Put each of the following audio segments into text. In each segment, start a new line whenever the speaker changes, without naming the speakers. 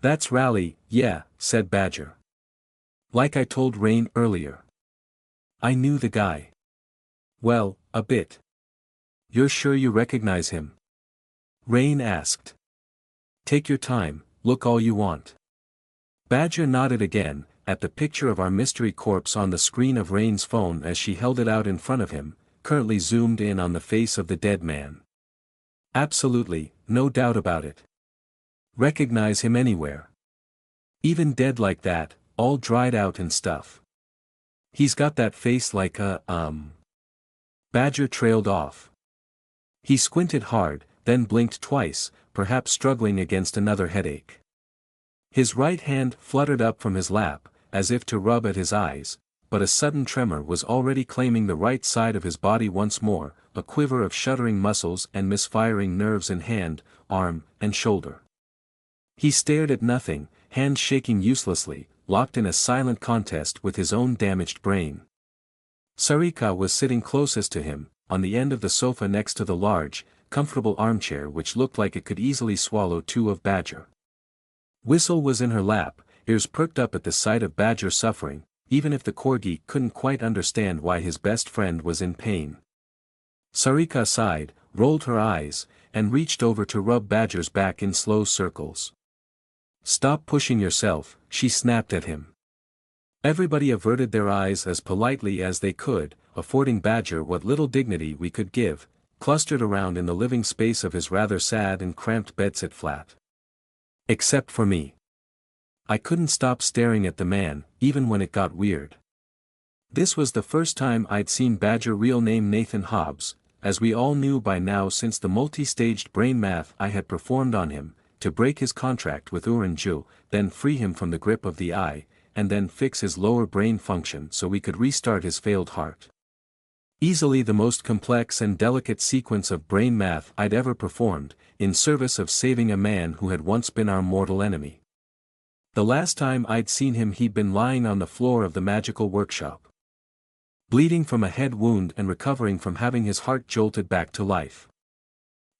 That's Rally, yeah, said Badger. Like I told Rain earlier. I knew the guy. Well, a bit. You're sure you recognize him? Rain asked. Take your time, look all you want. Badger nodded again, at the picture of our mystery corpse on the screen of Rain's phone as she held it out in front of him, currently zoomed in on the face of the dead man. Absolutely, no doubt about it. Recognize him anywhere. Even dead like that, all dried out and stuff. He's got that face like a, Badger trailed off. He squinted hard, then blinked twice, perhaps struggling against another headache. His right hand fluttered up from his lap, as if to rub at his eyes, but a sudden tremor was already claiming the right side of his body once more, a quiver of shuddering muscles and misfiring nerves in hand, arm, and shoulder. He stared at nothing, hands shaking uselessly, locked in a silent contest with his own damaged brain. Sarika was sitting closest to him, on the end of the sofa next to the large, comfortable armchair which looked like it could easily swallow two of Badger. Whistle was in her lap, ears perked up at the sight of Badger suffering, even if the corgi couldn't quite understand why his best friend was in pain. Sarika sighed, rolled her eyes, and reached over to rub Badger's back in slow circles. Stop pushing yourself, she snapped at him. Everybody averted their eyes as politely as they could, affording Badger what little dignity we could give, clustered around in the living space of his rather sad and cramped bedsit flat. Except for me. I couldn't stop staring at the man, even when it got weird. This was the first time I'd seen Badger real name Nathan Hobbs, as we all knew by now since the multi-staged brain math I had performed on him, to break his contract with Uranju, then free him from the grip of the eye, and then fix his lower brain function so we could restart his failed heart. Easily the most complex and delicate sequence of brain math I'd ever performed, in service of saving a man who had once been our mortal enemy. The last time I'd seen him he'd been lying on the floor of the magical workshop, bleeding from a head wound and recovering from having his heart jolted back to life.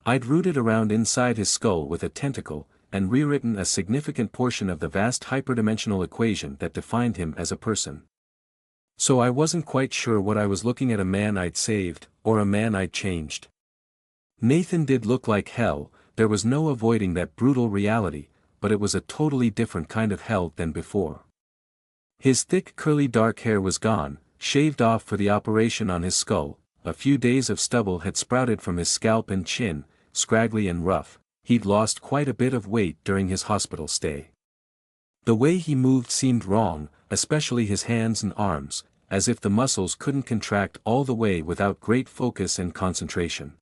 I'd rooted around inside his skull with a tentacle, and rewritten a significant portion of the vast hyperdimensional equation that defined him as a person. So I wasn't quite sure what I was looking at, a man I'd saved, or a man I'd changed. Nathan did look like hell, there was no avoiding that brutal reality, but it was a totally different kind of hell than before. His thick curly dark hair was gone, shaved off for the operation on his skull, a few days of stubble had sprouted from his scalp and chin, scraggly and rough, he'd lost quite a bit of weight during his hospital stay. The way he moved seemed wrong, especially his hands and arms, as if the muscles couldn't contract all the way without great focus and concentration.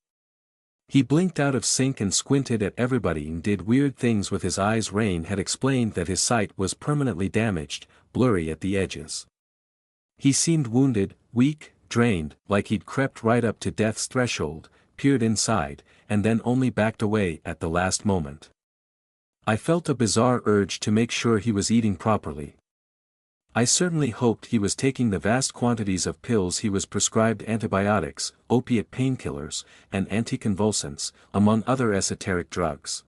He blinked out of sync and squinted at everybody and did weird things with his eyes. Rain had explained that his sight was permanently damaged, blurry at the edges. He seemed wounded, weak, drained, like he'd crept right up to death's threshold, peered inside, and then only backed away at the last moment. I felt a bizarre urge to make sure he was eating properly. I certainly hoped he was taking the vast quantities of pills he was prescribed, antibiotics, opiate painkillers, and anticonvulsants, among other esoteric drugs.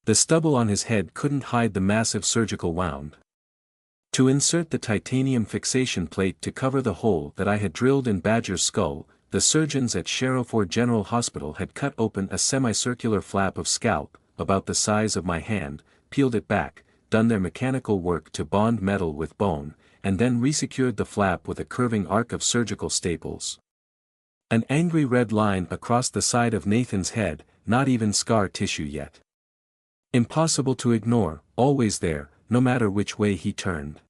The stubble on his head couldn't hide the massive surgical wound. To insert the titanium fixation plate to cover the hole that I had drilled in Badger's skull, the surgeons at Sherrowford General Hospital had cut open a semicircular flap of scalp, about the size of my hand, peeled it back, done their mechanical work to bond metal with bone, and then resecured the flap with a curving arc of surgical staples. An angry red line across the side of Nathan's head, not even scar tissue yet. Impossible to ignore, always there, no matter which way he turned.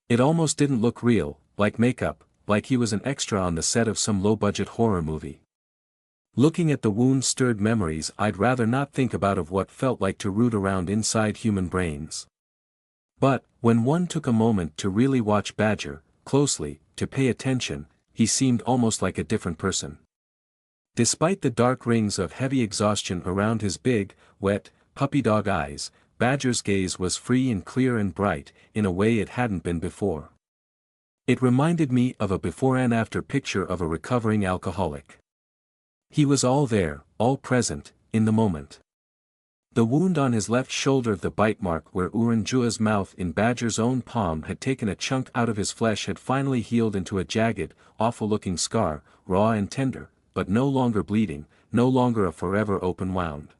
It almost didn't look real, like makeup, like he was an extra on the set of some low-budget horror movie. Looking at the wound stirred memories I'd rather not think about of what felt like to root around inside human brains. But, when one took a moment to really watch Badger, closely, to pay attention, he seemed almost like a different person. Despite the dark rings of heavy exhaustion around his big, wet, puppy dog eyes, Badger's gaze was free and clear and bright, in a way it hadn't been before. It reminded me of a before and after picture of a recovering alcoholic. He was all there, all present, in the moment. The wound on his left shoulder, the bite mark where Uranjua's mouth in Badger's own palm had taken a chunk out of his flesh, had finally healed into a jagged, awful-looking scar, raw and tender, but no longer bleeding, no longer a forever open wound.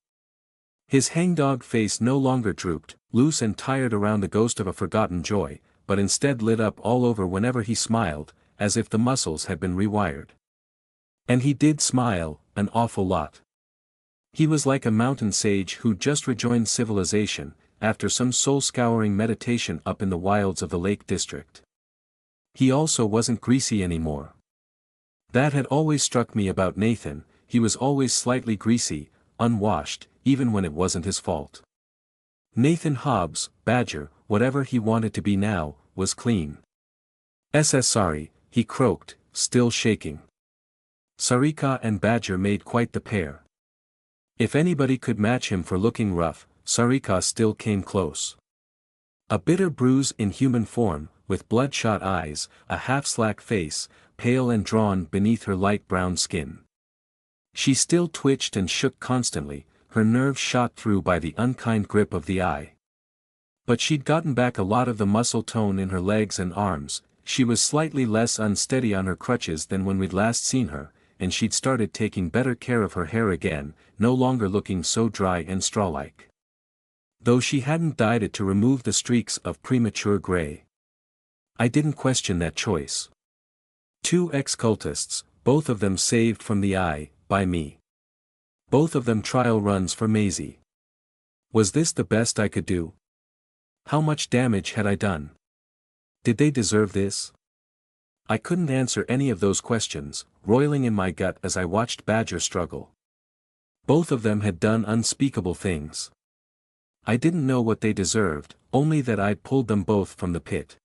His hangdog face no longer drooped, loose and tired around the ghost of a forgotten joy, but instead lit up all over whenever he smiled, as if the muscles had been rewired. And he did smile, an awful lot. He was like a mountain sage who'd just rejoined civilization, after some soul-scouring meditation up in the wilds of the Lake District. He also wasn't greasy anymore. That had always struck me about Nathan, he was always slightly greasy, unwashed, even when it wasn't his fault. Nathan Hobbs, Badger, whatever he wanted to be now, was clean. Sorry, he croaked, still shaking. Sarika and Badger made quite the pair. If anybody could match him for looking rough, Sarika still came close. A bitter bruise in human form, with bloodshot eyes, a half-slack face, pale and drawn beneath her light brown skin. She still twitched and shook constantly, her nerves shot through by the unkind grip of the eye. But she'd gotten back a lot of the muscle tone in her legs and arms, she was slightly less unsteady on her crutches than when we'd last seen her, and she'd started taking better care of her hair again, no longer looking so dry and straw-like. Though she hadn't dyed it to remove the streaks of premature gray. I didn't question that choice. 2 ex-cultists, both of them saved from the eye, by me. Both of them trial runs for Maisie. Was this the best I could do? How much damage had I done? Did they deserve this? I couldn't answer any of those questions, roiling in my gut as I watched Badger struggle. Both of them had done unspeakable things. I didn't know what they deserved, only that I'd pulled them both from the pit.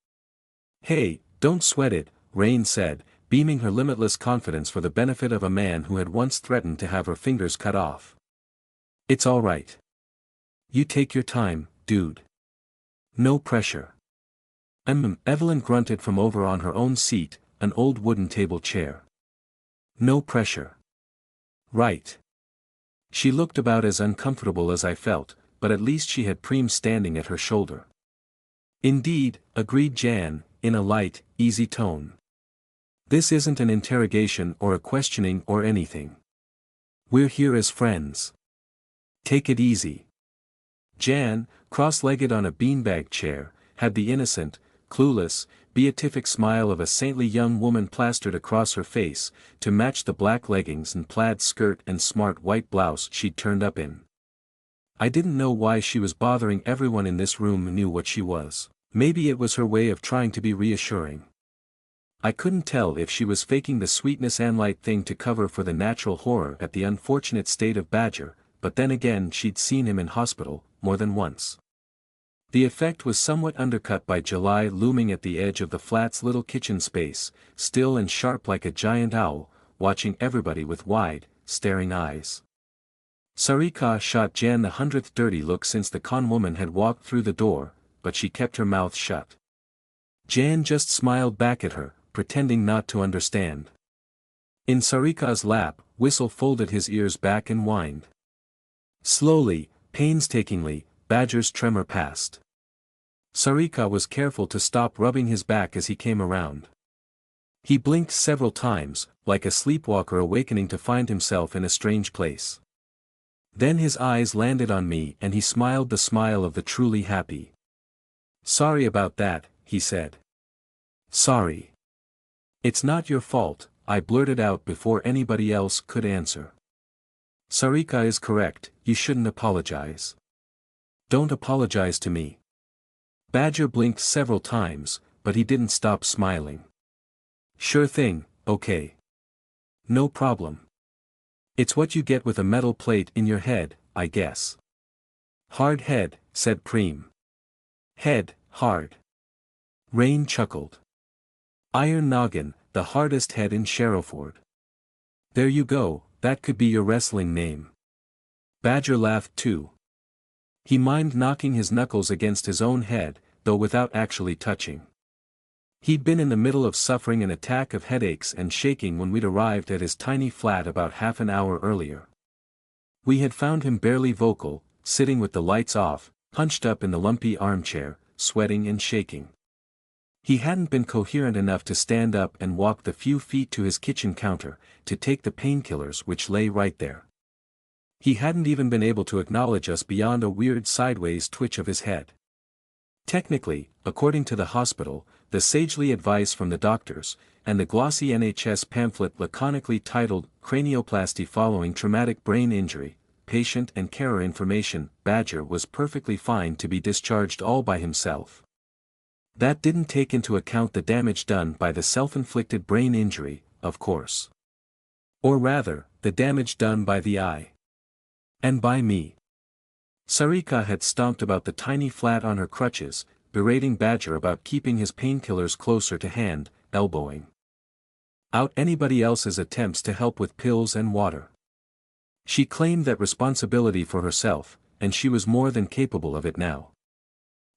Hey, don't sweat it, Rain said, beaming her limitless confidence for the benefit of a man who had once threatened to have her fingers cut off. It's all right. You take your time, dude. No pressure. Evelyn grunted from over on her own seat, an old wooden table chair. No pressure. Right. She looked about as uncomfortable as I felt, but at least she had Preem standing at her shoulder. Indeed, agreed Jan, in a light, easy tone. This isn't an interrogation or a questioning or anything. We're here as friends. Take it easy. Jan, cross-legged on a beanbag chair, had the innocent, clueless, beatific smile of a saintly young woman plastered across her face, to match the black leggings and plaid skirt and smart white blouse she'd turned up in. I didn't know why she was bothering everyone in this room knew what she was. Maybe it was her way of trying to be reassuring. I couldn't tell if she was faking the sweetness and light thing to cover for the natural horror at the unfortunate state of Badger, but then again she'd seen him in hospital, more than once. The effect was somewhat undercut by July looming at the edge of the flat's little kitchen space, still and sharp like a giant owl, watching everybody with wide, staring eyes. Sarika shot Jan the 100th dirty look since the con woman had walked through the door, but she kept her mouth shut. Jan just smiled back at her, pretending not to understand. In Sarika's lap, Whistle folded his ears back and whined. Slowly, painstakingly, Badger's tremor passed. Sarika was careful to stop rubbing his back as he came around. He blinked several times, like a sleepwalker awakening to find himself in a strange place. Then his eyes landed on me and he smiled the smile of the truly happy. Sorry about that, he said. Sorry. It's not your fault, I blurted out before anybody else could answer. Sarika is correct, you shouldn't apologize. Don't apologize to me. Badger blinked several times, but he didn't stop smiling. Sure thing, okay. No problem. It's what you get with a metal plate in your head, I guess. Hard head, said Preem. Head, hard. Rain chuckled. Iron noggin, the hardest head in Sherrowford. There you go, that could be your wrestling name. Badger laughed too. He mimed knocking his knuckles against his own head, though without actually touching. He'd been in the middle of suffering an attack of headaches and shaking when we'd arrived at his tiny flat about half an hour earlier. We had found him barely vocal, sitting with the lights off, hunched up in the lumpy armchair, sweating and shaking. He hadn't been coherent enough to stand up and walk the few feet to his kitchen counter, to take the painkillers which lay right there. He hadn't even been able to acknowledge us beyond a weird sideways twitch of his head. Technically, according to the hospital, the sagely advice from the doctors, and the glossy NHS pamphlet laconically titled Cranioplasty Following Traumatic Brain Injury, Patient and Carer Information, Badger was perfectly fine to be discharged all by himself. That didn't take into account the damage done by the self-inflicted brain injury, of course. Or rather, the damage done by the eye. And by me. Sarika had stomped about the tiny flat on her crutches, berating Badger about keeping his painkillers closer to hand, elbowing out anybody else's attempts to help with pills and water. She claimed that responsibility for herself, and she was more than capable of it now.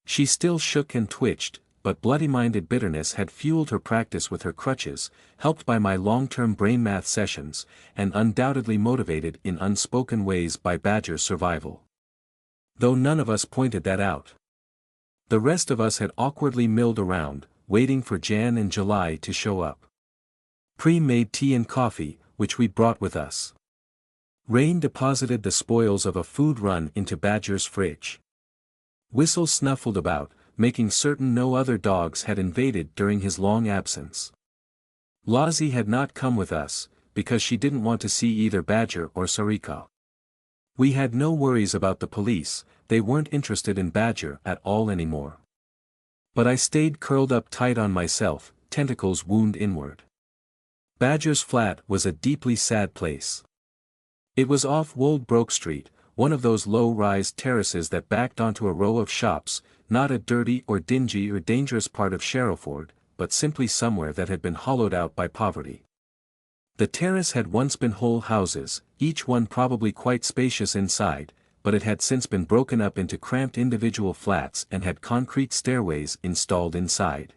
She still shook and twitched, but bloody-minded bitterness had fueled her practice with her crutches, helped by my long-term brain math sessions, and undoubtedly motivated in unspoken ways by Badger's survival. Though none of us pointed that out. The rest of us had awkwardly milled around, waiting for Jan and July to show up. Pre-made tea and coffee, which we'd brought with us. Rain deposited the spoils of a food run into Badger's fridge. Whistle snuffled about, making certain no other dogs had invaded during his long absence. Lozzie had not come with us, because she didn't want to see either Badger or Sarika. We had no worries about the police, they weren't interested in Badger at all anymore. But I stayed curled up tight on myself, tentacles wound inward. Badger's flat was a deeply sad place. It was off Woldbrook Street, one of those low-rise terraces that backed onto a row of shops, not a dirty or dingy or dangerous part of Sherrowford, but simply somewhere that had been hollowed out by poverty. The terrace had once been whole houses, each one probably quite spacious inside, but it had since been broken up into cramped individual flats and had concrete stairways installed inside.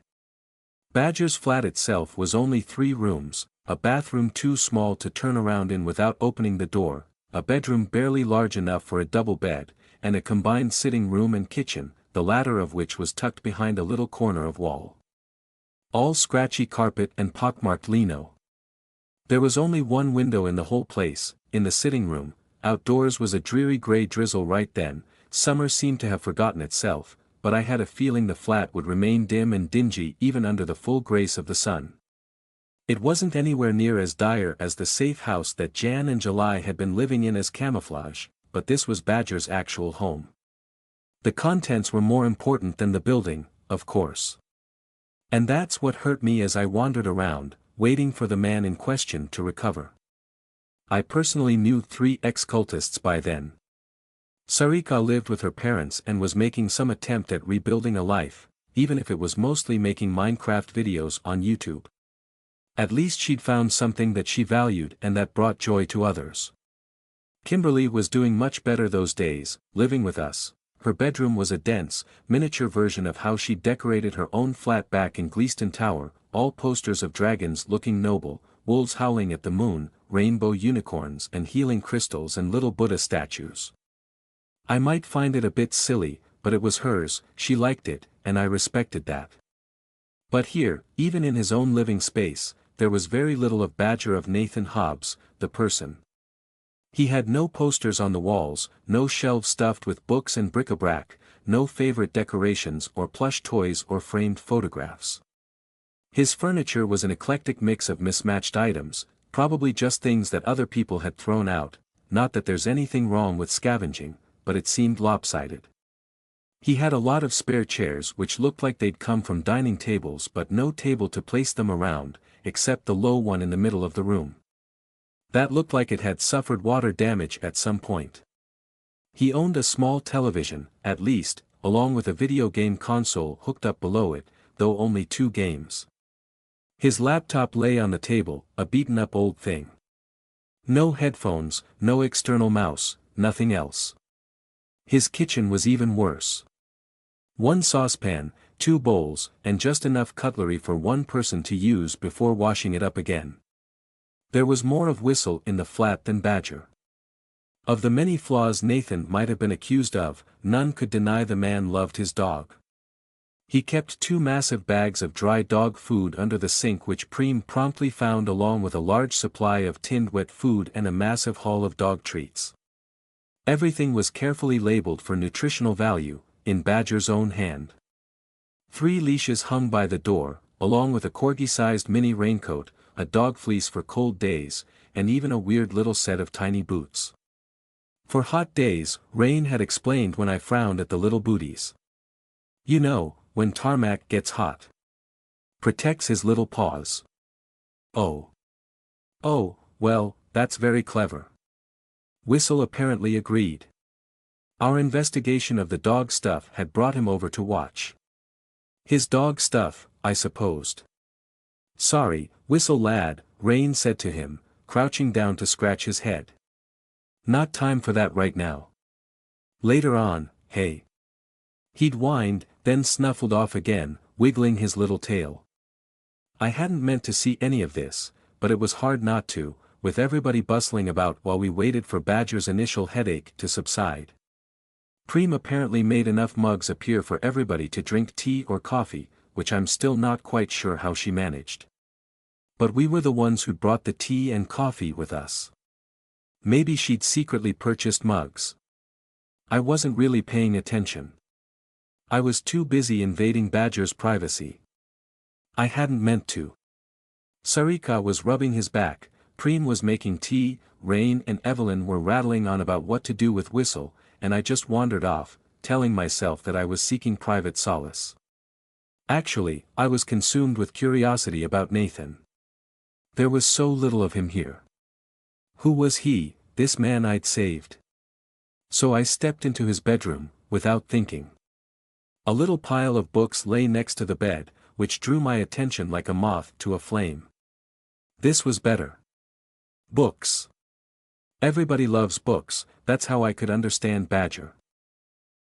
Badger's flat itself was only 3 rooms, a bathroom too small to turn around in without opening the door, a bedroom barely large enough for a double bed, and a combined sitting room and kitchen, the latter of which was tucked behind a little corner of wall. All scratchy carpet and pockmarked lino. There was only one window in the whole place, in the sitting room. Outdoors was a dreary grey drizzle right then. Summer seemed to have forgotten itself, but I had a feeling the flat would remain dim and dingy even under the full grace of the sun. It wasn't anywhere near as dire as the safe house that Jan and July had been living in as camouflage, but this was Badger's actual home. The contents were more important than the building, of course. And that's what hurt me as I wandered around, waiting for the man in question to recover. I personally knew 3 ex-cultists by then. Sarika lived with her parents and was making some attempt at rebuilding a life, even if it was mostly making Minecraft videos on YouTube. At least she'd found something that she valued and that brought joy to others. Kimberly was doing much better those days, living with us. Her bedroom was a dense, miniature version of how she decorated her own flat back in Gleaston Tower, all posters of dragons looking noble, wolves howling at the moon, rainbow unicorns and healing crystals and little Buddha statues. I might find it a bit silly, but it was hers, she liked it, and I respected that. But here, even in his own living space, there was very little of Badger of Nathan Hobbs, the person. He had no posters on the walls, no shelves stuffed with books and bric-a-brac, no favorite decorations or plush toys or framed photographs. His furniture was an eclectic mix of mismatched items, probably just things that other people had thrown out, not that there's anything wrong with scavenging, but it seemed lopsided. He had a lot of spare chairs which looked like they'd come from dining tables but no table to place them around, except the low one in the middle of the room. That looked like it had suffered water damage at some point. He owned a small television, at least, along with a video game console hooked up below it, though only 2 games. His laptop lay on the table, a beaten-up old thing. No headphones, no external mouse, nothing else. His kitchen was even worse. 1 saucepan, 2 bowls, and just enough cutlery for one person to use before washing it up again. There was more of Whistle in the flat than Badger. Of the many flaws Nathan might have been accused of, none could deny the man loved his dog. He kept 2 massive bags of dry dog food under the sink which Preem promptly found along with a large supply of tinned wet food and a massive haul of dog treats. Everything was carefully labeled for nutritional value, in Badger's own hand. 3 leashes hung by the door, along with a corgi-sized mini raincoat, a dog fleece for cold days, and even a weird little set of tiny boots. For hot days, Rain had explained when I frowned at the little booties. You know, when Tarmac gets hot. Protects his little paws. Oh. Oh, well, that's very clever. Whistle apparently agreed. Our investigation of the dog stuff had brought him over to watch. His dog stuff, I supposed. Sorry, Whistle lad, Rain said to him, crouching down to scratch his head. Not time for that right now. Later on, hey. He'd whined, then snuffled off again, wiggling his little tail. I hadn't meant to see any of this, but it was hard not to, with everybody bustling about while we waited for Badger's initial headache to subside. Preem apparently made enough mugs appear for everybody to drink tea or coffee, which I'm still not quite sure how she managed. But we were the ones who'd brought the tea and coffee with us. Maybe she'd secretly purchased mugs. I wasn't really paying attention. I was too busy invading Badger's privacy. I hadn't meant to. Sarika was rubbing his back, Preem was making tea, Rain and Evelyn were rattling on about what to do with Whistle, and I just wandered off, telling myself that I was seeking private solace. Actually, I was consumed with curiosity about Nathan. There was so little of him here. Who was he, this man I'd saved? So I stepped into his bedroom, without thinking. A little pile of books lay next to the bed, which drew my attention like a moth to a flame. This was better. Books. Everybody loves books, that's how I could understand Badger.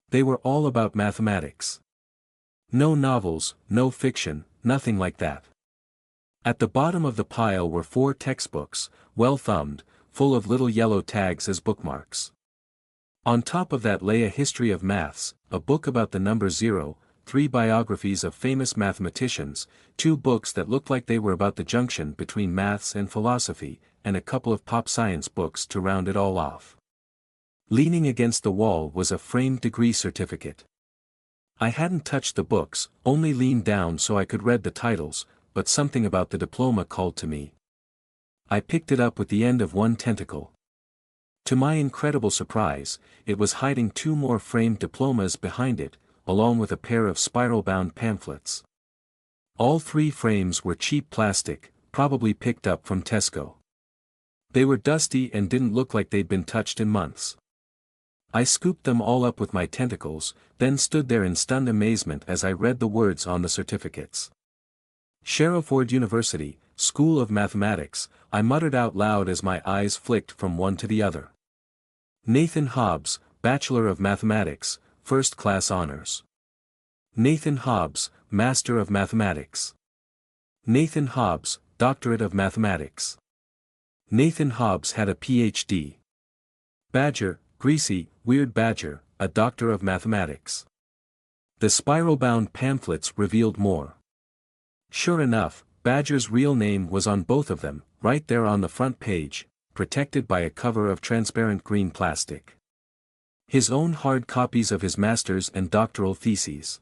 They were all about mathematics. No novels, no fiction, nothing like that. At the bottom of the pile were 4 textbooks, well thumbed, full of little yellow tags as bookmarks. On top of that lay a history of maths, a book about the number 0, 3 biographies of famous mathematicians, 2 books that looked like they were about the junction between maths and philosophy, and a couple of pop science books to round it all off. Leaning against the wall was a framed degree certificate. I hadn't touched the books, only leaned down so I could read the titles, but something about the diploma called to me. I picked it up with the end of one tentacle. To my incredible surprise, it was hiding 2 more framed diplomas behind it, along with a pair of spiral-bound pamphlets. All 3 frames were cheap plastic, probably picked up from Tesco. They were dusty and didn't look like they'd been touched in months. I scooped them all up with my tentacles, then stood there in stunned amazement as I read the words on the certificates. Sherriford University, School of Mathematics, I muttered out loud as my eyes flicked from one to the other. Nathan Hobbs, Bachelor of Mathematics, First Class Honors. Nathan Hobbs, Master of Mathematics. Nathan Hobbs, Doctorate of Mathematics. Nathan Hobbs had a Ph.D. Badger, Greasy, Weird Badger, a Doctor of Mathematics. The spiral-bound pamphlets revealed more. Sure enough, Badger's real name was on both of them, right there on the front page, protected by a cover of transparent green plastic. His own hard copies of his master's and doctoral theses.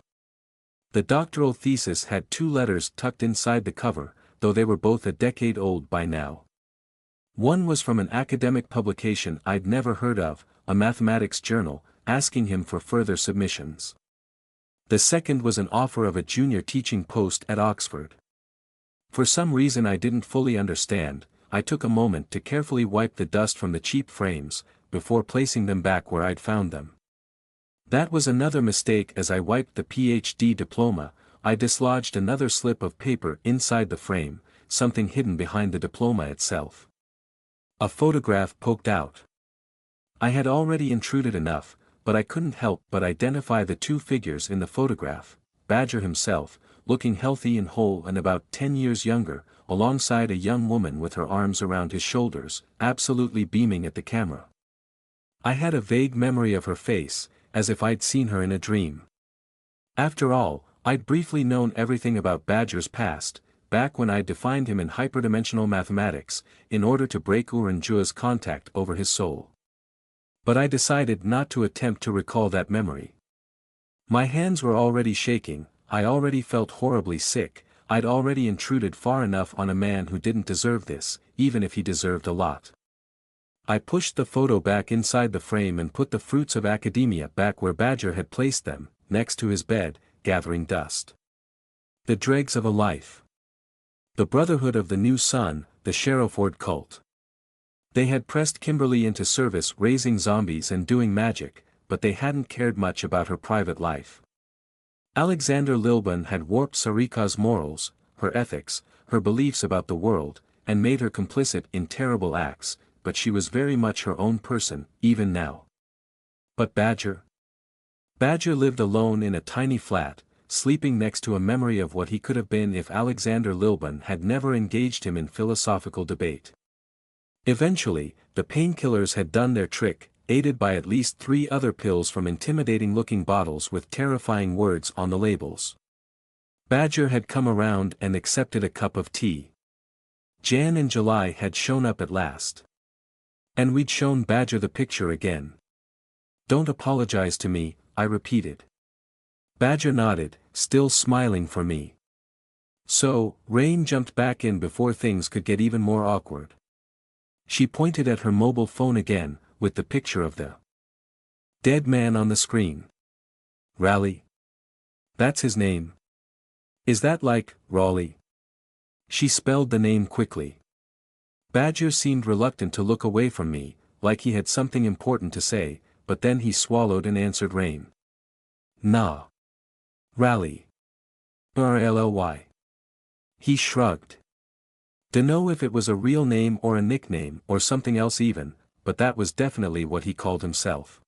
The doctoral thesis had 2 letters tucked inside the cover, though they were both a decade old by now. One was from an academic publication I'd never heard of, a mathematics journal, asking him for further submissions. The second was an offer of a junior teaching post at Oxford. For some reason I didn't fully understand, I took a moment to carefully wipe the dust from the cheap frames, before placing them back where I'd found them. That was another mistake. As I wiped the PhD diploma, I dislodged another slip of paper inside the frame, something hidden behind the diploma itself. A photograph poked out. I had already intruded enough, but I couldn't help but identify the 2 figures in the photograph, Badger himself, looking healthy and whole and about 10 years younger, alongside a young woman with her arms around his shoulders, absolutely beaming at the camera. I had a vague memory of her face, as if I'd seen her in a dream. After all, I'd briefly known everything about Badger's past, back when I'd defined him in hyperdimensional mathematics, in order to break Uranjua's contact over his soul. But I decided not to attempt to recall that memory. My hands were already shaking, I already felt horribly sick, I'd already intruded far enough on a man who didn't deserve this, even if he deserved a lot. I pushed the photo back inside the frame and put the fruits of academia back where Badger had placed them, next to his bed, gathering dust. The dregs of a life. The Brotherhood of the New Sun, the Sherrowford cult. They had pressed Kimberly into service raising zombies and doing magic, but they hadn't cared much about her private life. Alexander Lilburn had warped Sarika's morals, her ethics, her beliefs about the world, and made her complicit in terrible acts, but she was very much her own person, even now. But Badger? Badger lived alone in a tiny flat, sleeping next to a memory of what he could have been if Alexander Lilburn had never engaged him in philosophical debate. Eventually, the painkillers had done their trick, aided by at least 3 other pills from intimidating-looking bottles with terrifying words on the labels. Badger had come around and accepted a cup of tea. Jan and July had shown up at last. And we'd shown Badger the picture again. "Don't apologize to me," I repeated. Badger nodded, still smiling for me. So, Rain jumped back in before things could get even more awkward. She pointed at her mobile phone again, with the picture of the dead man on the screen. "Raleigh? That's his name. Is that like, Raleigh?" She spelled the name quickly. Badger seemed reluctant to look away from me, like he had something important to say, but then he swallowed and answered Rain. "Nah. Raleigh. Rally." He shrugged. Dunno if it was a real name or a nickname or something else even, but that was definitely what he called himself.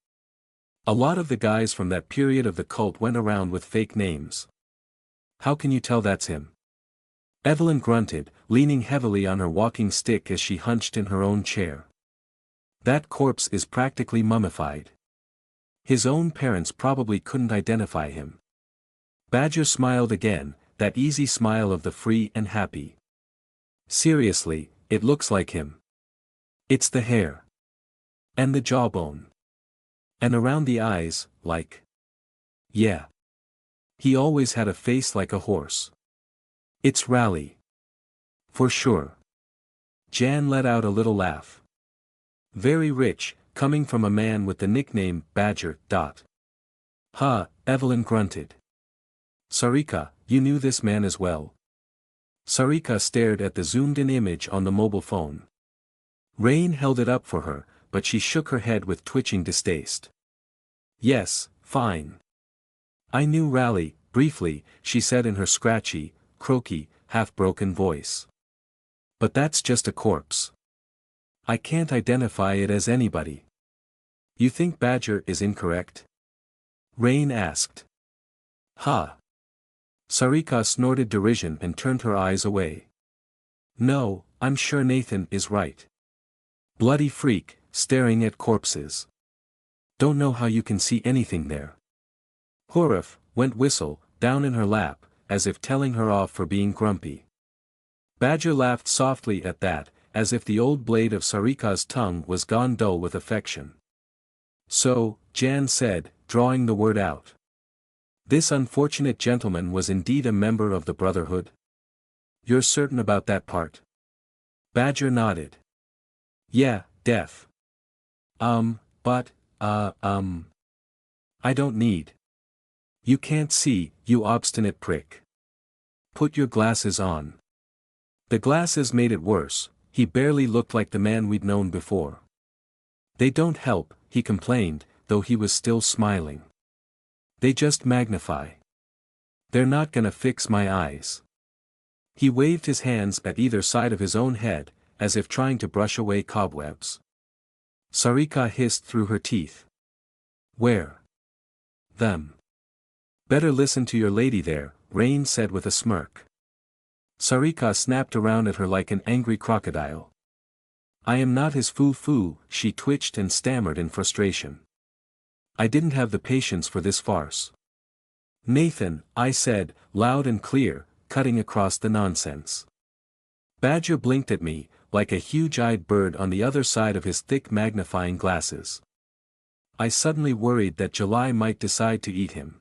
A lot of the guys from that period of the cult went around with fake names. "How can you tell that's him?" Evelyn grunted, leaning heavily on her walking stick as she hunched in her own chair. "That corpse is practically mummified. His own parents probably couldn't identify him." Badger smiled again, that easy smile of the free and happy. "Seriously, it looks like him. It's the hair. And the jawbone. And around the eyes, like. Yeah. He always had a face like a horse. It's Raleigh. For sure." Jan let out a little laugh. "Very rich, coming from a man with the nickname Badger. Huh," Evelyn grunted. "Sarika, you knew this man as well?" Sarika stared at the zoomed-in image on the mobile phone. Rain held it up for her, but she shook her head with twitching distaste. "Yes, fine. I knew Raleigh, briefly," she said in her scratchy, croaky, half-broken voice. "But that's just a corpse. I can't identify it as anybody." "You think Badger is incorrect?" Rain asked. "Ha." Sarika snorted derision and turned her eyes away. "No, I'm sure Nathan is right. Bloody freak, staring at corpses. Don't know how you can see anything there." Horif went whistle, down in her lap, as if telling her off for being grumpy. Badger laughed softly at that, as if the old blade of Sarika's tongue was gone dull with affection. "So," Jan said, drawing the word out. "This unfortunate gentleman was indeed a member of the Brotherhood? You're certain about that part?" Badger nodded. "Yeah, def. But, I don't need. You can't see, you obstinate prick. Put your glasses on." The glasses made it worse, he barely looked like the man we'd known before. "They don't help," he complained, though he was still smiling. "They just magnify. They're not gonna fix my eyes." He waved his hands at either side of his own head, as if trying to brush away cobwebs. Sarika hissed through her teeth. "Where? Them. Better listen to your lady there," Rain said with a smirk. Sarika snapped around at her like an angry crocodile. I am not his foo-foo, she twitched and stammered in frustration. I didn't have the patience for this farce. Nathan, I said, loud and clear, cutting across the nonsense. Badger blinked at me, like a huge-eyed bird on the other side of his thick magnifying glasses. I suddenly worried that July might decide to eat him.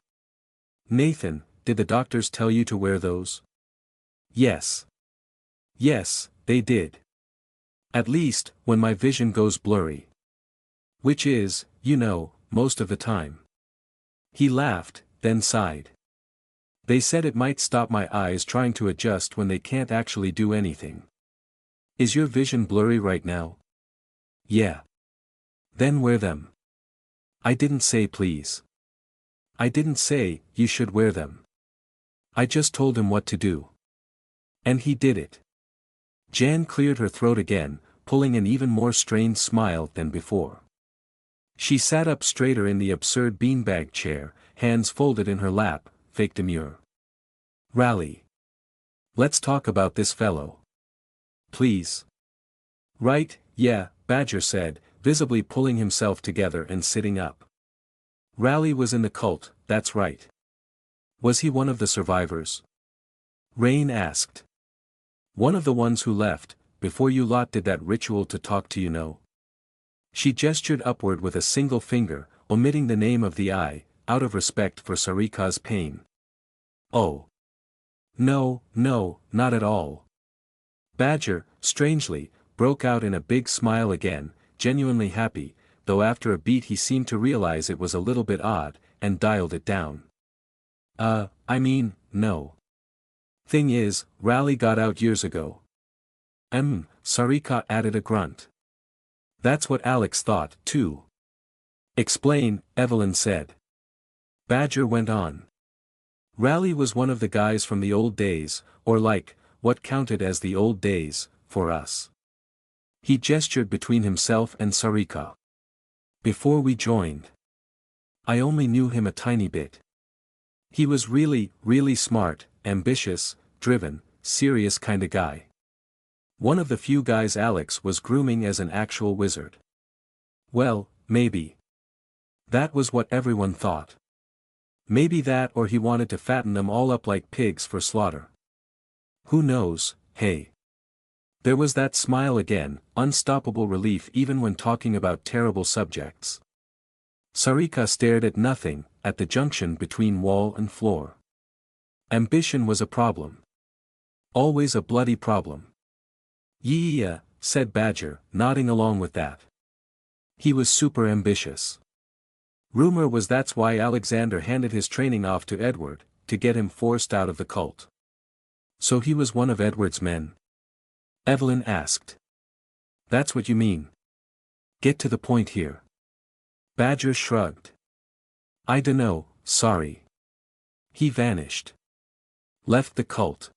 Nathan, did the doctors tell you to wear those? Yes. Yes, they did. At least, when my vision goes blurry. Which is, you know, most of the time. He laughed, then sighed. They said it might stop my eyes trying to adjust when they can't actually do anything. Is your vision blurry right now? Yeah. Then wear them. I didn't say please. I didn't say, you should wear them. I just told him what to do. And he did it. Jan cleared her throat again, pulling an even more strained smile than before. She sat up straighter in the absurd beanbag chair, hands folded in her lap, fake demure. Rally. Let's talk about this fellow. Please. Right, yeah, Badger said, visibly pulling himself together and sitting up. Rally was in the cult, that's right. Was he one of the survivors? Rain asked. One of the ones who left, before you lot did that ritual to talk to you know. She gestured upward with a single finger, omitting the name of the eye, out of respect for Sarika's pain. Oh. No, not at all. Badger, strangely, broke out in a big smile again, genuinely happy, though after a beat he seemed to realize it was a little bit odd, and dialed it down. I mean, no. Thing is, Rally got out years ago. Sarika added a grunt. That's what Alex thought, too. Explain, Evelyn said. Badger went on. Rally was one of the guys from the old days, or like, what counted as the old days, for us. He gestured between himself and Sarika. Before we joined. I only knew him a tiny bit. He was really smart, ambitious, driven, serious kinda guy. One of the few guys Alex was grooming as an actual wizard. Well, maybe. That was what everyone thought. Maybe that or he wanted to fatten them all up like pigs for slaughter. Who knows, hey. There was that smile again, unstoppable relief even when talking about terrible subjects. Sarika stared at nothing, at the junction between wall and floor. Ambition was a problem. Always a bloody problem. Yeah, said Badger, nodding along with that. He was super ambitious. Rumor was that's why Alexander handed his training off to Edward, to get him forced out of the cult. So he was one of Edward's men? Evelyn asked. That's what you mean. Get to the point here. Badger shrugged. I dunno, sorry. He vanished. Left the cult.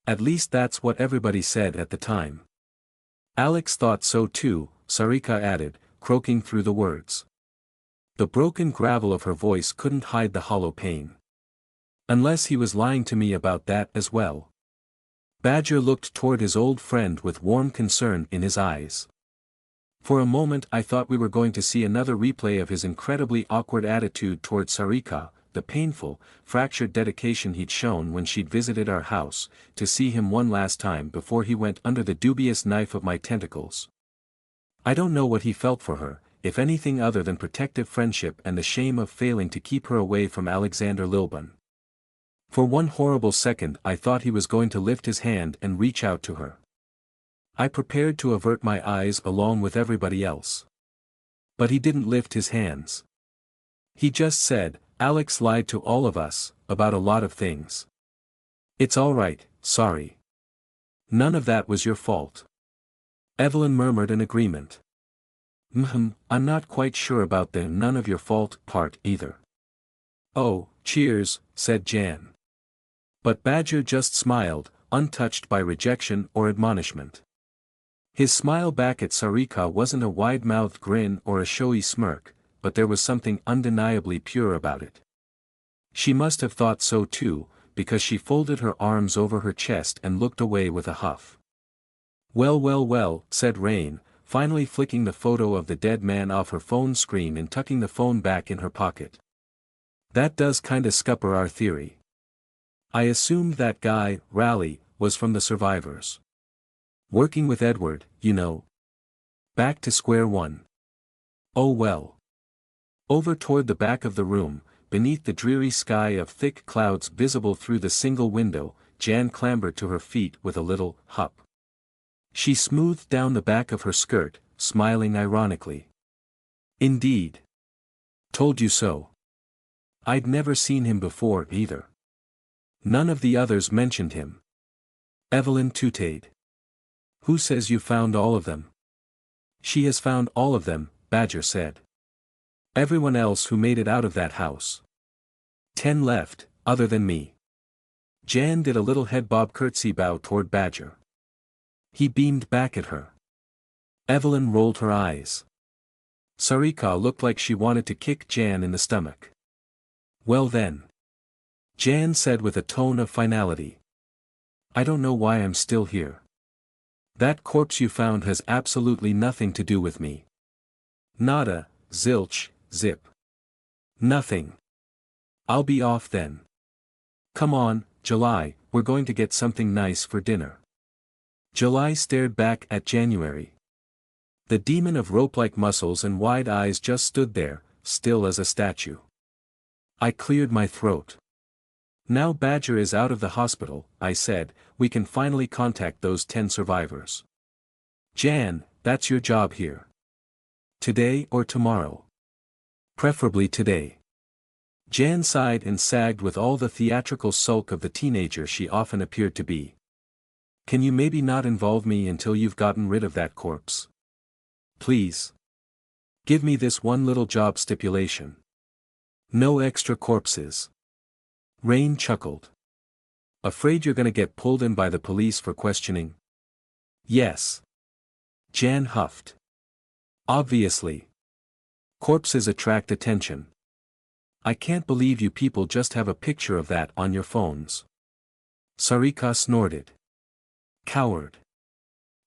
At least that's what everybody said at the time. Alex thought so too, Sarika added, croaking through the words. The broken gravel of her voice couldn't hide the hollow pain. Unless he was lying to me about that as well. Badger looked toward his old friend with warm concern in his eyes. For a moment I thought we were going to see another replay of his incredibly awkward attitude toward Sarika, the painful, fractured dedication he'd shown when she'd visited our house, to see him one last time before he went under the dubious knife of my tentacles. I don't know what he felt for her, if anything other than protective friendship and the shame of failing to keep her away from Alexander Lilburn. For one horrible second I thought he was going to lift his hand and reach out to her. I prepared to avert my eyes along with everybody else. But he didn't lift his hands. He just said, Alex lied to all of us, about a lot of things. It's all right, sorry. None of that was your fault. Evelyn murmured in agreement. I'm not quite sure about the none of your fault part either. Oh, cheers, said Jan. But Badger just smiled, untouched by rejection or admonishment. His smile back at Sarika wasn't a wide-mouthed grin or a showy smirk, but there was something undeniably pure about it. She must have thought so too, because she folded her arms over her chest and looked away with a huff. Well, well, well, said Rain, finally flicking the photo of the dead man off her phone screen and tucking the phone back in her pocket. That does kinda scupper our theory. I assumed that guy, Raleigh, was from the survivors. Working with Edward, you know. Back to square one. Oh well. Over toward the back of the room, beneath the dreary sky of thick clouds visible through the single window, Jan clambered to her feet with a little hop. She smoothed down the back of her skirt, smiling ironically. Indeed. Told you so. I'd never seen him before, either. None of the others mentioned him. Evelyn tooted. Who says you found all of them? She has found all of them, Badger said. Everyone else who made it out of that house. 10 left, other than me. Jan did a little head bob curtsy bow toward Badger. He beamed back at her. Evelyn rolled her eyes. Sarika looked like she wanted to kick Jan in the stomach. Well then. Jan said with a tone of finality. I don't know why I'm still here. That corpse you found has absolutely nothing to do with me. Nada, zilch, zip. Nothing. I'll be off then. Come on, July, we're going to get something nice for dinner. July stared back at January. The demon of rope-like muscles and wide eyes just stood there, still as a statue. I cleared my throat. Now Badger is out of the hospital, I said, we can finally contact those 10 survivors. Jan, that's your job here. Today or tomorrow? Preferably today. Jan sighed and sagged with all the theatrical sulk of the teenager she often appeared to be. Can you maybe not involve me until you've gotten rid of that corpse? Please. Give me this one little job stipulation. No extra corpses. Rain chuckled. Afraid you're gonna get pulled in by the police for questioning? Yes. Jan huffed. Obviously. Corpses attract attention. I can't believe you people just have a picture of that on your phones. Sarika snorted. Coward.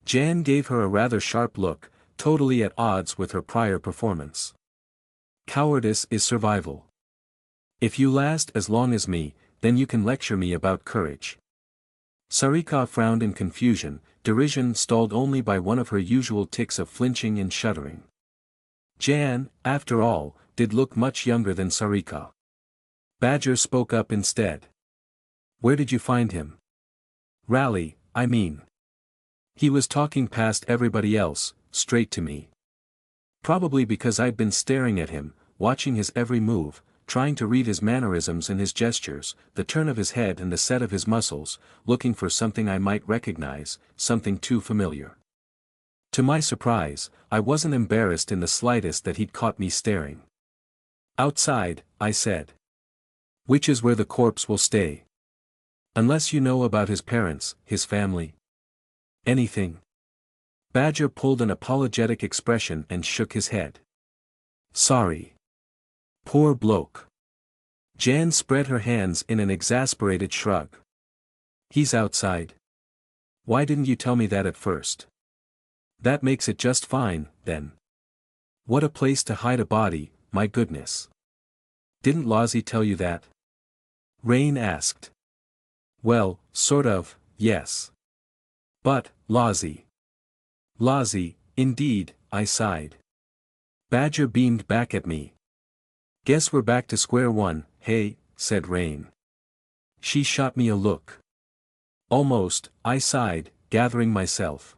Jan gave her a rather sharp look, totally at odds with her prior performance. Cowardice is survival. If you last as long as me, then you can lecture me about courage. Sarika frowned in confusion, derision stalled only by one of her usual tics of flinching and shuddering. Jan, after all, did look much younger than Sarika. Badger spoke up instead. Where did you find him? Raleigh, I mean. He was talking past everybody else, straight to me. Probably because I'd been staring at him, watching his every move, trying to read his mannerisms and his gestures, the turn of his head and the set of his muscles, looking for something I might recognize, something too familiar. To my surprise, I wasn't embarrassed in the slightest that he'd caught me staring. Outside, I said. Which is where the corpse will stay. Unless you know about his parents, his family. Anything. Badger pulled an apologetic expression and shook his head. Sorry. Poor bloke. Jan spread her hands in an exasperated shrug. He's outside. Why didn't you tell me that at first? That makes it just fine, then. What a place to hide a body, my goodness. Didn't Lozzie tell you that? Rain asked. Well, sort of, yes. But, Lozzie. Lozzie, indeed, I sighed. Badger beamed back at me. Guess we're back to square one, hey, said Rain. She shot me a look. Almost, I sighed, gathering myself.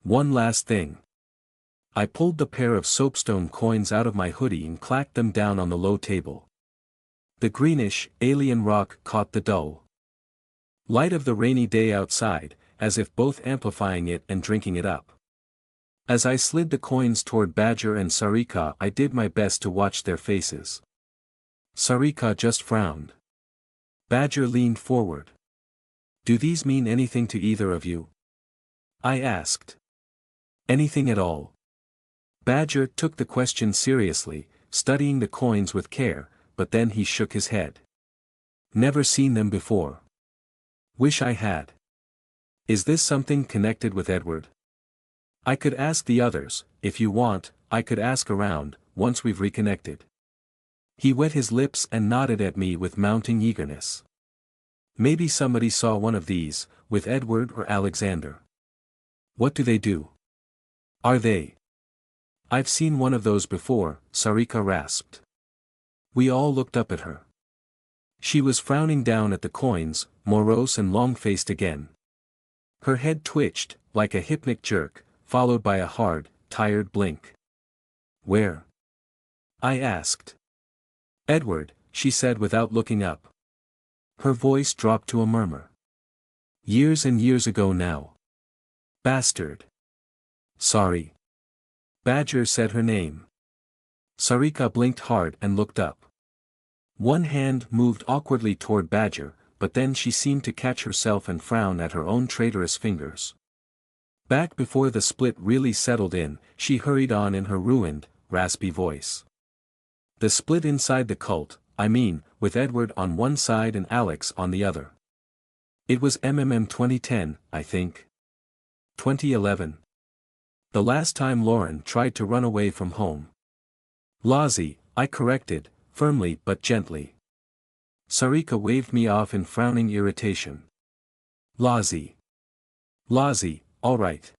One last thing. I pulled the pair of soapstone coins out of my hoodie and clacked them down on the low table. The greenish, alien rock caught the dull light of the rainy day outside, as if both amplifying it and drinking it up. As I slid the coins toward Badger and Sarika, I did my best to watch their faces. Sarika just frowned. Badger leaned forward. Do these mean anything to either of you? I asked. Anything at all. Badger took the question seriously, studying the coins with care, but then he shook his head. Never seen them before. Wish I had. Is this something connected with Edward? I could ask the others, if you want, I could ask around, once we've reconnected. He wet his lips and nodded at me with mounting eagerness. Maybe somebody saw one of these, with Edward or Alexander. What do they do? Are they? I've seen one of those before, Sarika rasped. We all looked up at her. She was frowning down at the coins, morose and long-faced again. Her head twitched, like a hypnic jerk, followed by a hard, tired blink. Where? I asked. Edward, she said without looking up. Her voice dropped to a murmur. Years and years ago now. Bastard. Sorry. Badger said her name. Sarika blinked hard and looked up. One hand moved awkwardly toward Badger, but then she seemed to catch herself and frown at her own traitorous fingers. Back before the split really settled in, she hurried on in her ruined, raspy voice. The split inside the cult, I mean, with Edward on one side and Alex on the other. It was 2010, I think. 2011. The last time Lauren tried to run away from home. Lozzie, I corrected, firmly but gently. Sarika waved me off in frowning irritation. Lozzie. Lozzie, all right.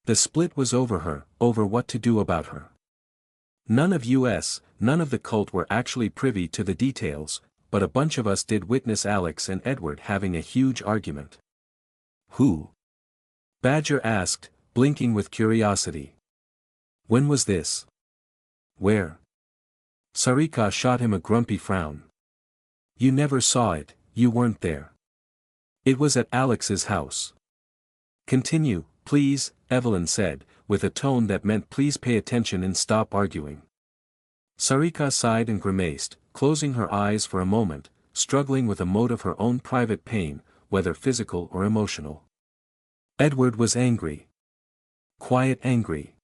The split was over her, over what to do about her. None of the cult were actually privy to the details, but a bunch of us did witness Alex and Edward having a huge argument. Who? Badger asked, blinking with curiosity. When was this? Where? Sarika shot him a grumpy frown. You never saw it, you weren't there. It was at Alex's house. Continue, please, Evelyn said, with a tone that meant please pay attention and stop arguing. Sarika sighed and grimaced, closing her eyes for a moment, struggling with a mote of her own private pain, whether physical or emotional. Edward was angry. Quiet angry.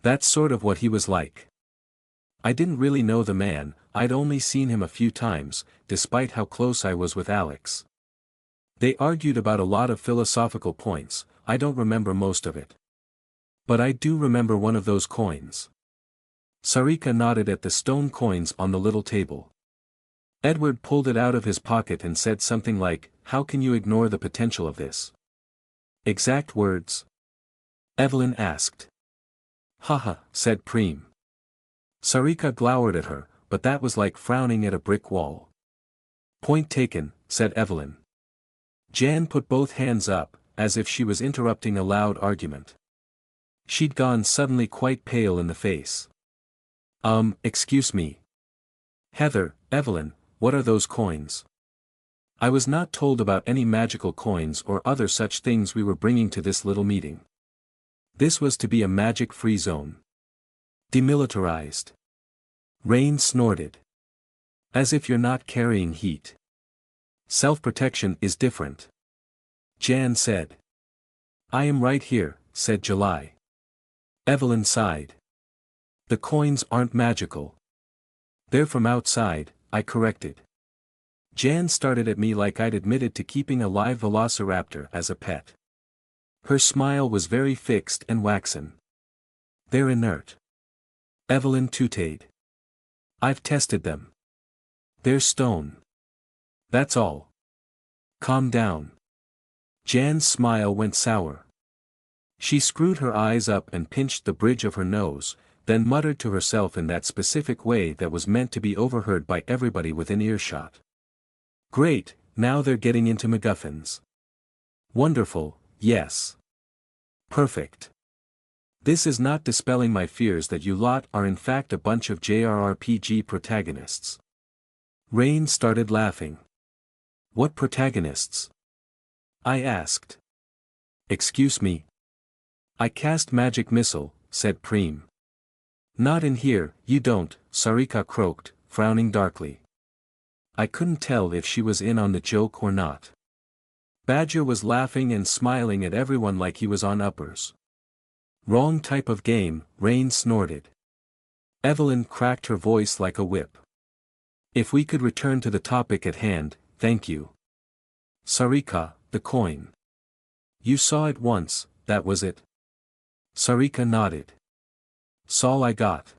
That's sort of what he was like. I didn't really know the man, I'd only seen him a few times, despite how close I was with Alex. They argued about a lot of philosophical points, I don't remember most of it. But I do remember one of those coins. Sarika nodded at the stone coins on the little table. Edward pulled it out of his pocket and said something like, "How can you ignore the potential of this?" Exact words? Evelyn asked. Haha, said Preem. Sarika glowered at her, but that was like frowning at a brick wall. Point taken, said Evelyn. Jan put both hands up, as if she was interrupting a loud argument. She'd gone suddenly quite pale in the face. Excuse me. Heather, Evelyn, what are those coins? I was not told about any magical coins or other such things we were bringing to this little meeting. This was to be a magic-free zone. Demilitarized. Rain snorted. As if you're not carrying heat. Self-protection is different. Jan said. I am right here, said July. Evelyn sighed. The coins aren't magical. They're from outside, I corrected. Jan started at me like I'd admitted to keeping a live velociraptor as a pet. Her smile was very fixed and waxen. They're inert. Evelyn tooted. I've tested them. They're stone. That's all. Calm down. Jan's smile went sour. She screwed her eyes up and pinched the bridge of her nose, then muttered to herself in that specific way that was meant to be overheard by everybody within earshot. Great, now they're getting into MacGuffins. Wonderful, yes. Perfect. This is not dispelling my fears that you lot are in fact a bunch of JRPG protagonists. Rain started laughing. What protagonists? I asked. Excuse me. I cast magic missile, said Preem. Not in here, you don't, Sarika croaked, frowning darkly. I couldn't tell if she was in on the joke or not. Badger was laughing and smiling at everyone like he was on uppers. Wrong type of game, Rain snorted. Evelyn cracked her voice like a whip. If we could return to the topic at hand, thank you. Sarika, the coin. You saw it once, that was it? Sarika nodded. "'S all I got."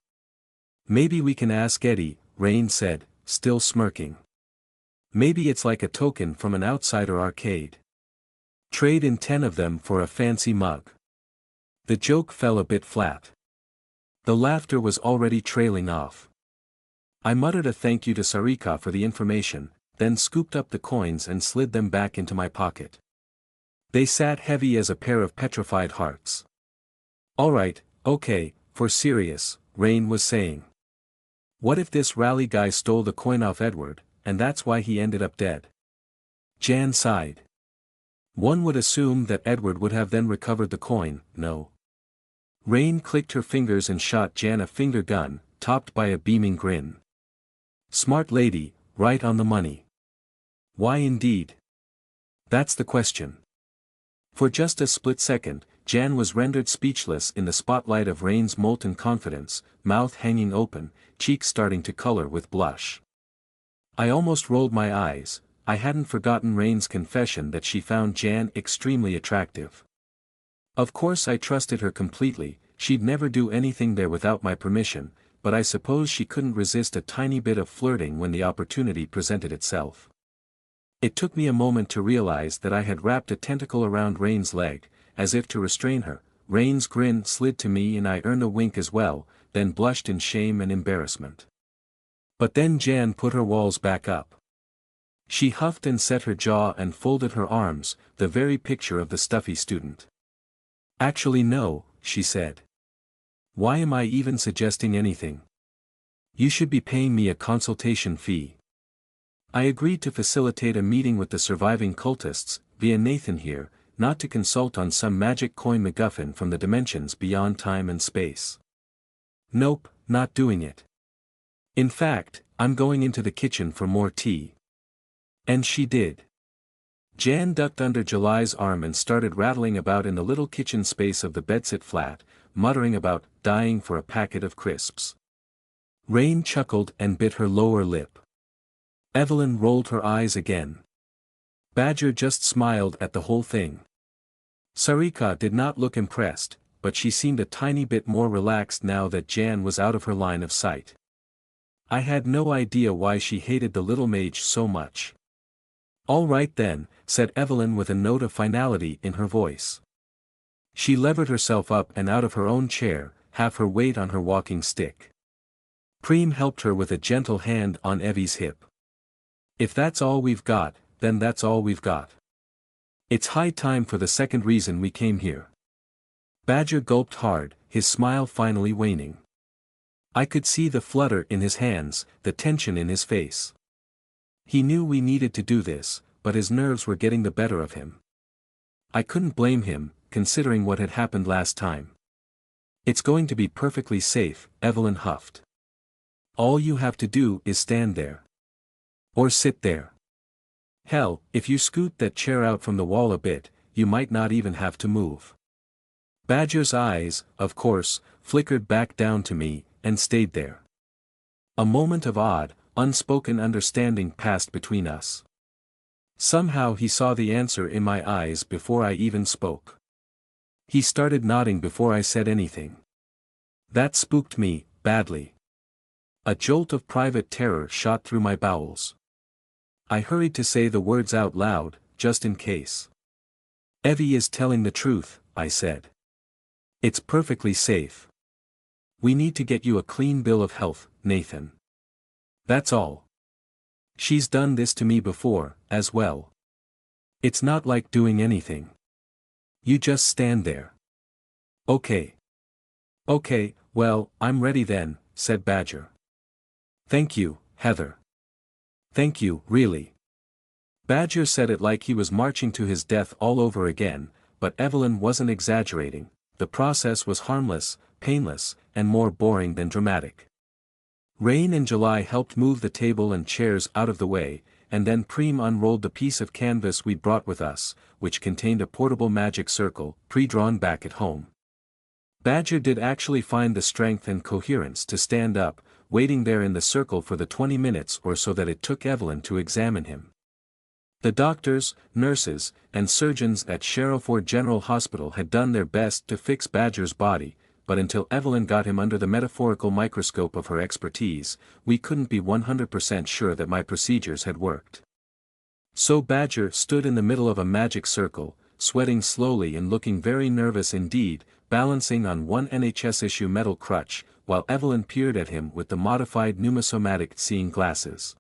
"Maybe we can ask Eddie," Rain said, still smirking. "Maybe it's like a token from an outsider arcade. Trade in 10 of them for a fancy mug." The joke fell a bit flat. The laughter was already trailing off. I muttered a thank you to Sarika for the information, then scooped up the coins and slid them back into my pocket. They sat heavy as a pair of petrified hearts. "Alright, okay, for serious," Rain was saying. "What if this rally guy stole the coin off Edward, and that's why he ended up dead?" Jan sighed. "One would assume that Edward would have then recovered the coin, no?" Rain clicked her fingers and shot Jan a finger gun, topped by a beaming grin. "Smart lady, right on the money." "Why indeed?" "That's the question." For just a split second, Jan was rendered speechless in the spotlight of Rain's molten confidence, mouth hanging open, cheeks starting to color with blush. I almost rolled my eyes. I hadn't forgotten Rain's confession that she found Jan extremely attractive. Of course I trusted her completely, she'd never do anything there without my permission, but I suppose she couldn't resist a tiny bit of flirting when the opportunity presented itself. It took me a moment to realize that I had wrapped a tentacle around Rain's leg, as if to restrain her. Rain's grin slid to me and I earned a wink as well, then blushed in shame and embarrassment. But then Jan put her walls back up. She huffed and set her jaw and folded her arms, the very picture of the stuffy student. "Actually no," she said. "Why am I even suggesting anything? You should be paying me a consultation fee. I agreed to facilitate a meeting with the surviving cultists, via Nathan here, not to consult on some magic coin MacGuffin from the dimensions beyond time and space. Nope, not doing it. In fact, I'm going into the kitchen for more tea." And she did. Jan ducked under July's arm and started rattling about in the little kitchen space of the bedsit flat, muttering about dying for a packet of crisps. Rain chuckled and bit her lower lip. Evelyn rolled her eyes again. Badger just smiled at the whole thing. Sarika did not look impressed, but she seemed a tiny bit more relaxed now that Jan was out of her line of sight. I had no idea why she hated the little mage so much. "All right then," said Evelyn with a note of finality in her voice. She levered herself up and out of her own chair, half her weight on her walking stick. Preem helped her with a gentle hand on Evie's hip. "If that's all we've got, then that's all we've got. It's high time for the second reason we came here." Badger gulped hard, his smile finally waning. I could see the flutter in his hands, the tension in his face. He knew we needed to do this, but his nerves were getting the better of him. I couldn't blame him, considering what had happened last time. "It's going to be perfectly safe," Evelyn huffed. "All you have to do is stand there. Or sit there. Hell, if you scoot that chair out from the wall a bit, you might not even have to move." Badger's eyes, of course, flickered back down to me, and stayed there. A moment of odd, unspoken understanding passed between us. Somehow he saw the answer in my eyes before I even spoke. He started nodding before I said anything. That spooked me, badly. A jolt of private terror shot through my bowels. I hurried to say the words out loud, just in case. "Evie is telling the truth," I said. "It's perfectly safe. We need to get you a clean bill of health, Nathan. That's all. She's done this to me before, as well. It's not like doing anything. You just stand there." "Okay. Okay, well, I'm ready then," said Badger. "Thank you, Heather. Thank you, really." Badger said it like he was marching to his death all over again, but Evelyn wasn't exaggerating. The process was harmless, painless, and more boring than dramatic. Rain and July helped move the table and chairs out of the way, and then Preem unrolled the piece of canvas we'd brought with us, which contained a portable magic circle, pre-drawn back at home. Badger did actually find the strength and coherence to stand up, waiting there in the circle for the 20 minutes or so that it took Evelyn to examine him. The doctors, nurses, and surgeons at Sherrowford General Hospital had done their best to fix Badger's body, but until Evelyn got him under the metaphorical microscope of her expertise, we couldn't be 100% sure that my procedures had worked. So Badger stood in the middle of a magic circle, sweating slowly and looking very nervous indeed, balancing on one NHS-issue metal crutch, while Evelyn peered at him with the modified pneumosomatic seeing glasses.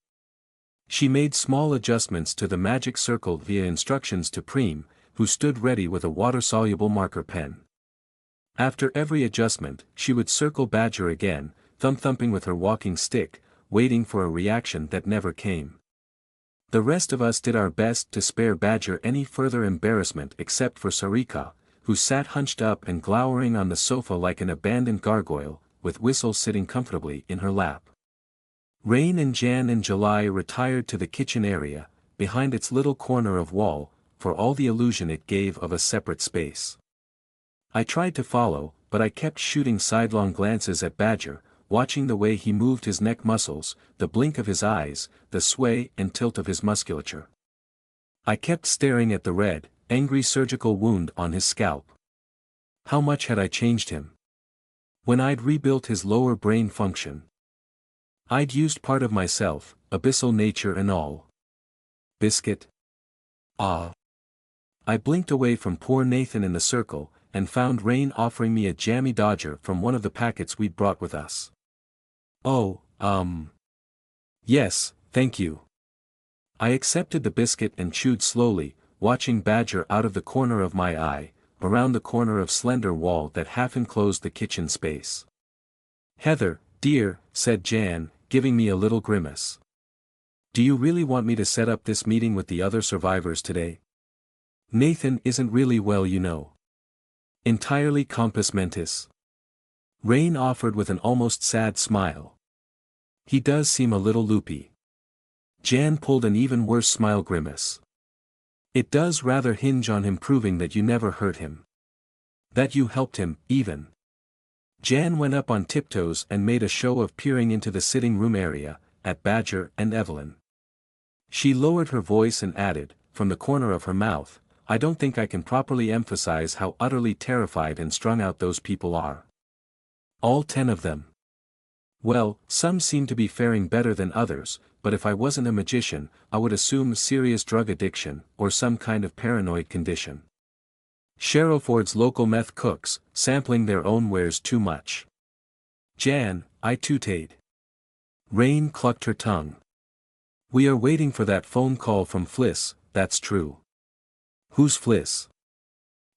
She made small adjustments to the magic circle via instructions to Preem, who stood ready with a water-soluble marker pen. After every adjustment, she would circle Badger again, thump-thumping with her walking stick, waiting for a reaction that never came. The rest of us did our best to spare Badger any further embarrassment except for Sarika, who sat hunched up and glowering on the sofa like an abandoned gargoyle, with Whistle sitting comfortably in her lap. Rain and Jan and July retired to the kitchen area, behind its little corner of wall, for all the illusion it gave of a separate space. I tried to follow, but I kept shooting sidelong glances at Badger, watching the way he moved his neck muscles, the blink of his eyes, the sway and tilt of his musculature. I kept staring at the red, angry surgical wound on his scalp. How much had I changed him? When I'd rebuilt his lower brain function. I'd used part of myself, abyssal nature and all. Biscuit? Ah. I blinked away from poor Nathan in the circle, and found Rain offering me a jammy Dodger from one of the packets we'd brought with us. Oh, yes, thank you. I accepted the biscuit and chewed slowly, watching Badger out of the corner of my eye, around the corner of slender wall that half enclosed the kitchen space. Heather, dear, said Jan, giving me a little grimace. Do you really want me to set up this meeting with the other survivors today? Nathan isn't really well, you know. Entirely compos mentis. Rain offered with an almost sad smile. He does seem a little loopy. Jan pulled an even worse smile grimace. It does rather hinge on him proving that you never hurt him. That you helped him, even. Jan went up on tiptoes and made a show of peering into the sitting room area, at Badger and Evelyn. She lowered her voice and added, from the corner of her mouth, I don't think I can properly emphasize how utterly terrified and strung out those people are. All 10 of them. Well, some seem to be faring better than others, but if I wasn't a magician, I would assume serious drug addiction, or some kind of paranoid condition. Sherrowford's local meth cooks, sampling their own wares too much. Jan, I tooted. Rain clucked her tongue. We are waiting for that phone call from Fliss, that's true. Who's Fliss?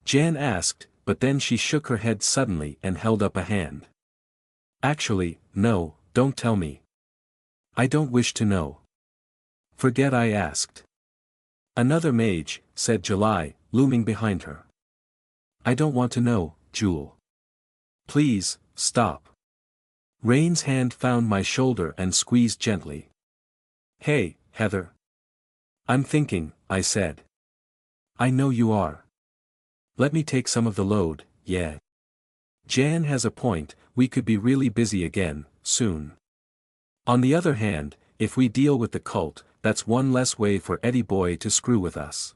Jan asked, but then she shook her head suddenly and held up a hand. Actually, no, don't tell me. I don't wish to know. Forget I asked. Another mage, said July, looming behind her. I don't want to know, Jewel. Please, stop. Rain's hand found my shoulder and squeezed gently. Hey, Heather. I'm thinking, I said. I know you are. Let me take some of the load, yeah. Jan has a point, we could be really busy again, soon. On the other hand, if we deal with the cult, that's one less way for Eddie Boy to screw with us.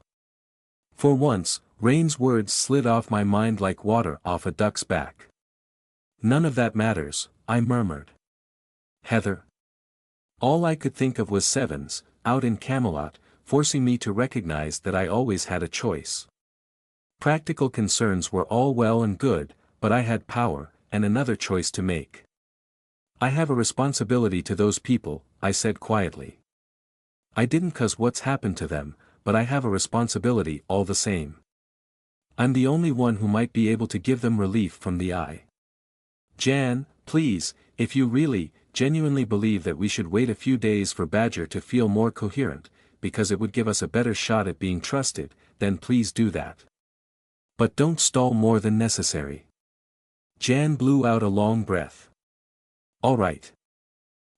For once, Rain's words slid off my mind like water off a duck's back. None of that matters, I murmured. Heather. All I could think of was Sevens, out in Camelot, forcing me to recognize that I always had a choice. Practical concerns were all well and good, but I had power, and another choice to make. I have a responsibility to those people, I said quietly. I didn't cause what's happened to them, but I have a responsibility all the same. I'm the only one who might be able to give them relief from the eye. Jan, please, if you really, genuinely believe that we should wait a few days for Badger to feel more coherent, because it would give us a better shot at being trusted, then please do that. But don't stall more than necessary. Jan blew out a long breath. All right.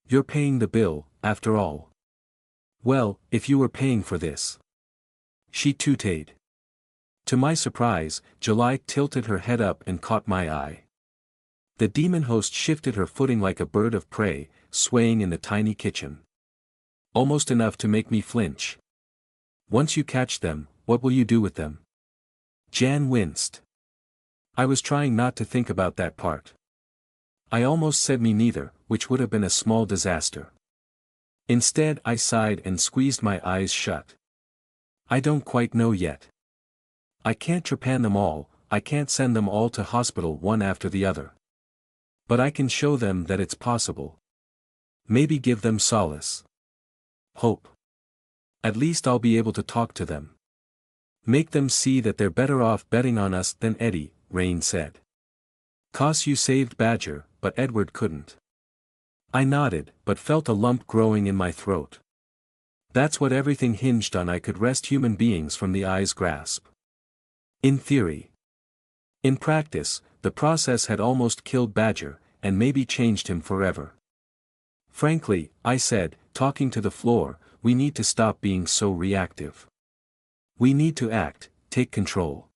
You're paying the bill, after all. Well, if you were paying for this. She tooted. To my surprise, July tilted her head up and caught my eye. The demon host shifted her footing like a bird of prey, swaying in the tiny kitchen. Almost enough to make me flinch. Once you catch them, what will you do with them? Jan winced. I was trying not to think about that part. I almost said me neither, which would have been a small disaster. Instead I sighed and squeezed my eyes shut. I don't quite know yet. I can't trepan them all, I can't send them all to hospital one after the other. But I can show them that it's possible. Maybe give them solace. Hope. At least I'll be able to talk to them. Make them see that they're better off betting on us than Eddie, Rain said. 'Cause you saved Badger, but Edward couldn't. I nodded, but felt a lump growing in my throat. That's what everything hinged on. I could wrest human beings from the Eye's grasp. In theory. In practice, the process had almost killed Badger, and maybe changed him forever. Frankly, I said, talking to the floor, we need to stop being so reactive. We need to act, take control.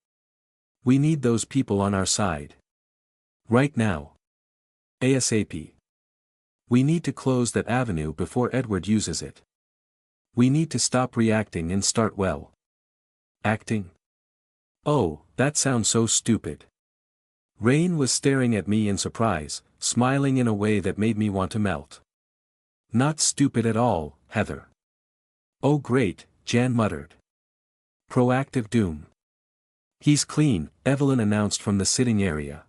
We need those people on our side. Right now. ASAP. We need to close that avenue before Edward uses it. We need to stop reacting and start acting. Oh, that sounds so stupid. Rain was staring at me in surprise, smiling in a way that made me want to melt. Not stupid at all, Heather. Oh great, Jan muttered. Proactive doom. He's clean, Evelyn announced from the sitting area.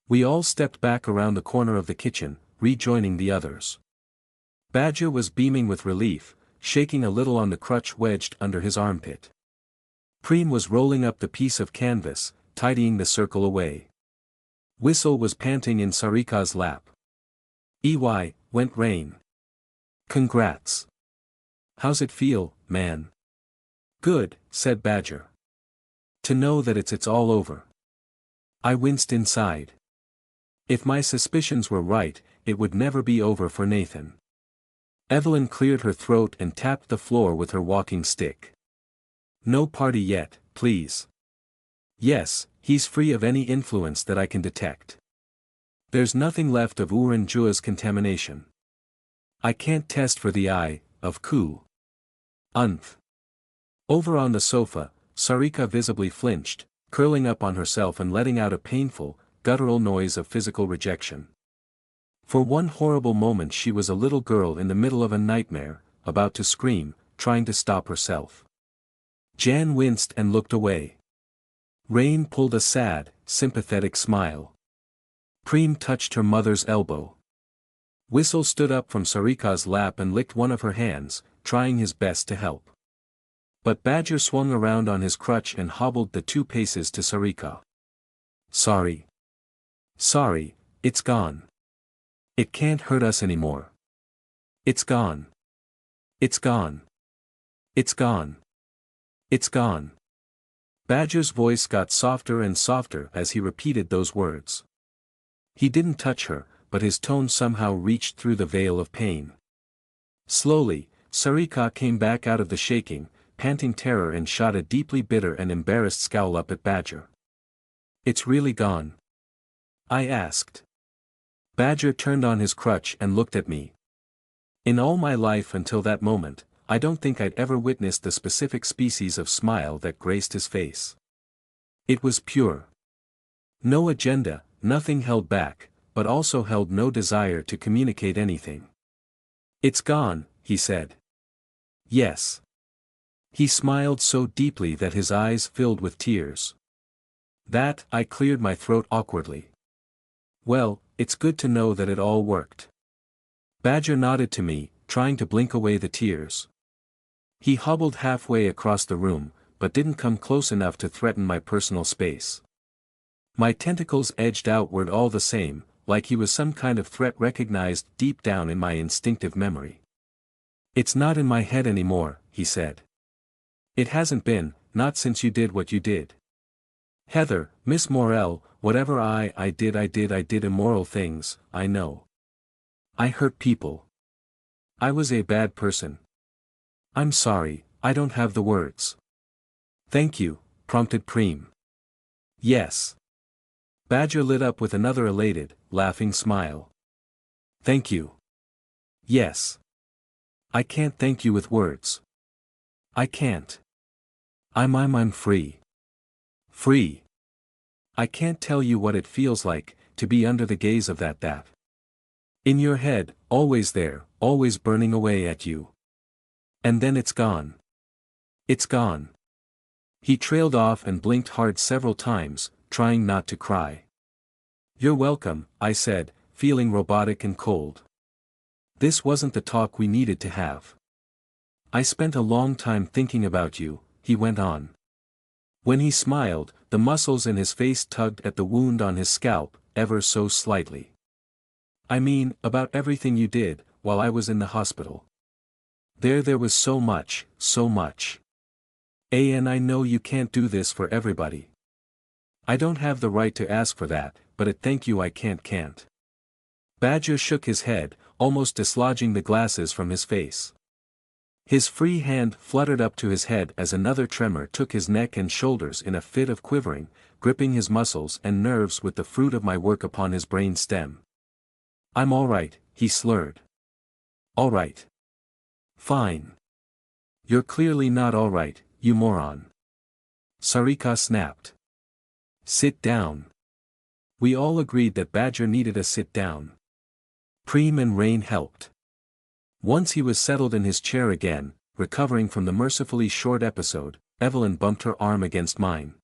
We all stepped back around the corner of the kitchen, rejoining the others. Badger was beaming with relief, shaking a little on the crutch wedged under his armpit. Preem was rolling up the piece of canvas, tidying the circle away. Whistle was panting in Sarika's lap. EY, went Rain. Congrats. How's it feel, man? Good, said Badger. To know that it's all over. I winced inside. If my suspicions were right, it would never be over for Nathan. Evelyn cleared her throat and tapped the floor with her walking stick. No party yet, please. Yes, he's free of any influence that I can detect. There's nothing left of Uran Jua's contamination. I can't test for the eye, of Ku. Over on the sofa, Sarika visibly flinched, curling up on herself and letting out a painful, guttural noise of physical rejection. For one horrible moment she was a little girl in the middle of a nightmare, about to scream, trying to stop herself. Jan winced and looked away. Rain pulled a sad, sympathetic smile. Preem touched her mother's elbow. Whistle stood up from Sarika's lap and licked one of her hands, trying his best to help. But Badger swung around on his crutch and hobbled the 2 paces to Sarika. Sorry. Sorry, it's gone. It can't hurt us anymore. It's gone. It's gone. It's gone. It's gone. Badger's voice got softer and softer as he repeated those words. He didn't touch her, but his tone somehow reached through the veil of pain. Slowly, Sarika came back out of the shaking, panting terror and shot a deeply bitter and embarrassed scowl up at Badger. It's really gone? I asked. Badger turned on his crutch and looked at me. In all my life until that moment, I don't think I'd ever witnessed the specific species of smile that graced his face. It was pure. No agenda, nothing held back, but also held no desire to communicate anything. It's gone, he said. Yes. He smiled so deeply that his eyes filled with tears. I cleared my throat awkwardly. Well, it's good to know that it all worked. Badger nodded to me, trying to blink away the tears. He hobbled halfway across the room, but didn't come close enough to threaten my personal space. My tentacles edged outward all the same, like he was some kind of threat recognized deep down in my instinctive memory. It's not in my head anymore, he said. It hasn't been, not since you did what you did. Heather, Miss Morell, whatever I did immoral things, I know. I hurt people. I was a bad person. I'm sorry, I don't have the words. Thank you, prompted Preem. Yes. Badger lit up with another elated, laughing smile. Thank you. Yes. I can't thank you with words. I can't. I'm free. Free. I can't tell you what it feels like, to be under the gaze of that. In your head, always there, always burning away at you. And then it's gone. It's gone. He trailed off and blinked hard several times, trying not to cry. You're welcome, I said, feeling robotic and cold. This wasn't the talk we needed to have. I spent a long time thinking about you, he went on. When he smiled, the muscles in his face tugged at the wound on his scalp, ever so slightly. I mean, about everything you did, while I was in the hospital. There was so much, so much. And I know you can't do this for everybody. I don't have the right to ask for that, but thank you I can't. Badger shook his head, almost dislodging the glasses from his face. His free hand fluttered up to his head as another tremor took his neck and shoulders in a fit of quivering, gripping his muscles and nerves with the fruit of my work upon his brain stem. I'm all right, he slurred. All right. Fine. You're clearly not all right, you moron. Sarika snapped. Sit down. We all agreed that Badger needed a sit down. Preem and Rain helped. Once he was settled in his chair again, recovering from the mercifully short episode, Evelyn bumped her arm against mine.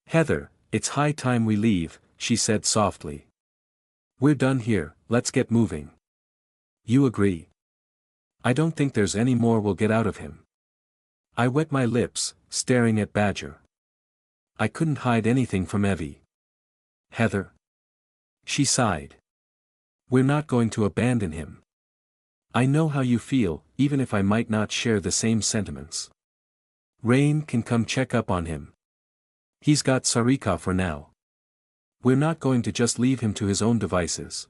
Heather, it's high time we leave, she said softly. We're done here, let's get moving. You agree? I don't think there's any more we'll get out of him. I wet my lips, staring at Badger. I couldn't hide anything from Evie. Heather. She sighed. We're not going to abandon him. I know how you feel, even if I might not share the same sentiments. Rain can come check up on him. He's got Sarika for now. We're not going to just leave him to his own devices.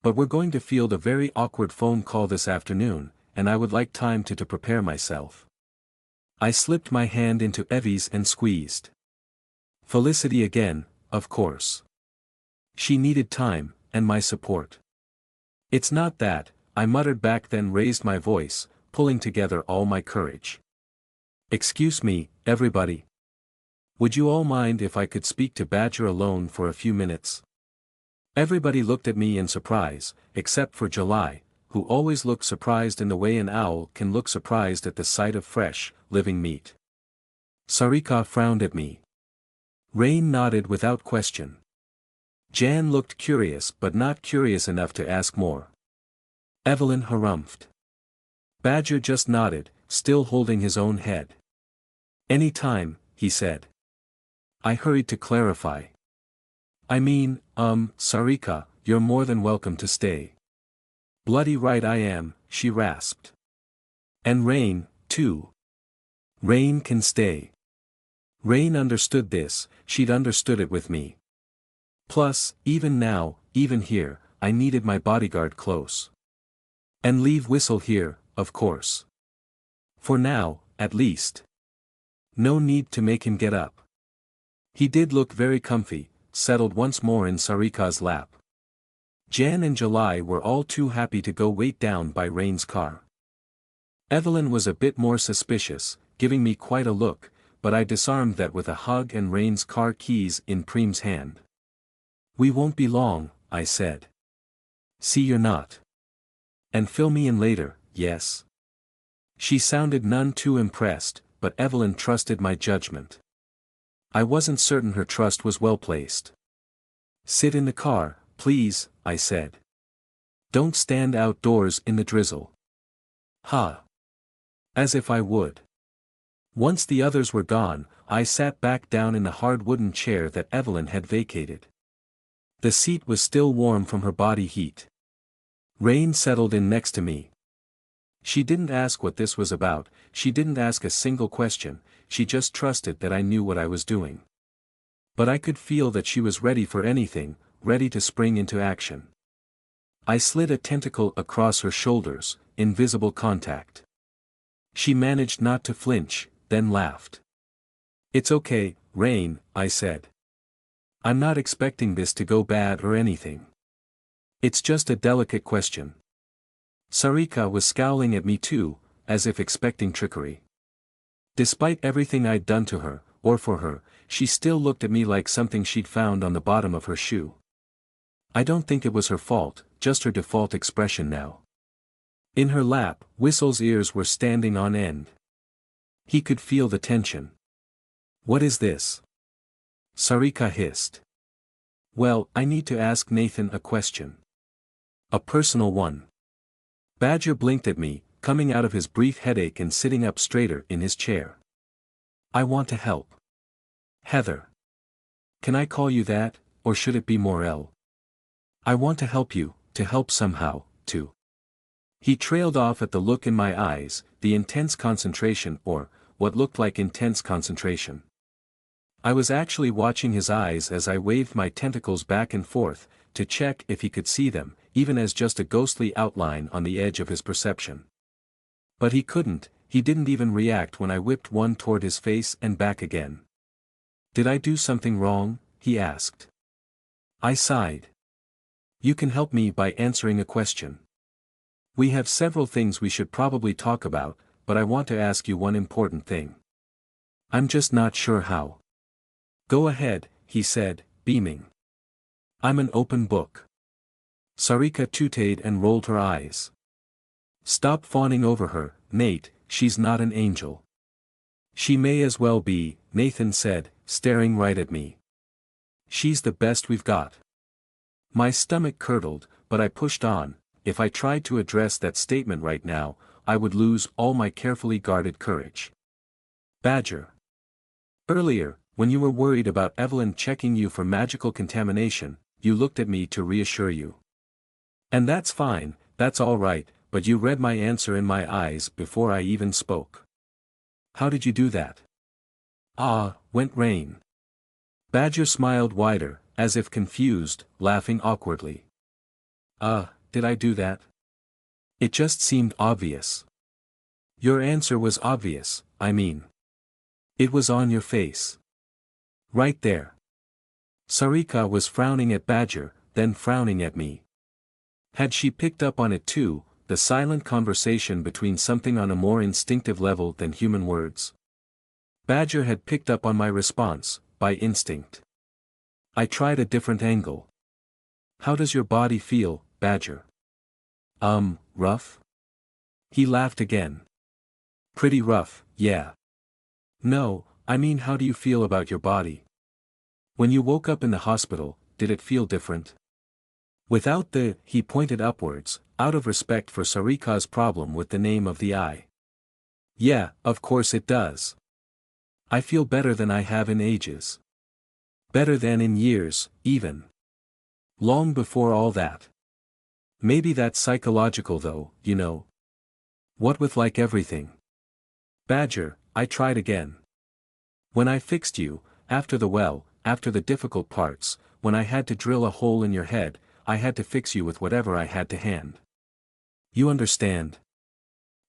But we're going to field a very awkward phone call this afternoon, and I would like time to prepare myself. I slipped my hand into Evie's and squeezed. Felicity again, of course. She needed time, and my support. It's not that, I muttered back, then raised my voice, pulling together all my courage. Excuse me, everybody. Would you all mind if I could speak to Badger alone for a few minutes? Everybody looked at me in surprise, except for July, who always looked surprised in the way an owl can look surprised at the sight of fresh, living meat. Sarika frowned at me. Rain nodded without question. Jan looked curious but not curious enough to ask more. Evelyn harumphed. Badger just nodded, still holding his own head. Any time, he said. I hurried to clarify. I mean, Sarika, you're more than welcome to stay. Bloody right I am, she rasped. And Rain, too. Rain can stay. Rain understood this, she'd understood it with me. Plus, even now, even here, I needed my bodyguard close. And leave Whistle here, of course. For now, at least. No need to make him get up. He did look very comfy, settled once more in Sarika's lap. Jan and July were all too happy to go wait down by Rain's car. Evelyn was a bit more suspicious, giving me quite a look, but I disarmed that with a hug and Rain's car keys in Preem's hand. We won't be long, I said. See you're not. And fill me in later, yes? She sounded none too impressed, but Evelyn trusted my judgment. I wasn't certain her trust was well placed. Sit in the car, please, I said. Don't stand outdoors in the drizzle. Ha! As if I would. Once the others were gone, I sat back down in the hard wooden chair that Evelyn had vacated. The seat was still warm from her body heat. Rain settled in next to me. She didn't ask what this was about, she didn't ask a single question, she just trusted that I knew what I was doing. But I could feel that she was ready for anything, ready to spring into action. I slid a tentacle across her shoulders, invisible contact. She managed not to flinch, then laughed. It's okay, Rain, I said. I'm not expecting this to go bad or anything. It's just a delicate question. Sarika was scowling at me too, as if expecting trickery. Despite everything I'd done to her, or for her, she still looked at me like something she'd found on the bottom of her shoe. I don't think it was her fault, just her default expression now. In her lap, Whistle's ears were standing on end. He could feel the tension. "What is this?" Sarika hissed. "Well, I need to ask Nathan a question. A personal one." Badger blinked at me, coming out of his brief headache and sitting up straighter in his chair. "I want to help." "Heather. Can I call you that, or should it be Morel?" "I want to help you, to help somehow, to." He trailed off at the look in my eyes, the intense concentration or, what looked like intense concentration. I was actually watching his eyes as I waved my tentacles back and forth, to check if he could see them, even as just a ghostly outline on the edge of his perception. But he couldn't, he didn't even react when I whipped one toward his face and back again. "Did I do something wrong?" he asked. I sighed. "You can help me by answering a question. We have several things we should probably talk about, but I want to ask you one important thing. I'm just not sure how." "Go ahead," he said, beaming. "I'm an open book." Sarika tooted and rolled her eyes. "Stop fawning over her, Nate, she's not an angel." "She may as well be," Nathan said, staring right at me. "She's the best we've got." My stomach curdled, but I pushed on. If I tried to address that statement right now, I would lose all my carefully guarded courage. "Badger. Earlier, when you were worried about Evelyn checking you for magical contamination, you looked at me to reassure you. And that's fine, that's all right, but you read my answer in my eyes before I even spoke. How did you do that?" Went Rain. Badger smiled wider, as if confused, laughing awkwardly. Did I do that? It just seemed obvious." "Your answer was obvious, I mean. It was on your face. Right there." Sarika was frowning at Badger, then frowning at me. Had she picked up on it too, the silent conversation between something on a more instinctive level than human words? Badger had picked up on my response, by instinct. I tried a different angle. "How does your body feel, Badger?" Rough?" He laughed again. "Pretty rough, yeah." "No, I mean how do you feel about your body? When you woke up in the hospital, did it feel different?" Without the, he pointed upwards, out of respect for Sarika's problem with the name of the eye. "Yeah, of course it does. I feel better than I have in ages. Better than in years, even. Long before all that. Maybe that's psychological though, you know. What with like everything." "Badger," I tried again. "When I fixed you, after the difficult parts, when I had to drill a hole in your head, I had to fix you with whatever I had to hand. You understand?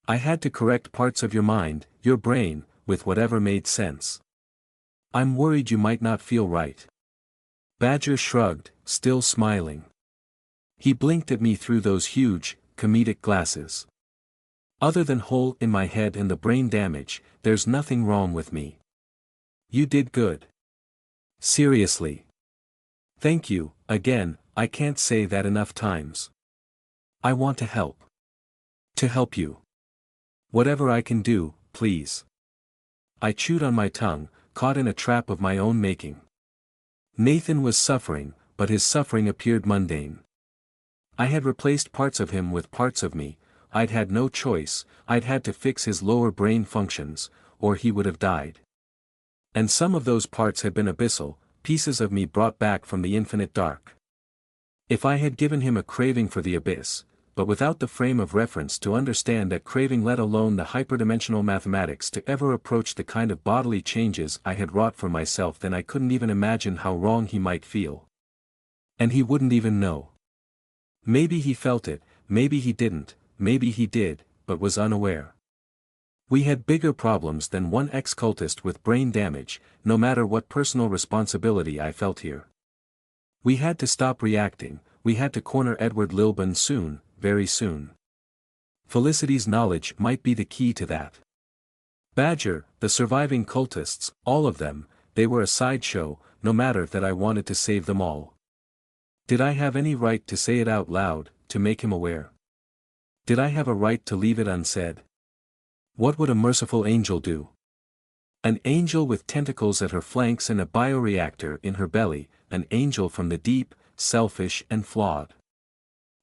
I had to correct parts of your mind, your brain, with whatever made sense. I'm worried you might not feel right." Badger shrugged, still smiling. He blinked at me through those huge, comedic glasses. "Other than hole in my head and the brain damage, there's nothing wrong with me. You did good. Seriously. Thank you, again, I can't say that enough times. I want to help. To help you. Whatever I can do, please." I chewed on my tongue, caught in a trap of my own making. Nathan was suffering, but his suffering appeared mundane. I had replaced parts of him with parts of me, I'd had no choice, I'd had to fix his lower brain functions, or he would have died. And some of those parts had been abyssal, pieces of me brought back from the infinite dark. If I had given him a craving for the abyss, but without the frame of reference to understand that craving, let alone the hyperdimensional mathematics to ever approach the kind of bodily changes I had wrought for myself, then I couldn't even imagine how wrong he might feel. And he wouldn't even know. Maybe he felt it, maybe he didn't, maybe he did, but was unaware. We had bigger problems than one ex-cultist with brain damage, no matter what personal responsibility I felt here. We had to stop reacting, we had to corner Edward Lilburn soon, very soon. Felicity's knowledge might be the key to that. Badger, the surviving cultists, all of them, they were a sideshow, no matter that I wanted to save them all. Did I have any right to say it out loud, to make him aware? Did I have a right to leave it unsaid? What would a merciful angel do? An angel with tentacles at her flanks and a bioreactor in her belly, an angel from the deep, selfish and flawed.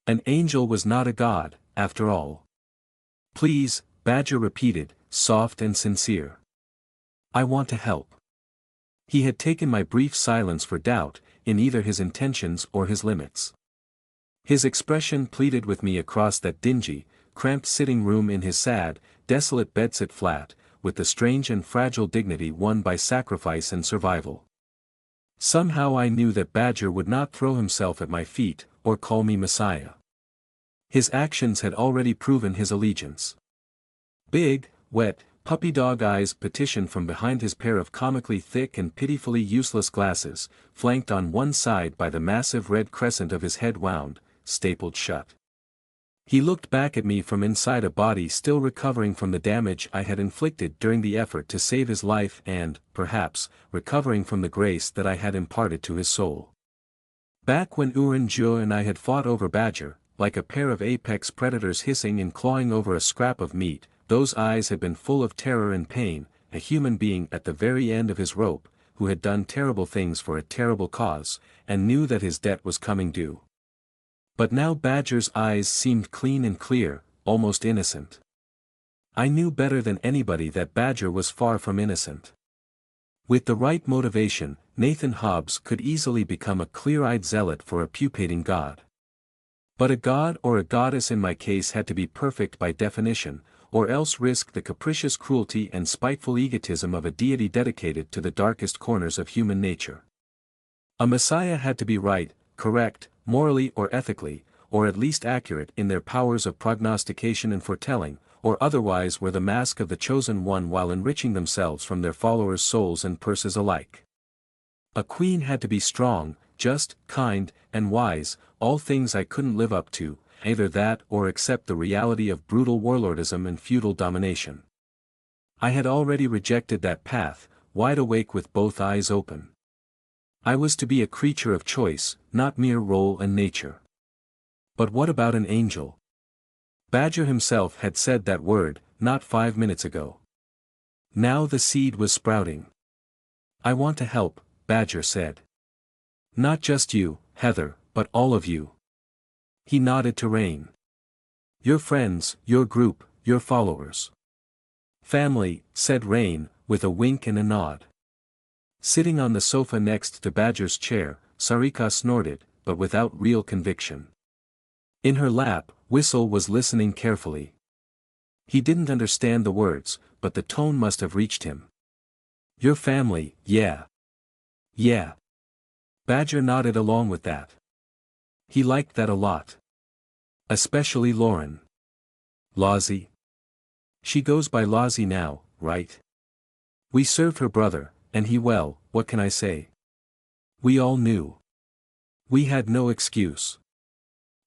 An angel was not a god, after all. Please, Badger repeated, soft and sincere. I want to help. He had taken my brief silence for doubt, in either his intentions or his limits. His expression pleaded with me across that dingy, cramped sitting room in his sad, desolate bedsit flat, with the strange and fragile dignity won by sacrifice and survival. Somehow I knew that Badger would not throw himself at my feet, or call me Messiah. His actions had already proven his allegiance. Big, wet, puppy dog eyes petitioned from behind his pair of comically thick and pitifully useless glasses, flanked on one side by the massive red crescent of his head wound, stapled shut. He looked back at me from inside a body still recovering from the damage I had inflicted during the effort to save his life and, perhaps, recovering from the grace that I had imparted to his soul. Back when Uren Jur and I had fought over Badger, like a pair of apex predators hissing and clawing over a scrap of meat, those eyes had been full of terror and pain, a human being at the very end of his rope, who had done terrible things for a terrible cause, and knew that his debt was coming due. But now Badger's eyes seemed clean and clear, almost innocent. I knew better than anybody that Badger was far from innocent. With the right motivation, Nathan Hobbs could easily become a clear-eyed zealot for a pupating god. But a god or a goddess in my case had to be perfect by definition, or else risk the capricious cruelty and spiteful egotism of a deity dedicated to the darkest corners of human nature. A messiah had to be right, correct, morally or ethically, or at least accurate in their powers of prognostication and foretelling, or otherwise wear the mask of the chosen one while enriching themselves from their followers' souls and purses alike. A queen had to be strong, just, kind, and wise, all things I couldn't live up to, either that or accept the reality of brutal warlordism and feudal domination. I had already rejected that path, wide awake with both eyes open. I was to be a creature of choice, not mere role and nature. But what about an angel? Badger himself had said that word, not 5 minutes ago. Now the seed was sprouting. I want to help, Badger said. Not just you, Heather, but all of you. He nodded to Rain. Your friends, your group, your followers. Family, said Rain, with a wink and a nod. Sitting on the sofa next to Badger's chair, Sarika snorted, but without real conviction. In her lap, Whistle was listening carefully. He didn't understand the words, but the tone must have reached him. Your family, yeah. Yeah. Badger nodded along with that. He liked that a lot. Especially Lauren. Lozzie. She goes by Lozzie now, right? We served her brother, and he, well, what can I say? We all knew. We had no excuse.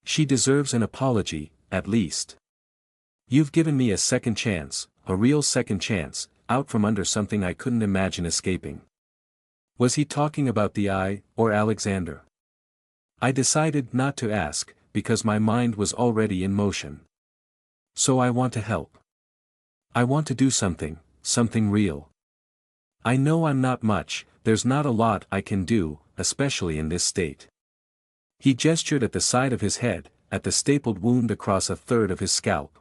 She deserves an apology, at least. You've given me a second chance, a real second chance, out from under something I couldn't imagine escaping. Was he talking about the eye, or Alexander? I decided not to ask, because my mind was already in motion. So I want to help. I want to do something, something real. I know I'm not much, there's not a lot I can do, especially in this state. He gestured at the side of his head, at the stapled wound across a third of his scalp.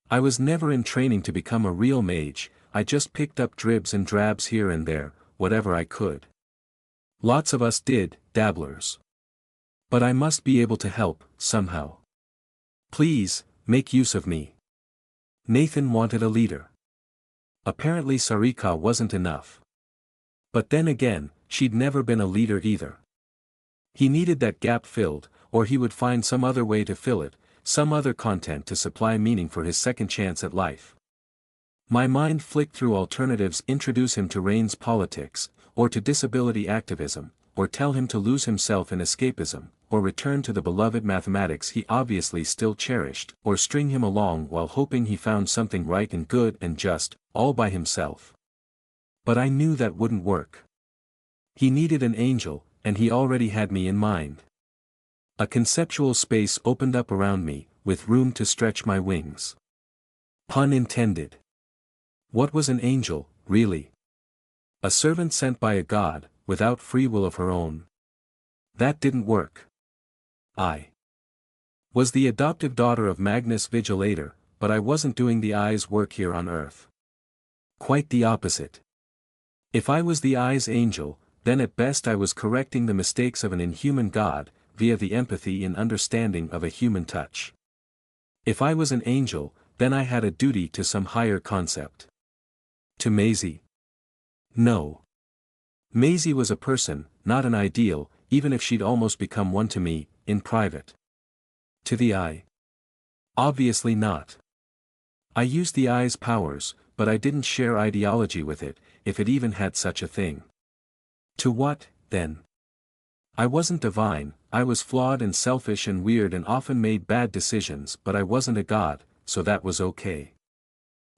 I was never in training to become a real mage, I just picked up dribs and drabs here and there, whatever I could. Lots of us did, dabblers. But I must be able to help, somehow. Please, make use of me. Nathan wanted a leader. Apparently Sarika wasn't enough. But then again, she'd never been a leader either. He needed that gap filled, or he would find some other way to fill it, some other content to supply meaning for his second chance at life. My mind flicked through alternatives: introduce him to Rain's politics, or to disability activism, or tell him to lose himself in escapism, or return to the beloved mathematics he obviously still cherished, or string him along while hoping he found something right and good and just, all by himself. But I knew that wouldn't work. He needed an angel, and he already had me in mind. A conceptual space opened up around me, with room to stretch my wings. Pun intended. What was an angel, really? A servant sent by a god, without free will of her own. That didn't work. I was the adoptive daughter of Magnus Vigilator, but I wasn't doing the eye's work here on Earth. Quite the opposite. If I was the eye's angel, then at best I was correcting the mistakes of an inhuman god, via the empathy and understanding of a human touch. If I was an angel, then I had a duty to some higher concept. To Maisie? No. Maisie was a person, not an ideal, even if she'd almost become one to me, in private. To the eye? Obviously not. I used the eye's powers, but I didn't share ideology with it, if it even had such a thing. To what, then? I wasn't divine, I was flawed and selfish and weird and often made bad decisions, but I wasn't a god, so that was okay.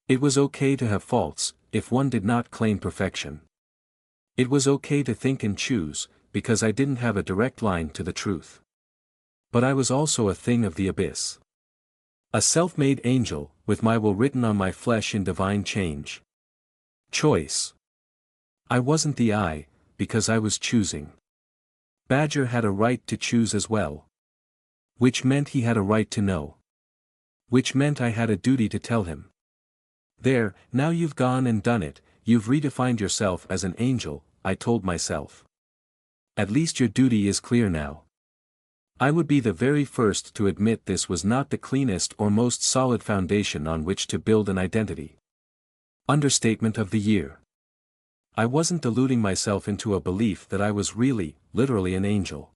It was okay to have faults, if one did not claim perfection. It was okay to think and choose, because I didn't have a direct line to the truth. But I was also a thing of the abyss. A self-made angel, with my will written on my flesh in divine change. Choice. I wasn't the I, because I was choosing. Badger had a right to choose as well. Which meant he had a right to know. Which meant I had a duty to tell him. There, now you've gone and done it, you've redefined yourself as an angel, I told myself. At least your duty is clear now. I would be the very first to admit this was not the cleanest or most solid foundation on which to build an identity. Understatement of the year. I wasn't deluding myself into a belief that I was really, literally an angel.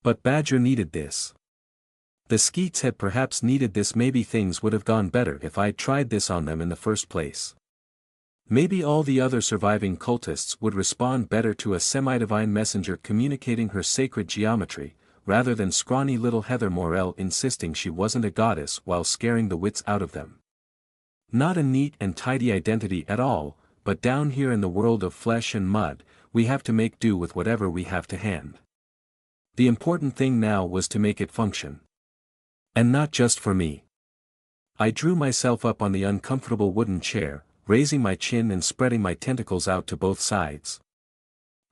But Badger needed this. The Skeets had perhaps needed this. Maybe things would have gone better if I'd tried this on them in the first place. Maybe all the other surviving cultists would respond better to a semi-divine messenger communicating her sacred geometry, rather than scrawny little Heather Morell insisting she wasn't a goddess while scaring the wits out of them. Not a neat and tidy identity at all, but down here in the world of flesh and mud, we have to make do with whatever we have to hand. The important thing now was to make it function. And not just for me. I drew myself up on the uncomfortable wooden chair, raising my chin and spreading my tentacles out to both sides.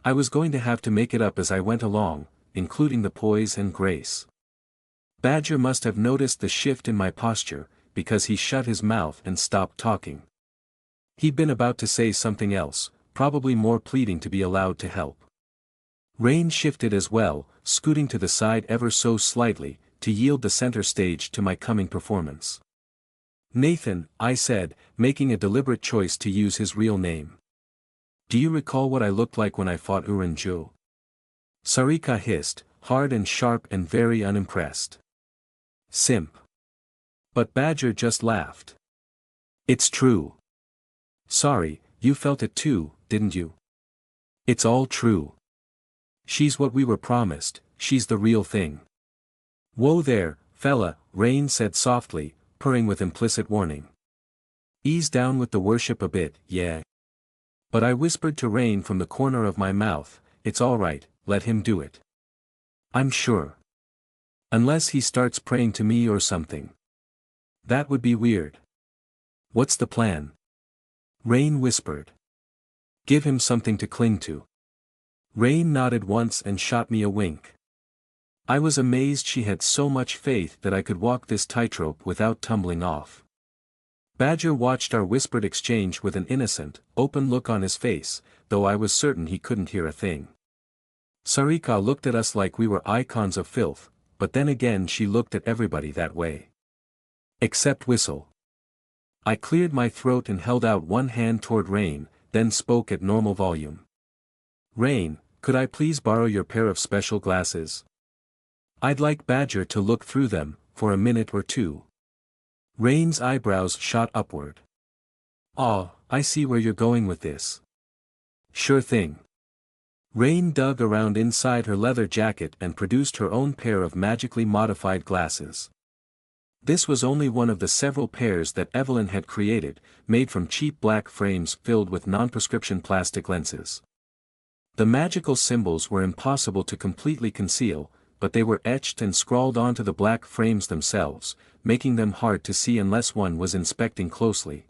I was going to have to make it up as I went along, including the poise and grace. Badger must have noticed the shift in my posture, because he shut his mouth and stopped talking. He'd been about to say something else, probably more pleading to be allowed to help. Rain shifted as well, scooting to the side ever so slightly, to yield the center stage to my coming performance. Nathan, I said, making a deliberate choice to use his real name. Do you recall what I looked like when I fought Uranju? Sarika hissed, hard and sharp and very unimpressed. Simp. But Badger just laughed. It's true. Sorry, you felt it too, didn't you? It's all true. She's what we were promised, she's the real thing. Whoa there, fella, Rain said softly, purring with implicit warning. Ease down with the worship a bit, yeah. But I whispered to Rain from the corner of my mouth, it's alright, let him do it. I'm sure. Unless he starts praying to me or something. That would be weird. What's the plan? Rain whispered. Give him something to cling to. Rain nodded once and shot me a wink. I was amazed she had so much faith that I could walk this tightrope without tumbling off. Badger watched our whispered exchange with an innocent, open look on his face, though I was certain he couldn't hear a thing. Sarika looked at us like we were icons of filth, but then again she looked at everybody that way. Except Whistle. I cleared my throat and held out one hand toward Rain, then spoke at normal volume. Rain, could I please borrow your pair of special glasses? I'd like Badger to look through them, for a minute or two. Rain's eyebrows shot upward. I see where you're going with this. Sure thing. Rain dug around inside her leather jacket and produced her own pair of magically modified glasses. This was only one of the several pairs that Evelyn had created, made from cheap black frames filled with non-prescription plastic lenses. The magical symbols were impossible to completely conceal, but they were etched and scrawled onto the black frames themselves, making them hard to see unless one was inspecting closely.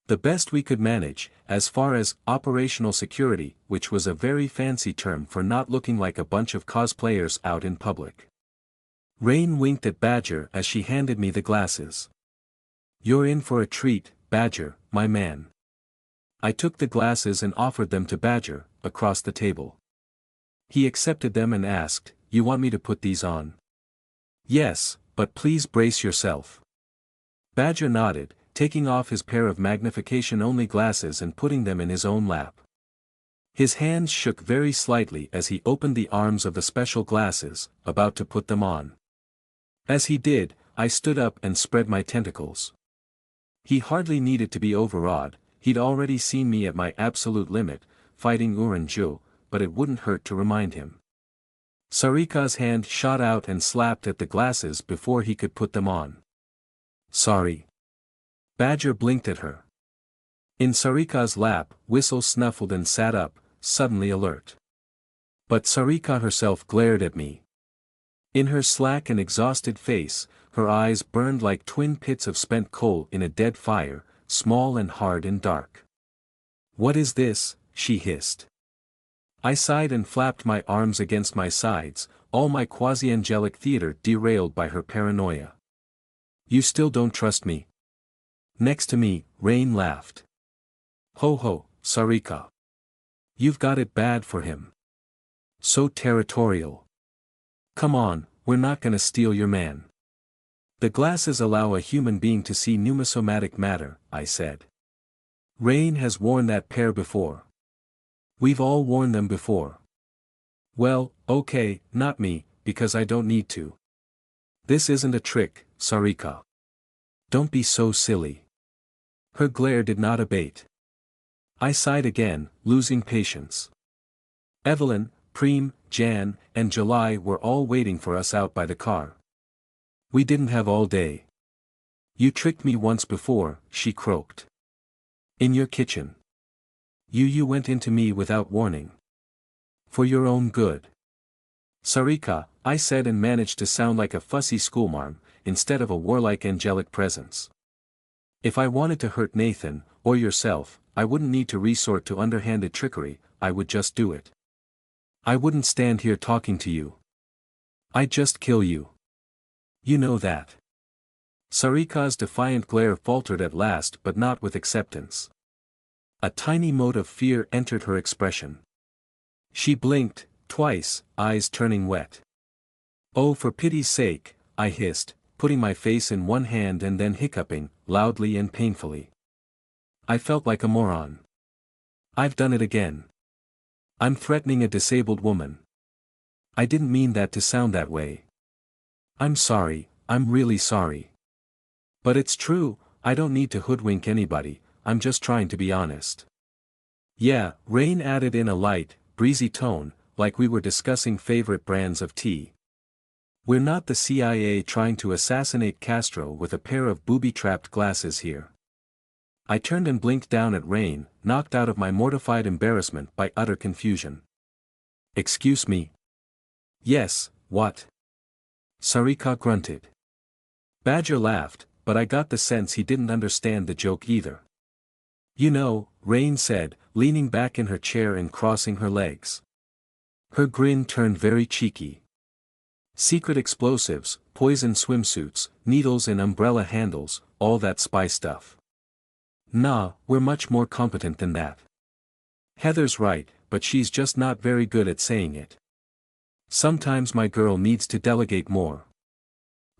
The best we could manage, as far as operational security, which was a very fancy term for not looking like a bunch of cosplayers out in public. Rain winked at Badger as she handed me the glasses. "You're in for a treat, Badger, my man." I took the glasses and offered them to Badger, across the table. He accepted them and asked, "You want me to put these on?" "Yes, but please brace yourself." Badger nodded, taking off his pair of magnification-only glasses and putting them in his own lap. His hands shook very slightly as he opened the arms of the special glasses, about to put them on. As he did, I stood up and spread my tentacles. He hardly needed to be overawed, he'd already seen me at my absolute limit, fighting Uranju, but it wouldn't hurt to remind him. Sarika's hand shot out and slapped at the glasses before he could put them on. "Sorry." Badger blinked at her. In Sarika's lap, Whistle snuffled and sat up, suddenly alert. But Sarika herself glared at me. In her slack and exhausted face, her eyes burned like twin pits of spent coal in a dead fire, small and hard and dark. "What is this?" she hissed. I sighed and flapped my arms against my sides, all my quasi-angelic theater derailed by her paranoia. "You still don't trust me?" Next to me, Rain laughed. "Ho ho, Sarika. You've got it bad for him. So territorial. Come on, we're not gonna steal your man." "The glasses allow a human being to see pneumosomatic matter," I said. "Rain has worn that pair before. We've all worn them before." "Well, okay, not me, because I don't need to." "This isn't a trick, Sarika. Don't be so silly." Her glare did not abate. I sighed again, losing patience. Evelyn, Preem, Jan, and July were all waiting for us out by the car. "We didn't have all day." "You tricked me once before," she croaked. "In your kitchen. You went into me without warning. For your own good." "Sarika," I said and managed to sound like a fussy schoolmarm, instead of a warlike angelic presence. "If I wanted to hurt Nathan, or yourself, I wouldn't need to resort to underhanded trickery, I would just do it. I wouldn't stand here talking to you. I'd just kill you. You know that." Sarika's defiant glare faltered at last but not with acceptance. A tiny mote of fear entered her expression. She blinked, twice, eyes turning wet. "Oh, for pity's sake," I hissed, putting my face in one hand and then hiccuping, loudly and painfully. I felt like a moron. I've done it again. I'm threatening a disabled woman. I didn't mean that to sound that way. I'm sorry, I'm really sorry. But it's true, I don't need to hoodwink anybody, I'm just trying to be honest. "Yeah," Rain added in a light, breezy tone, like we were discussing favorite brands of tea. "We're not the CIA trying to assassinate Castro with a pair of booby-trapped glasses here." I turned and blinked down at Rain, knocked out of my mortified embarrassment by utter confusion. "Excuse me?" "Yes, what?" Sarika grunted. Badger laughed, but I got the sense he didn't understand the joke either. "You know," Rain said, leaning back in her chair and crossing her legs. Her grin turned very cheeky. "Secret explosives, poison swimsuits, needles in umbrella handles, all that spy stuff. Nah, we're much more competent than that. Heather's right, but she's just not very good at saying it. Sometimes my girl needs to delegate more."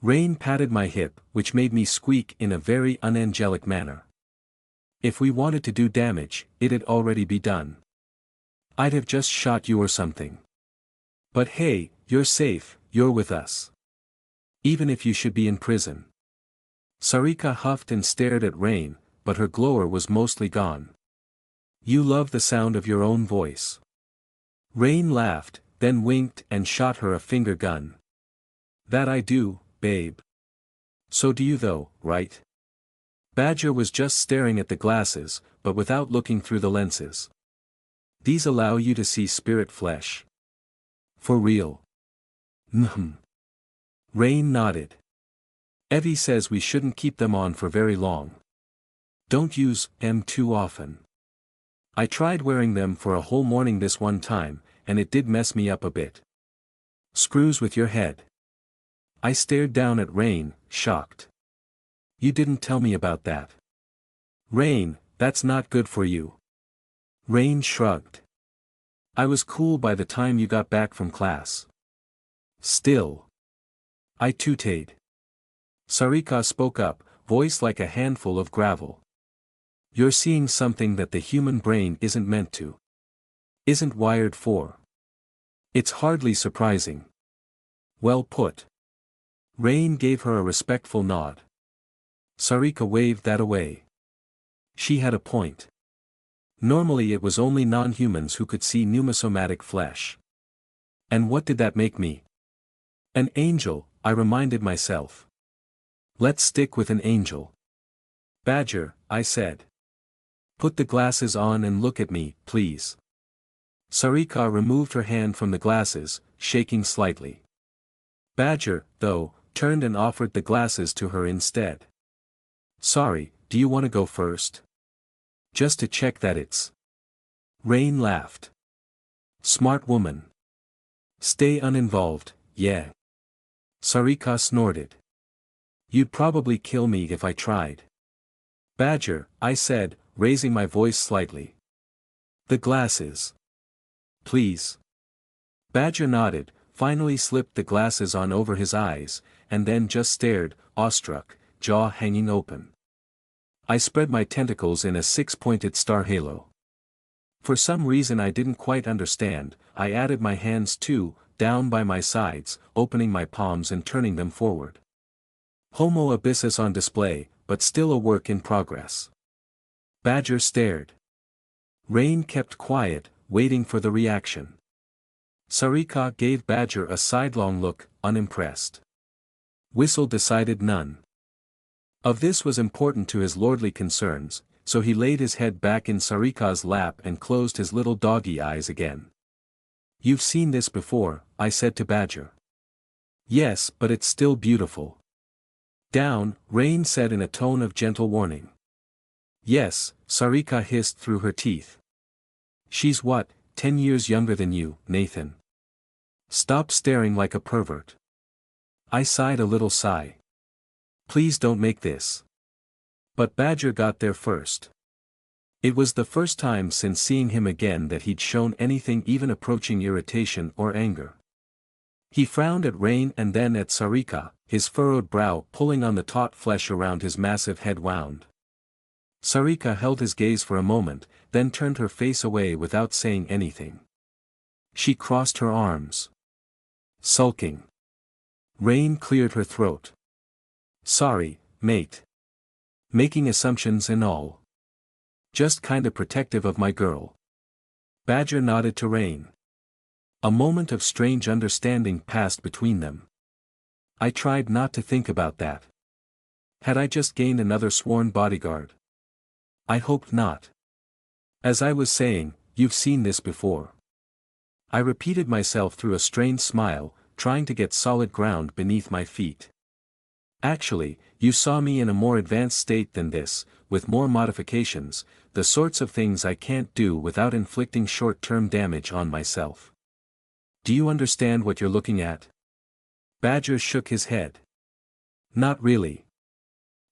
Rain patted my hip, which made me squeak in a very unangelic manner. "If we wanted to do damage, it'd already be done. I'd have just shot you or something. But hey, you're safe, you're with us. Even if you should be in prison." Sarika huffed and stared at Rain, but her glower was mostly gone. "You love the sound of your own voice. Rain laughed, then winked and shot her a finger gun. That I do, babe. So do you though, right? Badger was just staring at the glasses, but without looking through the lenses. These allow you to see spirit flesh. For real. Rain nodded. Evie says we shouldn't keep them on for very long. Don't use them too often. I tried wearing them for a whole morning this one time, and it did mess me up a bit. Screws with your head. I stared down at Rain, shocked. You didn't tell me about that. Rain, that's not good for you. Rain shrugged. I was cool by the time you got back from class. Still. I tooted. Sarika spoke up, voice like a handful of gravel. You're seeing something that the human brain isn't meant to. Isn't wired for. It's hardly surprising. Well put. Rain gave her a respectful nod. Sarika waved that away. She had a point. Normally it was only non-humans who could see pneumosomatic flesh. And what did that make me? An angel, I reminded myself. Let's stick with an angel. Badger, I said. Put the glasses on and look at me, please. Sarika removed her hand from the glasses, shaking slightly. Badger, though, turned and offered the glasses to her instead. Sorry, do you want to go first? Just to check that it's. Rain laughed. Smart woman. Stay uninvolved, yeah. Sarika snorted. You'd probably kill me if I tried. Badger, I said, raising my voice slightly. The glasses. Please. Badger nodded, finally slipped the glasses on over his eyes, and then just stared, awestruck, jaw hanging open. I spread my tentacles in a six-pointed star halo. For some reason I didn't quite understand, I added my hands too, down by my sides, opening my palms and turning them forward. Homo abyssus on display, but still a work in progress. Badger stared. Rain kept quiet, waiting for the reaction. Sarika gave Badger a sidelong look, unimpressed. Whistle decided none of this was important to his lordly concerns, so he laid his head back in Sarika's lap and closed his little doggy eyes again. You've seen this before, I said to Badger. Yes, but it's still beautiful. Down, Rain said in a tone of gentle warning. Yes, Sarika hissed through her teeth. She's what, 10 years younger than you, Nathan. Stop staring like a pervert. I sighed a little sigh. Please don't make this. But Badger got there first. It was the first time since seeing him again that he'd shown anything even approaching irritation or anger. He frowned at Rain and then at Sarika, his furrowed brow pulling on the taut flesh around his massive head wound. Sarika held his gaze for a moment, then turned her face away without saying anything. She crossed her arms. Sulking. Rain cleared her throat. Sorry, mate. Making assumptions and all. Just kinda protective of my girl. Badger nodded to Rain. A moment of strange understanding passed between them. I tried not to think about that. Had I just gained another sworn bodyguard? I hoped not. As I was saying, you've seen this before. I repeated myself through a strained smile, trying to get solid ground beneath my feet. Actually, you saw me in a more advanced state than this, with more modifications, the sorts of things I can't do without inflicting short-term damage on myself. Do you understand what you're looking at? Badger shook his head. Not really.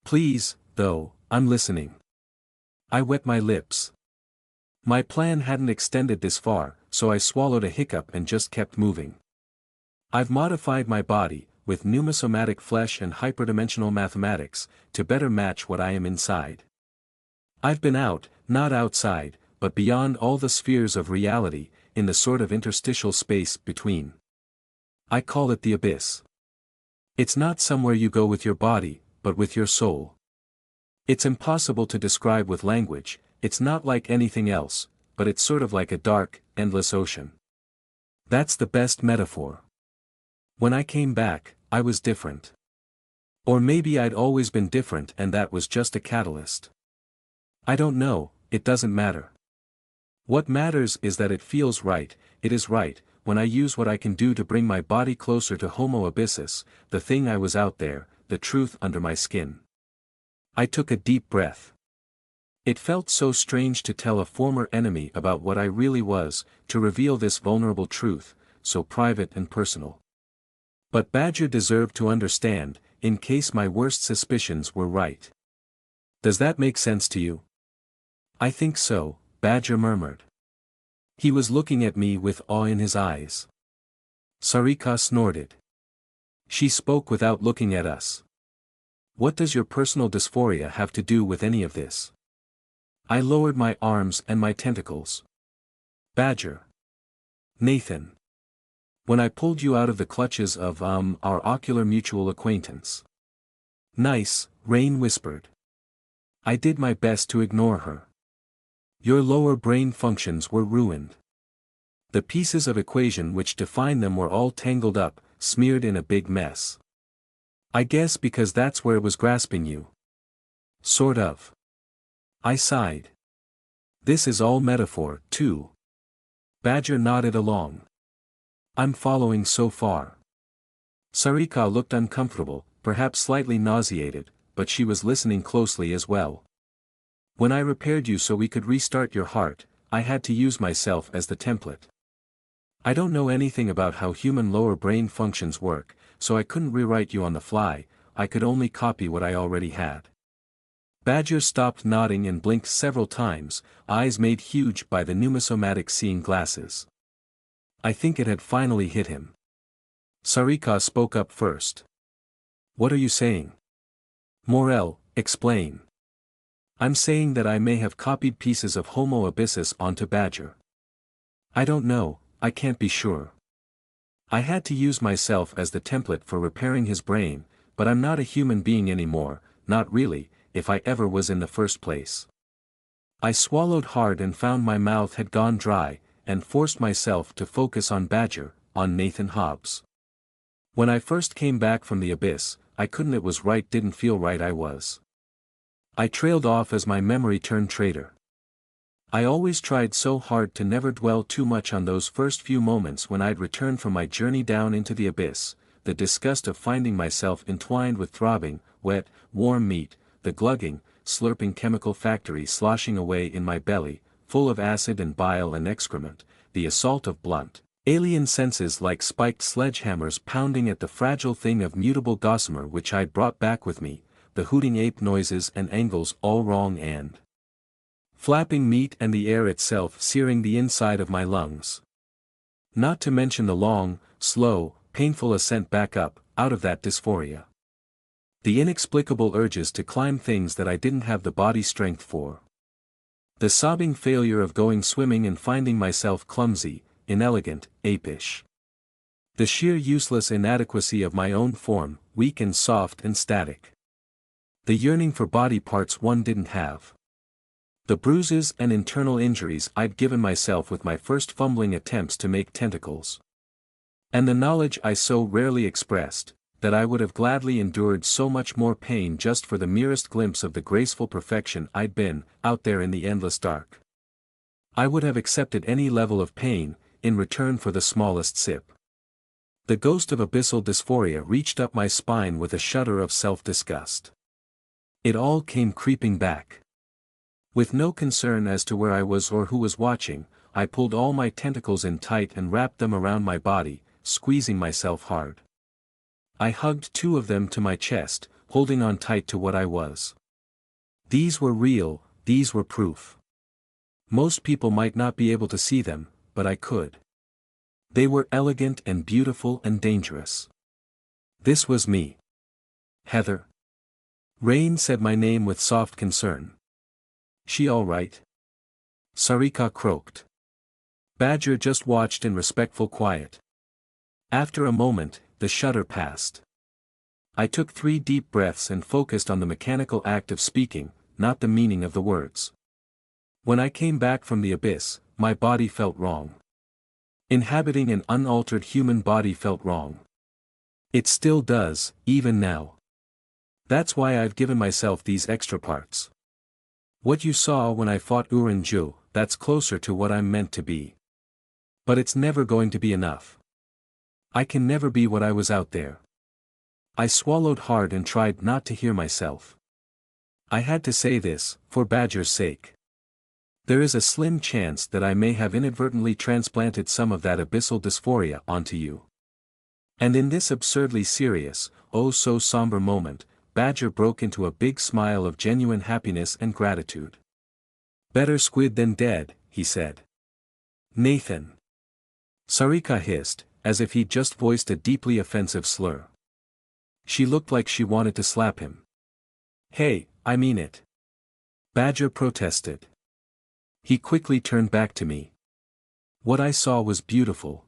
Please, though, I'm listening. I wet my lips. My plan hadn't extended this far, so I swallowed a hiccup and just kept moving. I've modified my body, with pneumosomatic flesh and hyperdimensional mathematics, to better match what I am inside. I've been out, not outside, but beyond all the spheres of reality, in the sort of interstitial space between. I call it the abyss. It's not somewhere you go with your body, but with your soul. It's impossible to describe with language, it's not like anything else, but it's sort of like a dark, endless ocean. That's the best metaphor. When I came back, I was different. Or maybe I'd always been different and that was just a catalyst. I don't know, it doesn't matter. What matters is that it feels right, it is right, when I use what I can do to bring my body closer to Homo abyssus, the thing I was out there, the truth under my skin. I took a deep breath. It felt so strange to tell a former enemy about what I really was, to reveal this vulnerable truth, so private and personal. But Badger deserved to understand, in case my worst suspicions were right. Does that make sense to you? I think so, Badger murmured. He was looking at me with awe in his eyes. Sarika snorted. She spoke without looking at us. What does your personal dysphoria have to do with any of this? I lowered my arms and my tentacles. Badger. Nathan. When I pulled you out of the clutches of, our ocular mutual acquaintance. Nice, Rain whispered. I did my best to ignore her. Your lower brain functions were ruined. The pieces of equation which define them were all tangled up, smeared in a big mess. I guess because that's where it was grasping you. Sort of. I sighed. This is all metaphor, too. Badger nodded along. I'm following so far. Sarika looked uncomfortable, perhaps slightly nauseated, but she was listening closely as well. When I repaired you so we could restart your heart, I had to use myself as the template. I don't know anything about how human lower brain functions work, so I couldn't rewrite you on the fly, I could only copy what I already had. Badger stopped nodding and blinked several times, eyes made huge by the numismatic seeing glasses. I think it had finally hit him. Sarika spoke up first. What are you saying? Morel, explain. I'm saying that I may have copied pieces of Homo abyssus onto Badger. I don't know, I can't be sure. I had to use myself as the template for repairing his brain, but I'm not a human being anymore, not really, if I ever was in the first place. I swallowed hard and found my mouth had gone dry, and forced myself to focus on Badger, on Nathan Hobbs. When I first came back from the abyss, I couldn't it was right didn't feel right I was. I trailed off as my memory turned traitor. I always tried so hard to never dwell too much on those first few moments when I'd returned from my journey down into the abyss, the disgust of finding myself entwined with throbbing, wet, warm meat, the glugging, slurping chemical factory sloshing away in my belly, full of acid and bile and excrement, the assault of blunt, alien senses like spiked sledgehammers pounding at the fragile thing of mutable gossamer which I'd brought back with me, the hooting ape noises and angles all wrong and flapping meat and the air itself searing the inside of my lungs. Not to mention the long, slow, painful ascent back up, out of that dysphoria. The inexplicable urges to climb things that I didn't have the body strength for. The sobbing failure of going swimming and finding myself clumsy, inelegant, apish. The sheer useless inadequacy of my own form, weak and soft and static. The yearning for body parts one didn't have. The bruises and internal injuries I'd given myself with my first fumbling attempts to make tentacles. And the knowledge I so rarely expressed, that I would have gladly endured so much more pain just for the merest glimpse of the graceful perfection I'd been, out there in the endless dark. I would have accepted any level of pain, in return for the smallest sip. The ghost of abyssal dysphoria reached up my spine with a shudder of self-disgust. It all came creeping back. With no concern as to where I was or who was watching, I pulled all my tentacles in tight and wrapped them around my body, squeezing myself hard. I hugged two of them to my chest, holding on tight to what I was. These were real, these were proof. Most people might not be able to see them, but I could. They were elegant and beautiful and dangerous. This was me. Heather. Rain said my name with soft concern. She all right? Sarika croaked. Badger just watched in respectful quiet. After a moment, the shudder passed. I took 3 deep breaths and focused on the mechanical act of speaking, not the meaning of the words. When I came back from the abyss, my body felt wrong. Inhabiting an unaltered human body felt wrong. It still does, even now. That's why I've given myself these extra parts. What you saw when I fought Urin-ju, that's closer to what I'm meant to be. But it's never going to be enough. I can never be what I was out there. I swallowed hard and tried not to hear myself. I had to say this, for Badger's sake. There is a slim chance that I may have inadvertently transplanted some of that abyssal dysphoria onto you. And in this absurdly serious, oh so somber moment, Badger broke into a big smile of genuine happiness and gratitude. Better squid than dead, he said. Nathan. Sarika hissed, as if he'd just voiced a deeply offensive slur. She looked like she wanted to slap him. Hey, I mean it. Badger protested. He quickly turned back to me. What I saw was beautiful.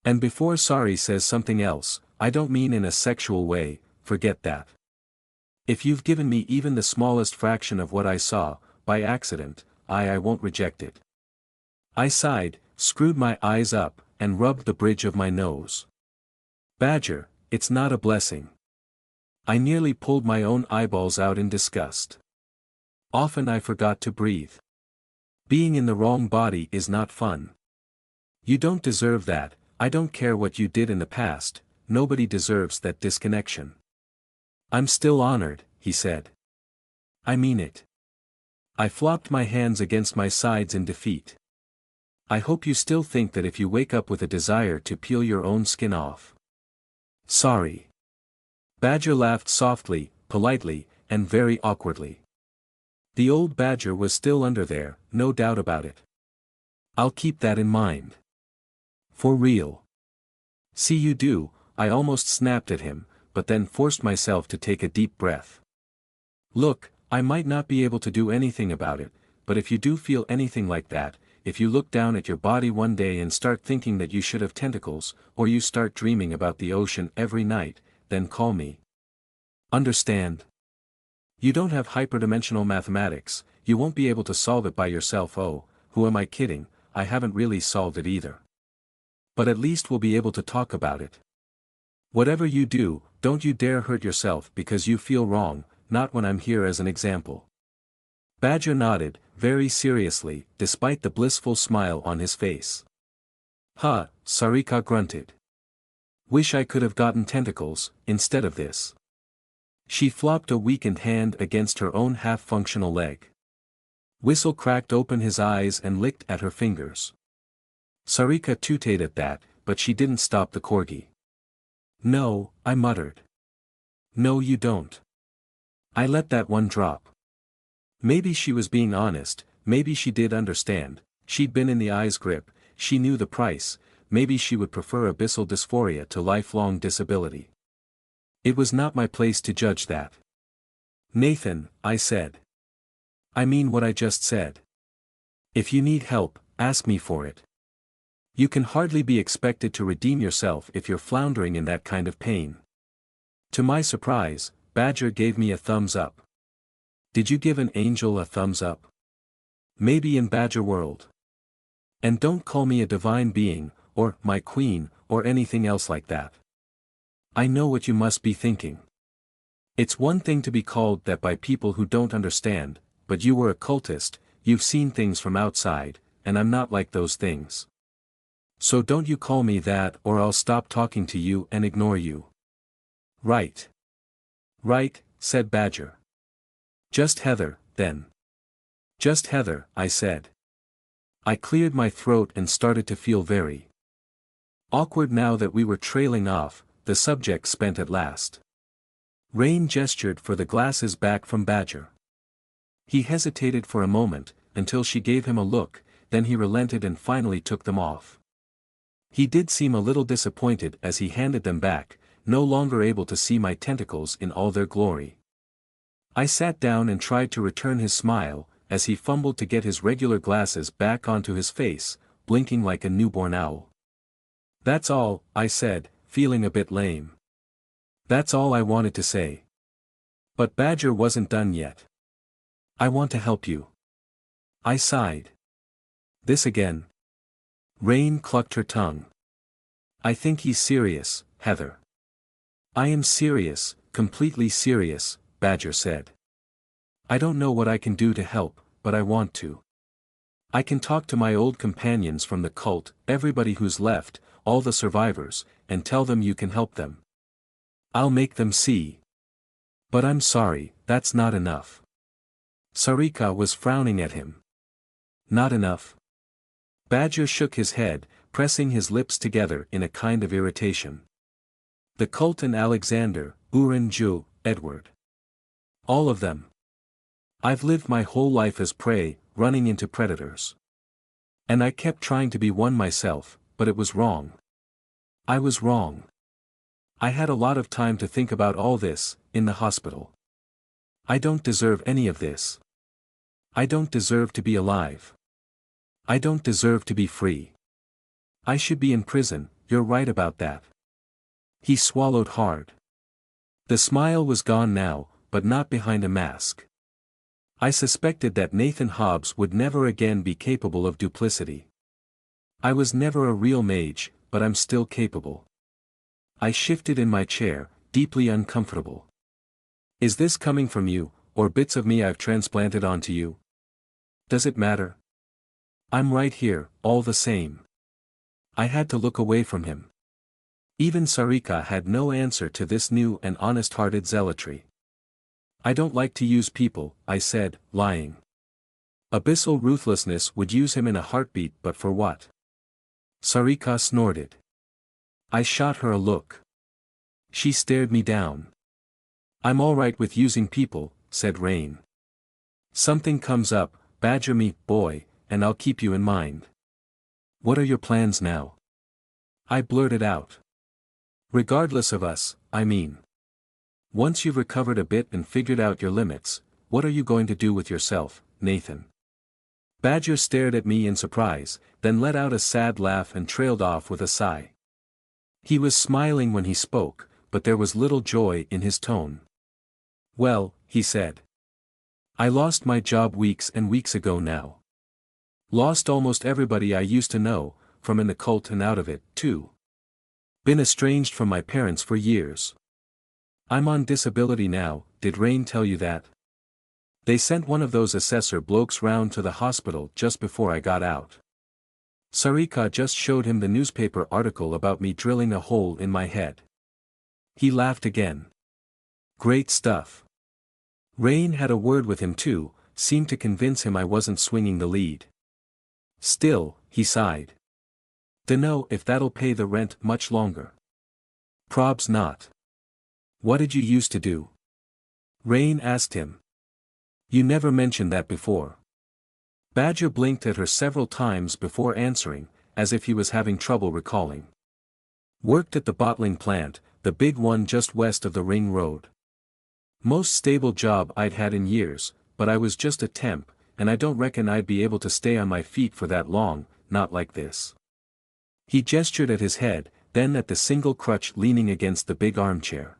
And before Sari says something else, I don't mean in a sexual way, forget that. If you've given me even the smallest fraction of what I saw, by accident, I won't reject it. I sighed, screwed my eyes up, and rubbed the bridge of my nose. Badger, it's not a blessing. I nearly pulled my own eyeballs out in disgust. Often I forgot to breathe. Being in the wrong body is not fun. You don't deserve that, I don't care what you did in the past, nobody deserves that disconnection. I'm still honored, he said. I mean it. I flopped my hands against my sides in defeat. I hope you still think that if you wake up with a desire to peel your own skin off. Sorry. Badger laughed softly, politely, and very awkwardly. The old Badger was still under there, no doubt about it. I'll keep that in mind. For real. See you do, I almost snapped at him, but then forced myself to take a deep breath. Look, I might not be able to do anything about it, but if you do feel anything like that, if you look down at your body one day and start thinking that you should have tentacles, or you start dreaming about the ocean every night, then call me. Understand? You don't have hyperdimensional mathematics, you won't be able to solve it by yourself. Oh, who am I kidding, I haven't really solved it either. But at least we'll be able to talk about it. Whatever you do, don't you dare hurt yourself because you feel wrong, not when I'm here as an example. Badger nodded, very seriously, despite the blissful smile on his face. Huh, Sarika grunted. Wish I could have gotten tentacles, instead of this. She flopped a weakened hand against her own half-functional leg. Whistle cracked open his eyes and licked at her fingers. Sarika tooted at that, but she didn't stop the corgi. No, I muttered. No you don't. I let that one drop. Maybe she was being honest, maybe she did understand, she'd been in the eye's grip, she knew the price, maybe she would prefer abyssal dysphoria to lifelong disability. It was not my place to judge that. Nathan, I said. I mean what I just said. If you need help, ask me for it. You can hardly be expected to redeem yourself if you're floundering in that kind of pain. To my surprise, Badger gave me a thumbs up. Did you give an angel a thumbs up? Maybe in Badger world. And don't call me a divine being, or my queen, or anything else like that. I know what you must be thinking. It's one thing to be called that by people who don't understand, but you were a cultist, you've seen things from outside, and I'm not like those things. So don't you call me that or I'll stop talking to you and ignore you. Right. Right, said Badger. Just Heather, then. Just Heather, I said. I cleared my throat and started to feel very awkward now that we were trailing off, the subject spent at last. Rain gestured for the glasses back from Badger. He hesitated for a moment, until she gave him a look, then he relented and finally took them off. He did seem a little disappointed as he handed them back, no longer able to see my tentacles in all their glory. I sat down and tried to return his smile, as he fumbled to get his regular glasses back onto his face, blinking like a newborn owl. That's all, I said, feeling a bit lame. That's all I wanted to say. But Badger wasn't done yet. I want to help you. I sighed. This again. Rain clucked her tongue. I think he's serious, Heather. I am serious, completely serious, Badger said. I don't know what I can do to help, but I want to. I can talk to my old companions from the cult, everybody who's left, all the survivors, and tell them you can help them. I'll make them see. But I'm sorry, that's not enough. Sarika was frowning at him. Not enough? Badger shook his head, pressing his lips together in a kind of irritation. The cult and Alexander, Uren Ju, Edward. All of them. I've lived my whole life as prey, running into predators. And I kept trying to be one myself, but it was wrong. I was wrong. I had a lot of time to think about all this, in the hospital. I don't deserve any of this. I don't deserve to be alive. I don't deserve to be free. I should be in prison, you're right about that. He swallowed hard. The smile was gone now, but not behind a mask. I suspected that Nathan Hobbs would never again be capable of duplicity. I was never a real mage, but I'm still capable. I shifted in my chair, deeply uncomfortable. Is this coming from you, or bits of me I've transplanted onto you? Does it matter? I'm right here, all the same. I had to look away from him. Even Sarika had no answer to this new and honest-hearted zealotry. I don't like to use people, I said, lying. Abyssal ruthlessness would use him in a heartbeat, but for what? Sarika snorted. I shot her a look. She stared me down. I'm all right with using people, said Rain. Something comes up, badger me, boy, and I'll keep you in mind. What are your plans now? I blurted out. Regardless of us, I mean. Once you've recovered a bit and figured out your limits, what are you going to do with yourself, Nathan? Badger stared at me in surprise, then let out a sad laugh and trailed off with a sigh. He was smiling when he spoke, but there was little joy in his tone. Well, he said. I lost my job weeks and weeks ago now. Lost almost everybody I used to know, from in the cult and out of it, too. Been estranged from my parents for years. I'm on disability now, did Rain tell you that? They sent one of those assessor blokes round to the hospital just before I got out. Sarika just showed him the newspaper article about me drilling a hole in my head. He laughed again. Great stuff. Rain had a word with him too, seemed to convince him I wasn't swinging the lead. Still, he sighed. Dunno if that'll pay the rent much longer. Probs not. What did you used to do? Rain asked him. You never mentioned that before. Badger blinked at her several times before answering, as if he was having trouble recalling. Worked at the bottling plant, the big one just west of the Ring Road. Most stable job I'd had in years, but I was just a temp, and I don't reckon I'd be able to stay on my feet for that long, not like this. He gestured at his head, then at the single crutch leaning against the big armchair.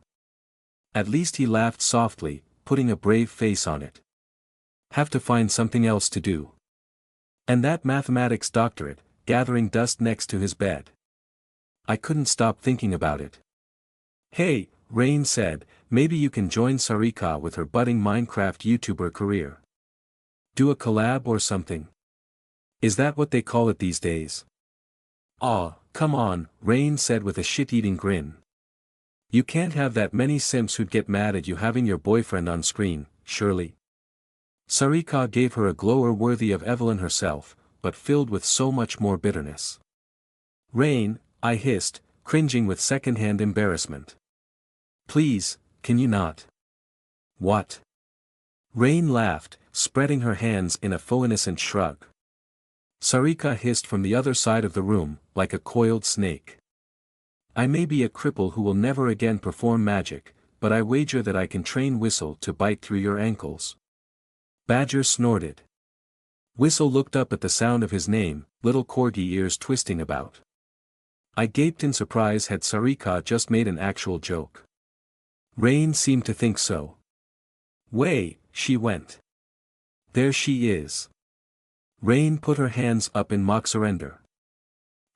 At least he laughed softly, putting a brave face on it. Have to find something else to do. And that mathematics doctorate, gathering dust next to his bed. I couldn't stop thinking about it. Hey, Rain said, maybe you can join Sarika with her budding Minecraft YouTuber career. Do a collab or something? Is that what they call it these days? Aw, come on, Rain said with a shit-eating grin. You can't have that many simps who'd get mad at you having your boyfriend on screen, surely. Sarika gave her a glower worthy of Evelyn herself, but filled with so much more bitterness. Rain, I hissed, cringing with second-hand embarrassment. Please, can you not? What? Rain laughed, spreading her hands in a faux innocent shrug. Sarika hissed from the other side of the room, like a coiled snake. I may be a cripple who will never again perform magic, but I wager that I can train Whistle to bite through your ankles. Badger snorted. Whistle looked up at the sound of his name, little corgi ears twisting about. I gaped in surprise. Had Sarika just made an actual joke? Rain seemed to think so. Way, she went. There she is. Rain put her hands up in mock surrender.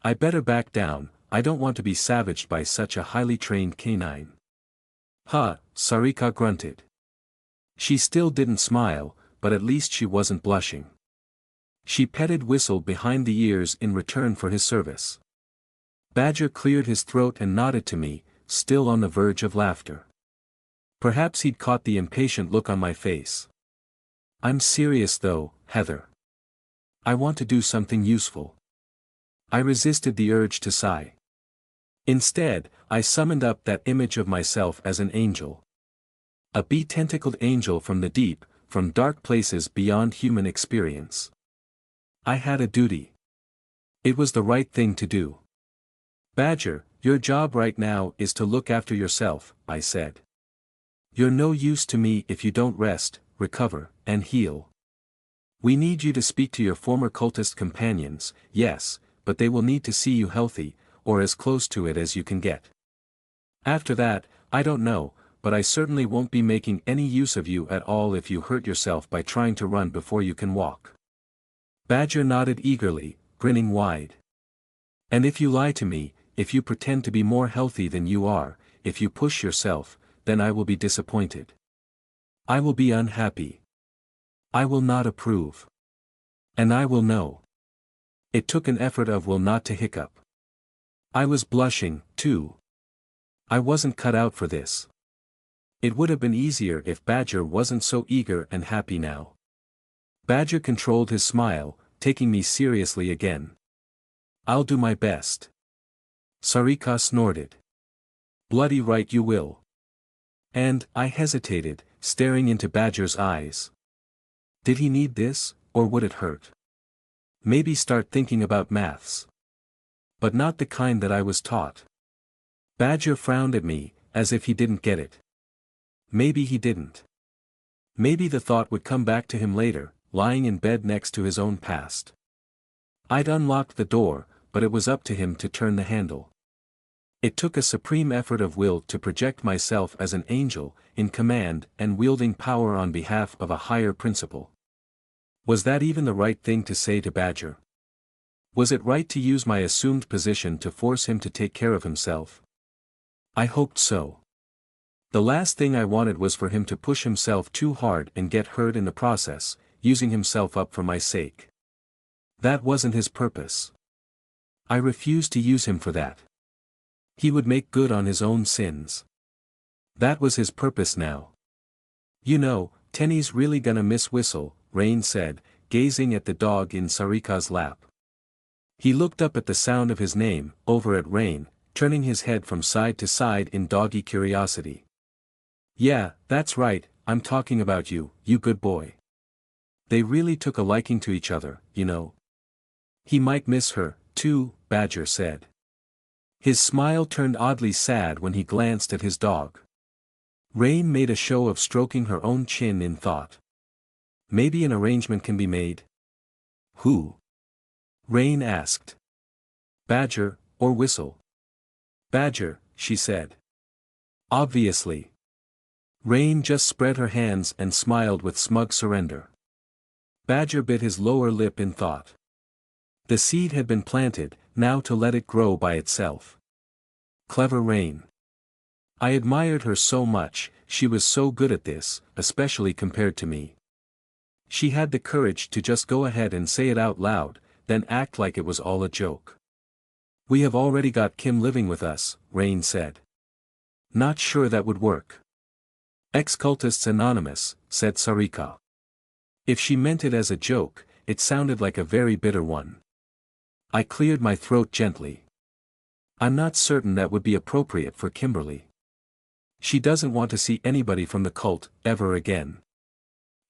I better back down, I don't want to be savaged by such a highly trained canine. Huh, Sarika grunted. She still didn't smile, but at least she wasn't blushing. She petted Whistle behind the ears in return for his service. Badger cleared his throat and nodded to me, still on the verge of laughter. Perhaps he'd caught the impatient look on my face. I'm serious though, Heather. I want to do something useful. I resisted the urge to sigh. Instead, I summoned up that image of myself as an angel. A bee-tentacled angel from the deep, from dark places beyond human experience. I had a duty. It was the right thing to do. Badger, your job right now is to look after yourself, I said. You're no use to me if you don't rest, recover, and heal. We need you to speak to your former cultist companions, yes, but they will need to see you healthy, or as close to it as you can get. After that, I don't know, but I certainly won't be making any use of you at all if you hurt yourself by trying to run before you can walk. Badger nodded eagerly, grinning wide. And if you lie to me, if you pretend to be more healthy than you are, if you push yourself, then I will be disappointed. I will be unhappy. I will not approve. And I will know. It took an effort of will not to hiccup. I was blushing, too. I wasn't cut out for this. It would have been easier if Badger wasn't so eager and happy now. Badger controlled his smile, taking me seriously again. I'll do my best. Sarika snorted. Bloody right you will. And, I hesitated, staring into Badger's eyes. Did he need this, or would it hurt? Maybe start thinking about maths. But not the kind that I was taught. Badger frowned at me, as if he didn't get it. Maybe he didn't. Maybe the thought would come back to him later, lying in bed next to his own past. I'd unlocked the door, but it was up to him to turn the handle. It took a supreme effort of will to project myself as an angel, in command and wielding power on behalf of a higher principle. Was that even the right thing to say to Badger? Was it right to use my assumed position to force him to take care of himself? I hoped so. The last thing I wanted was for him to push himself too hard and get hurt in the process, using himself up for my sake. That wasn't his purpose. I refused to use him for that. He would make good on his own sins. That was his purpose now. You know, Tenny's really gonna miss Whistle, Rain said, gazing at the dog in Sarika's lap. He looked up at the sound of his name, over at Rain, turning his head from side to side in doggy curiosity. Yeah, that's right, I'm talking about you, you good boy. They really took a liking to each other, you know. He might miss her, too, Badger said. His smile turned oddly sad when he glanced at his dog. Rain made a show of stroking her own chin in thought. Maybe an arrangement can be made. Who? Rain asked. Badger, or Whistle? Badger, she said. Obviously. Rain just spread her hands and smiled with smug surrender. Badger bit his lower lip in thought. The seed had been planted, now to let it grow by itself. Clever Rain. I admired her so much, she was so good at this, especially compared to me. She had the courage to just go ahead and say it out loud, then act like it was all a joke. We have already got Kim living with us, Rain said. Not sure that would work. Ex-cultists anonymous, said Sarika. If she meant it as a joke, it sounded like a very bitter one. I cleared my throat gently. I'm not certain that would be appropriate for Kimberly. She doesn't want to see anybody from the cult, ever again.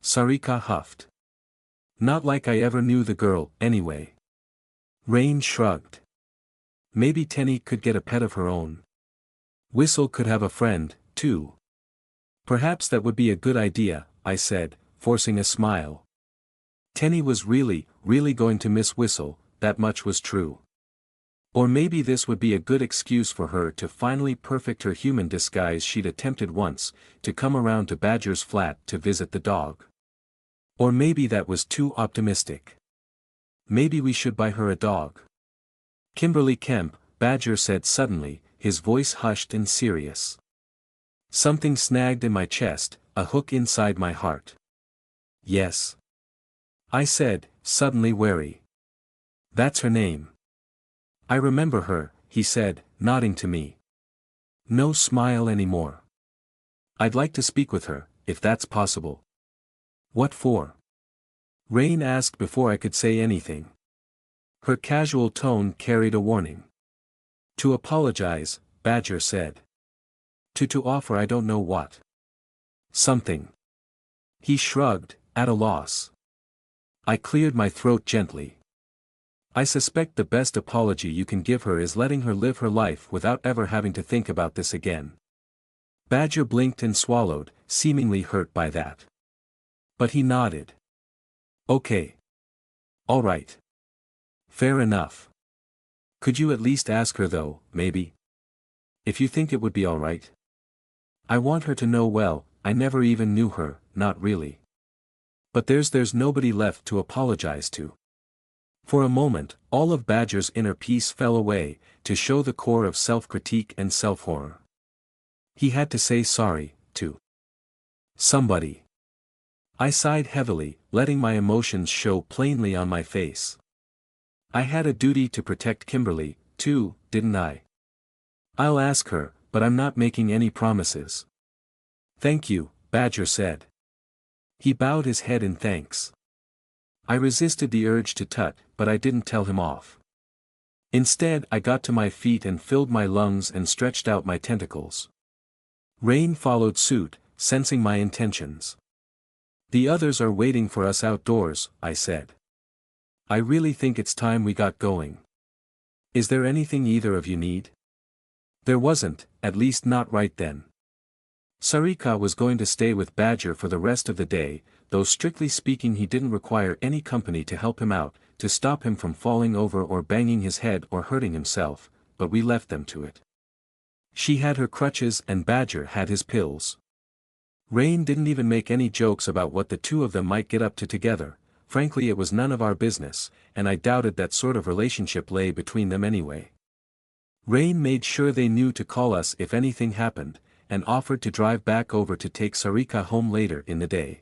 Sarika huffed. Not like I ever knew the girl, anyway. Rain shrugged. Maybe Tenny could get a pet of her own. Whistle could have a friend, too. Perhaps that would be a good idea, I said, forcing a smile. Tenny was really going to miss Whistle, that much was true. Or maybe this would be a good excuse for her to finally perfect her human disguise she'd attempted once, to come around to Badger's flat to visit the dog. Or maybe that was too optimistic. Maybe we should buy her a dog. Kimberly Kemp, Badger said suddenly, his voice hushed and serious. Something snagged in my chest, a hook inside my heart. Yes. I said, suddenly wary. That's her name. I remember her, he said, nodding to me. No smile anymore. I'd like to speak with her, if that's possible. What for? Rain asked before I could say anything. Her casual tone carried a warning. To apologize, Badger said. To offer I don't know what. Something. He shrugged, at a loss. I cleared my throat gently. I suspect the best apology you can give her is letting her live her life without ever having to think about this again. Badger blinked and swallowed, seemingly hurt by that. But he nodded. Okay. All right. Fair enough. Could you at least ask her though, maybe? If you think it would be all right. I want her to know well, I never even knew her, not really. But there's nobody left to apologize to. For a moment, all of Badger's inner peace fell away, to show the core of self-critique and self-horror. He had to say sorry, to somebody. I sighed heavily, letting my emotions show plainly on my face. I had a duty to protect Kimberly, too, didn't I? I'll ask her, but I'm not making any promises. Thank you, Badger said. He bowed his head in thanks. I resisted the urge to tut, but I didn't tell him off. Instead I got to my feet and filled my lungs and stretched out my tentacles. Rain followed suit, sensing my intentions. The others are waiting for us outdoors, I said. I really think it's time we got going. Is there anything either of you need? There wasn't, at least not right then. Sarika was going to stay with Badger for the rest of the day, though strictly speaking he didn't require any company to help him out, to stop him from falling over or banging his head or hurting himself, but we left them to it. She had her crutches and Badger had his pills. Rain didn't even make any jokes about what the two of them might get up to together. Frankly it was none of our business, and I doubted that sort of relationship lay between them anyway. Rain made sure they knew to call us if anything happened, and offered to drive back over to take Sarika home later in the day.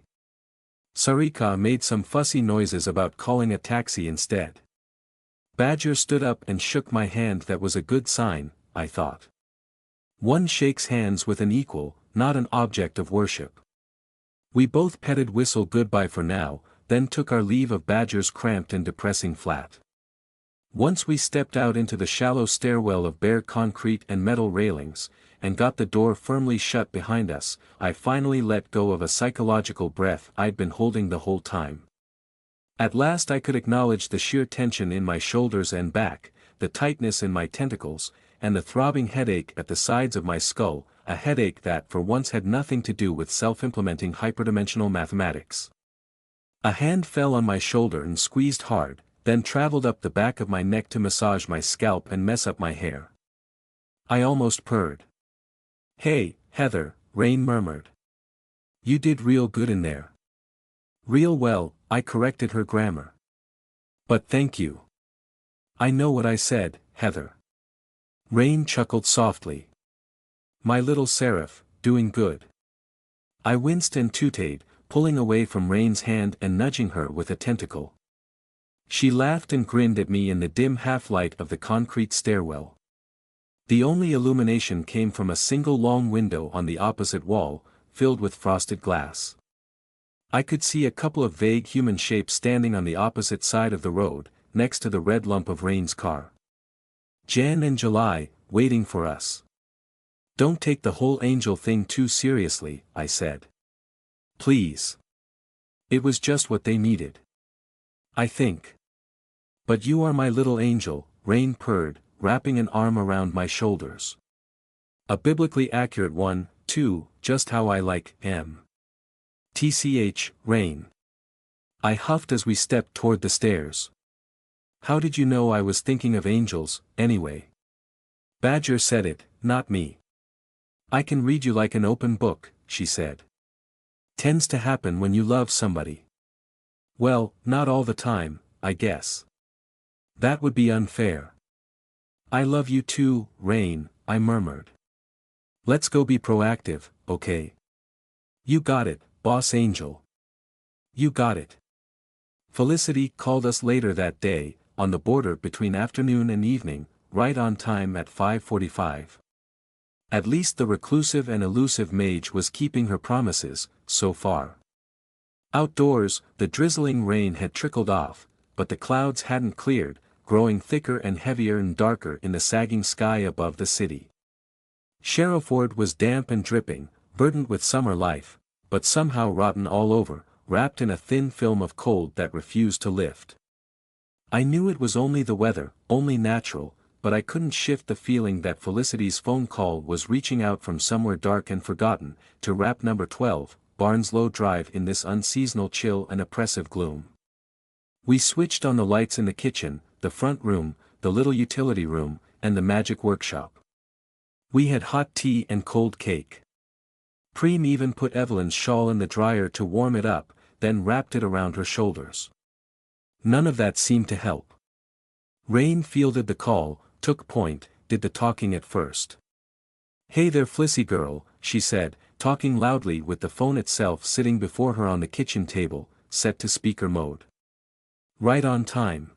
Sarika made some fussy noises about calling a taxi instead. Badger stood up and shook my hand. That was a good sign, I thought. One shakes hands with an equal, not an object of worship. We both petted Whistle goodbye for now, then took our leave of Badger's cramped and depressing flat. Once we stepped out into the shallow stairwell of bare concrete and metal railings, and got the door firmly shut behind us, I finally let go of a psychological breath I'd been holding the whole time. At last I could acknowledge the sheer tension in my shoulders and back, the tightness in my tentacles, and the throbbing headache at the sides of my skull, a headache that for once had nothing to do with self-implementing hyperdimensional mathematics. A hand fell on my shoulder and squeezed hard, then traveled up the back of my neck to massage my scalp and mess up my hair. I almost purred. Hey, Heather, Rain murmured. You did real good in there. Real well, I corrected her grammar. But thank you. I know what I said, Heather. Rain chuckled softly. My little seraph, doing good. I winced and tooted, pulling away from Rain's hand and nudging her with a tentacle. She laughed and grinned at me in the dim half-light of the concrete stairwell. The only illumination came from a single long window on the opposite wall, filled with frosted glass. I could see a couple of vague human shapes standing on the opposite side of the road, next to the red lump of Rain's car. Jan and July, waiting for us. Don't take the whole angel thing too seriously, I said. Please. It was just what they needed. I think. But you are my little angel, Rain purred, wrapping an arm around my shoulders. A biblically accurate one, too, just how I like em. TCH, Rain. I huffed as we stepped toward the stairs. How did you know I was thinking of angels, anyway? Badger said it, not me. I can read you like an open book, she said. Tends to happen when you love somebody. Well, not all the time, I guess. That would be unfair. I love you too, Rain, I murmured. Let's go be proactive, okay? You got it, boss angel. You got it. Felicity called us later that day, on the border between afternoon and evening, right on time at 5:45. At least the reclusive and elusive mage was keeping her promises, so far. Outdoors, the drizzling rain had trickled off, but the clouds hadn't cleared, growing thicker and heavier and darker in the sagging sky above the city. Sherrowford was damp and dripping, burdened with summer life, but somehow rotten all over, wrapped in a thin film of cold that refused to lift. I knew it was only the weather, only natural, but I couldn't shift the feeling that Felicity's phone call was reaching out from somewhere dark and forgotten, to wrap number 12, Barnslow Drive in this unseasonal chill and oppressive gloom. We switched on the lights in the kitchen, the front room, the little utility room, and the magic workshop. We had hot tea and cold cake. Preem even put Evelyn's shawl in the dryer to warm it up, then wrapped it around her shoulders. None of that seemed to help. Rain fielded the call, took point, did the talking at first. "Hey there Flissy girl," she said, talking loudly with the phone itself sitting before her on the kitchen table, set to speaker mode. "Right on time.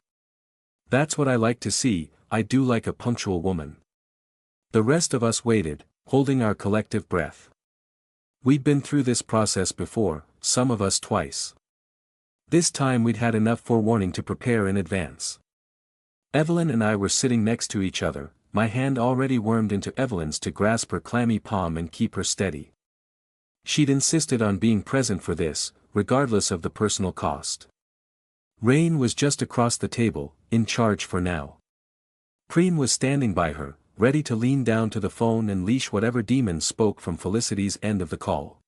That's what I like to see, I do like a punctual woman." The rest of us waited, holding our collective breath. We'd been through this process before, some of us twice. This time we'd had enough forewarning to prepare in advance. Evelyn and I were sitting next to each other, my hand already wormed into Evelyn's to grasp her clammy palm and keep her steady. She'd insisted on being present for this, regardless of the personal cost. Rain was just across the table, in charge for now. Preem was standing by her, ready to lean down to the phone and leash whatever demon spoke from Felicity's end of the call.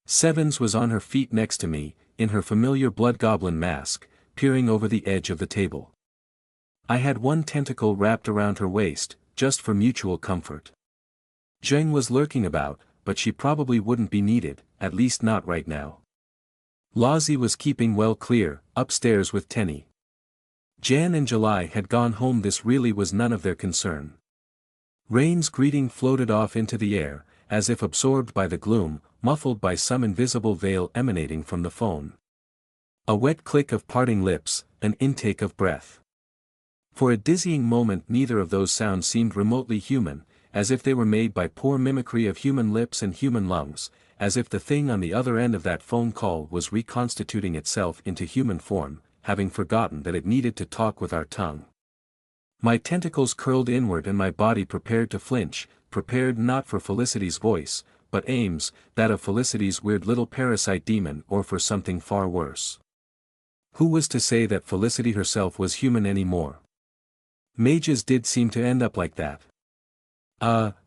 Sevens was on her feet next to me, in her familiar blood goblin mask, peering over the edge of the table. I had one tentacle wrapped around her waist, just for mutual comfort. Jane was lurking about, but she probably wouldn't be needed, at least not right now. Lozzie was keeping well clear, upstairs with Tenny. Jan and July had gone home. This really was none of their concern. Rain's greeting floated off into the air, as if absorbed by the gloom, muffled by some invisible veil emanating from the phone. A wet click of parting lips, an intake of breath. For a dizzying moment neither of those sounds seemed remotely human, as if they were made by poor mimicry of human lips and human lungs, as if the thing on the other end of that phone call was reconstituting itself into human form, having forgotten that it needed to talk with our tongue. My tentacles curled inward and my body prepared to flinch, prepared not for Felicity's voice, but Ames, that of Felicity's weird little parasite demon, or for something far worse. Who was to say that Felicity herself was human anymore? Mages did seem to end up like that.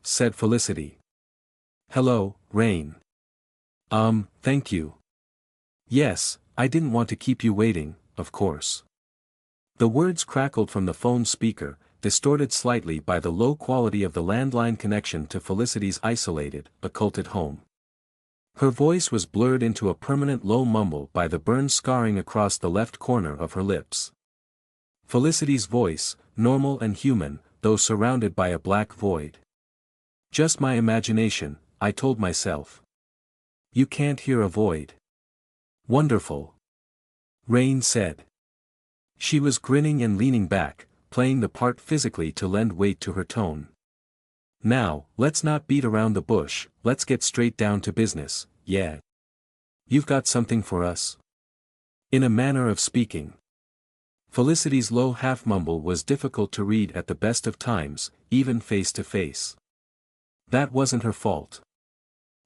Said Felicity. "Hello, Rain." Thank you. "Yes, I didn't want to keep you waiting, of course." The words crackled from the phone speaker, distorted slightly by the low quality of the landline connection to Felicity's isolated, occulted home. Her voice was blurred into a permanent low mumble by the burn scarring across the left corner of her lips. Felicity's voice, normal and human, though surrounded by a black void. Just my imagination, I told myself. You can't hear a void. Wonderful. Rain said. She was grinning and leaning back, playing the part physically to lend weight to her tone. Now, let's not beat around the bush, let's get straight down to business, yeah. You've got something for us? In a manner of speaking. Felicity's low half-mumble was difficult to read at the best of times, even face to face. That wasn't her fault.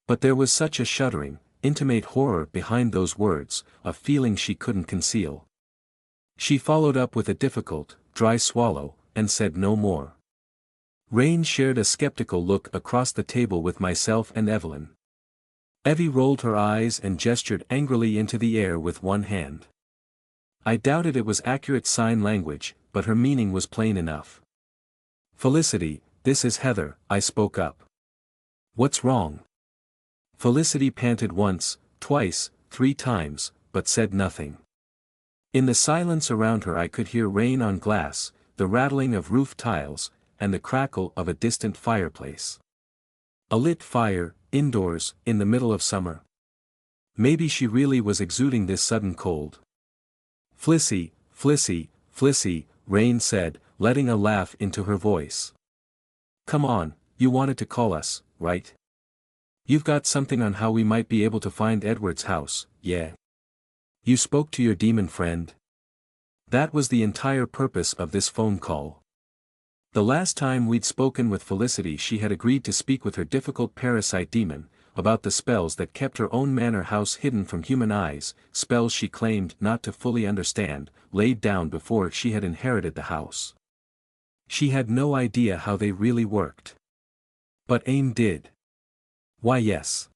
But there was such a shuddering, intimate horror behind those words, a feeling she couldn't conceal. She followed up with a difficult, dry swallow, and said no more. Rain shared a skeptical look across the table with myself and Evelyn. Evie rolled her eyes and gestured angrily into the air with one hand. I doubted it was accurate sign language, but her meaning was plain enough. "Felicity, this is Heather," I spoke up. "What's wrong?" Felicity panted once, twice, 3 times, but said nothing. In the silence around her I could hear rain on glass, the rattling of roof tiles, and the crackle of a distant fireplace. A lit fire, indoors, in the middle of summer. Maybe she really was exuding this sudden cold. Flissy, Flissy, Flissy, Rain said, letting a laugh into her voice. Come on, you wanted to call us, right? You've got something on how we might be able to find Edward's house, yeah? You spoke to your demon friend? That was the entire purpose of this phone call. The last time we'd spoken with Felicity, she had agreed to speak with her difficult parasite demon, about the spells that kept her own manor house hidden from human eyes, spells she claimed not to fully understand, laid down before she had inherited the house. She had no idea how they really worked. But AIM did. Why yes.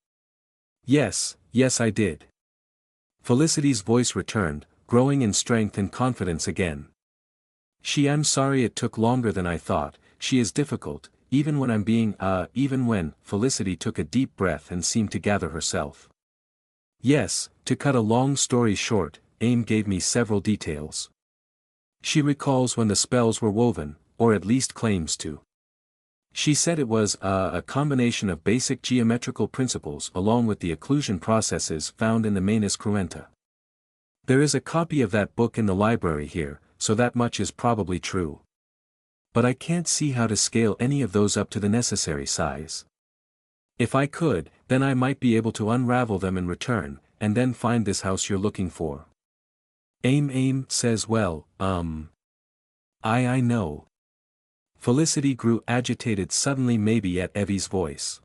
Yes, I did. Felicity's voice returned, growing in strength and confidence again. I'm sorry it took longer than I thought, she is difficult, even when Felicity took a deep breath and seemed to gather herself. Yes, to cut a long story short, AIM gave me several details. She recalls when the spells were woven, or at least claims to. She said it was a combination of basic geometrical principles along with the occlusion processes found in the Manus Cruenta. There is a copy of that book in the library here, so that much is probably true. But I can't see how to scale any of those up to the necessary size. If I could, then I might be able to unravel them in return, and then find this house you're looking for. AIM says well, I know. Felicity grew agitated suddenly, maybe at Evie's voice.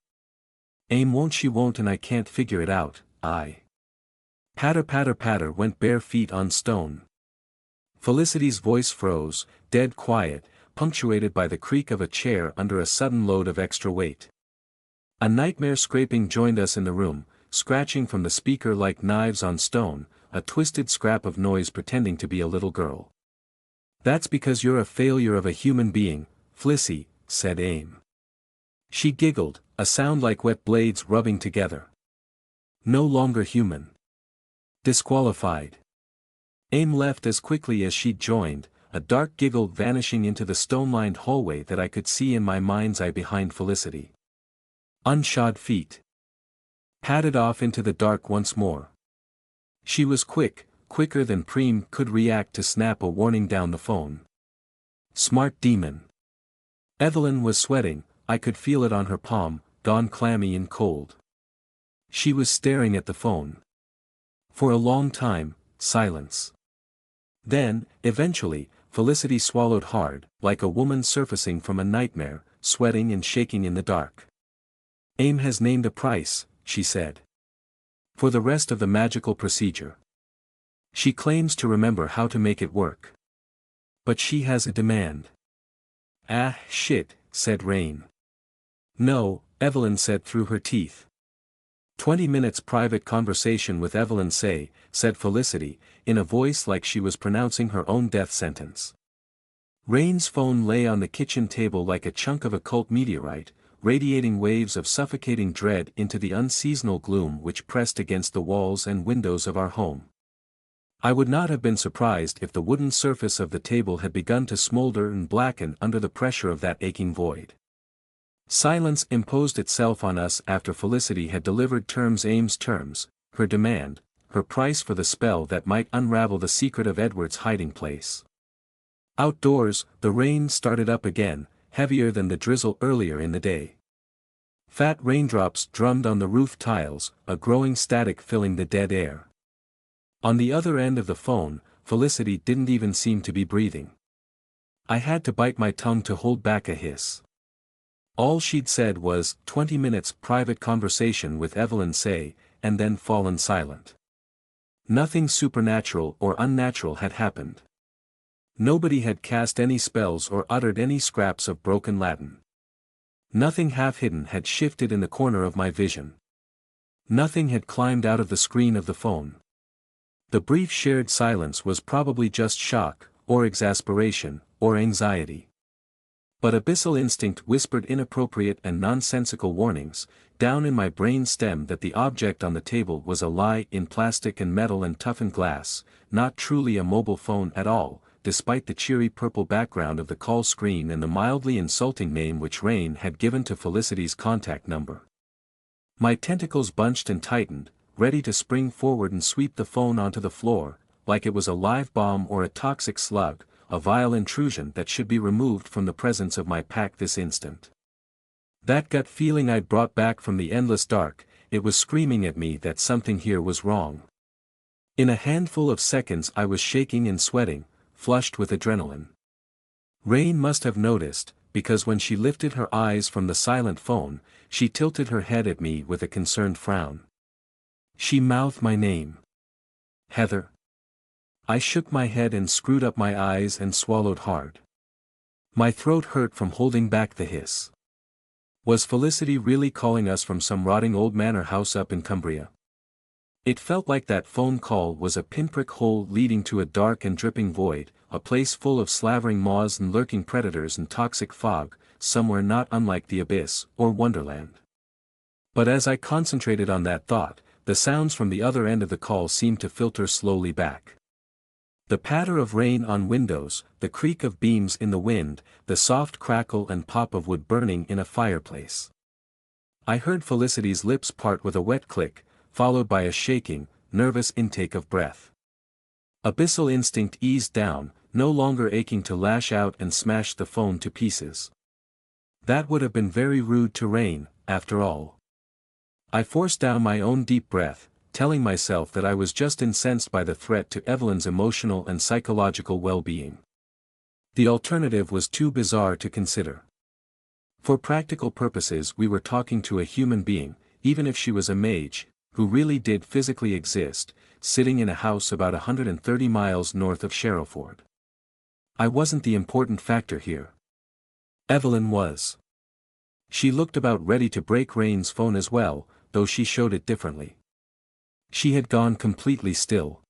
AIM won't and I can't figure it out, Patter patter patter went bare feet on stone. Felicity's voice froze, dead quiet, punctuated by the creak of a chair under a sudden load of extra weight. A nightmare scraping joined us in the room, scratching from the speaker like knives on stone, a twisted scrap of noise pretending to be a little girl. That's because you're a failure of a human being, Flissy, said AIM. She giggled, a sound like wet blades rubbing together. No longer human. Disqualified. AIM left as quickly as she'd joined, a dark giggle vanishing into the stone-lined hallway that I could see in my mind's eye behind Felicity. Unshod feet. Padded off into the dark once more. She was quicker than Preem could react to snap a warning down the phone. Smart demon. Evelyn was sweating, I could feel it on her palm, gone clammy and cold. She was staring at the phone. For a long time, silence. Then, eventually, Felicity swallowed hard, like a woman surfacing from a nightmare, sweating and shaking in the dark. AIM has named a price, she said. For the rest of the magical procedure. She claims to remember how to make it work. But she has a demand. Ah, shit, said Rain. No, Evelyn said through her teeth. 20 minutes private conversation with Evelyn said Felicity, in a voice like she was pronouncing her own death sentence. Rain's phone lay on the kitchen table like a chunk of occult meteorite, radiating waves of suffocating dread into the unseasonal gloom which pressed against the walls and windows of our home. I would not have been surprised if the wooden surface of the table had begun to smolder and blacken under the pressure of that aching void. Silence imposed itself on us after Felicity had delivered AIM's terms, her demand, her price for the spell that might unravel the secret of Edward's hiding place. Outdoors, the rain started up again, heavier than the drizzle earlier in the day. Fat raindrops drummed on the roof tiles, a growing static filling the dead air. On the other end of the phone, Felicity didn't even seem to be breathing. I had to bite my tongue to hold back a hiss. All she'd said was 20 minutes private conversation with Evelyn and then fallen silent. Nothing supernatural or unnatural had happened. Nobody had cast any spells or uttered any scraps of broken Latin. Nothing half-hidden had shifted in the corner of my vision. Nothing had climbed out of the screen of the phone. The brief shared silence was probably just shock, or exasperation, or anxiety. But abyssal instinct whispered inappropriate and nonsensical warnings, down in my brain stem that the object on the table was a lie in plastic and metal and toughened glass, not truly a mobile phone at all, despite the cheery purple background of the call screen and the mildly insulting name which Rain had given to Felicity's contact number. My tentacles bunched and tightened, ready to spring forward and sweep the phone onto the floor, like it was a live bomb or a toxic slug, a vile intrusion that should be removed from the presence of my pack this instant. That gut feeling I'd brought back from the endless dark, it was screaming at me that something here was wrong. In a handful of seconds I was shaking and sweating, flushed with adrenaline. Rain must have noticed, because when she lifted her eyes from the silent phone, she tilted her head at me with a concerned frown. She mouthed my name. Heather. I shook my head and screwed up my eyes and swallowed hard. My throat hurt from holding back the hiss. Was Felicity really calling us from some rotting old manor house up in Cumbria? It felt like that phone call was a pinprick hole leading to a dark and dripping void, a place full of slavering maws and lurking predators and toxic fog, somewhere not unlike the abyss or Wonderland. But as I concentrated on that thought, the sounds from the other end of the call seemed to filter slowly back. The patter of rain on windows, the creak of beams in the wind, the soft crackle and pop of wood burning in a fireplace. I heard Felicity's lips part with a wet click, followed by a shaking, nervous intake of breath. Abyssal instinct eased down, no longer aching to lash out and smash the phone to pieces. That would have been very rude to Rain, after all. I forced down my own deep breath, telling myself that I was just incensed by the threat to Evelyn's emotional and psychological well-being. The alternative was too bizarre to consider. For practical purposes we were talking to a human being, even if she was a mage, who really did physically exist, sitting in a house about 130 miles north of Sherrowford. I wasn't the important factor here. Evelyn was. She looked about ready to break Rain's phone as well, though she showed it differently. She had gone completely still.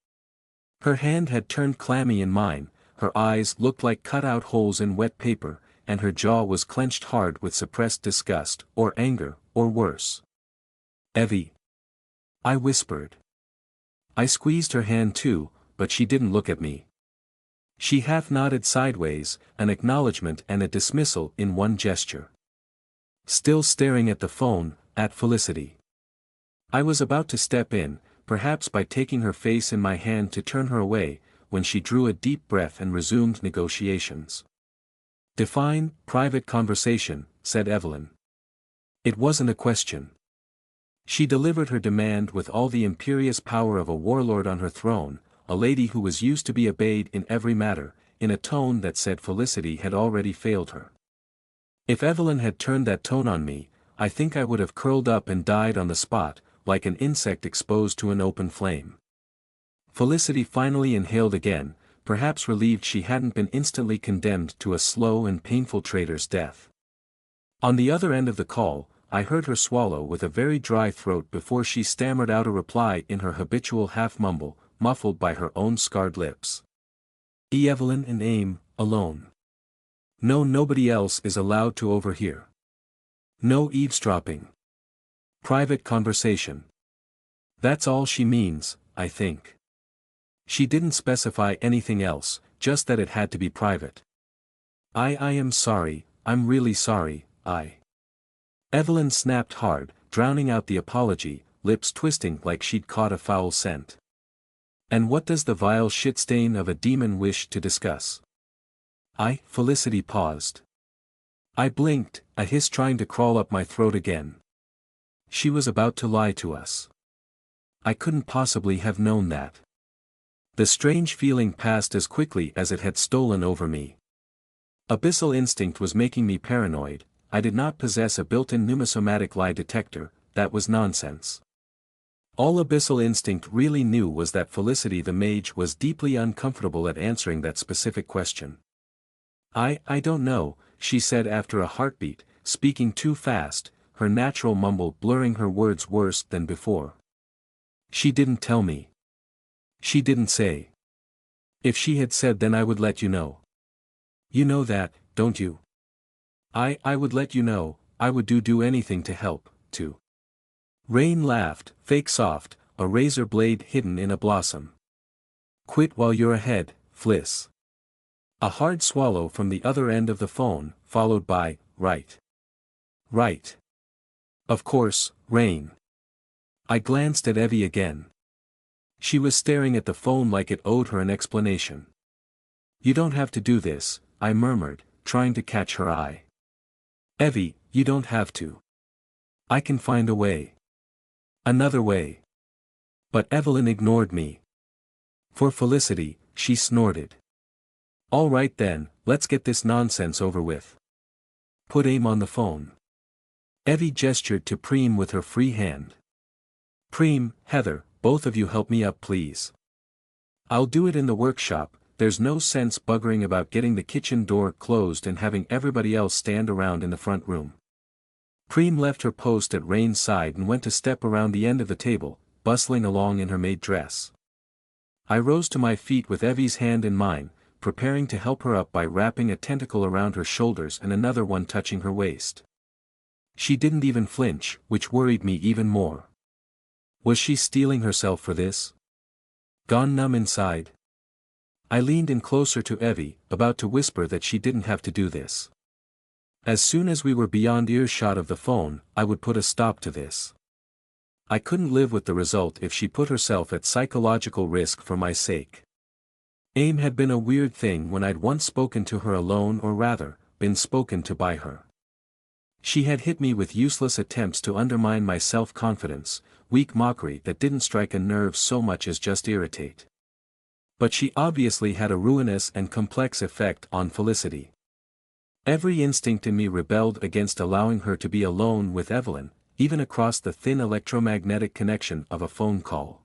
Her hand had turned clammy in mine, her eyes looked like cut-out holes in wet paper, and her jaw was clenched hard with suppressed disgust, or anger, or worse. Evie. I whispered. I squeezed her hand too, but she didn't look at me. She half nodded sideways, an acknowledgement and a dismissal in one gesture. Still staring at the phone, at Felicity. I was about to step in, perhaps by taking her face in my hand to turn her away, when she drew a deep breath and resumed negotiations. Define, private conversation, said Evelyn. It wasn't a question. She delivered her demand with all the imperious power of a warlord on her throne, a lady who was used to be obeyed in every matter, in a tone that said Felicity had already failed her. If Evelyn had turned that tone on me, I think I would have curled up and died on the spot, like an insect exposed to an open flame. Felicity finally inhaled again, perhaps relieved she hadn't been instantly condemned to a slow and painful traitor's death. On the other end of the call, I heard her swallow with a very dry throat before she stammered out a reply in her habitual half-mumble, muffled by her own scarred lips. Evelyn and Aim, alone. No, nobody else is allowed to overhear. No eavesdropping. Private conversation. That's all she means, I think. She didn't specify anything else, just that it had to be private. I am sorry, I'm really sorry, Evelyn snapped hard, drowning out the apology, lips twisting like she'd caught a foul scent. And what does the vile shit-stain of a demon wish to discuss? Felicity paused. I blinked, a hiss trying to crawl up my throat again. She was about to lie to us. I couldn't possibly have known that. The strange feeling passed as quickly as it had stolen over me. Abyssal instinct was making me paranoid. I did not possess a built-in pneumosomatic lie detector, that was nonsense. All Abyssal instinct really knew was that Felicity the mage was deeply uncomfortable at answering that specific question. I don't know, she said after a heartbeat, speaking too fast, her natural mumble blurring her words worse than before. She didn't tell me. She didn't say. If she had said then I would let you know. You know that, don't you? I would let you know, I would do anything to help, too. Rain laughed, fake soft, a razor blade hidden in a blossom. Quit while you're ahead, Fliss. A hard swallow from the other end of the phone, followed by, right. Right. Of course, Rain. I glanced at Evie again. She was staring at the phone like it owed her an explanation. You don't have to do this, I murmured, trying to catch her eye. Evie, you don't have to. I can find a way. Another way. But Evelyn ignored me. For Felicity, she snorted. All right then, let's get this nonsense over with. Put Aim on the phone. Evie gestured to Preem with her free hand. Preem, Heather, both of you help me up please. I'll do it in the workshop, there's no sense buggering about getting the kitchen door closed and having everybody else stand around in the front room. Preem left her post at Rain's side and went to step around the end of the table, bustling along in her maid dress. I rose to my feet with Evie's hand in mine, preparing to help her up by wrapping a tentacle around her shoulders and another one touching her waist. She didn't even flinch, which worried me even more. Was she steeling herself for this? Gone numb inside? I leaned in closer to Evie, about to whisper that she didn't have to do this. As soon as we were beyond earshot of the phone, I would put a stop to this. I couldn't live with the result if she put herself at psychological risk for my sake. Aim had been a weird thing when I'd once spoken to her alone, or rather, been spoken to by her. She had hit me with useless attempts to undermine my self-confidence, weak mockery that didn't strike a nerve so much as just irritate. But she obviously had a ruinous and complex effect on Felicity. Every instinct in me rebelled against allowing her to be alone with Evelyn, even across the thin electromagnetic connection of a phone call.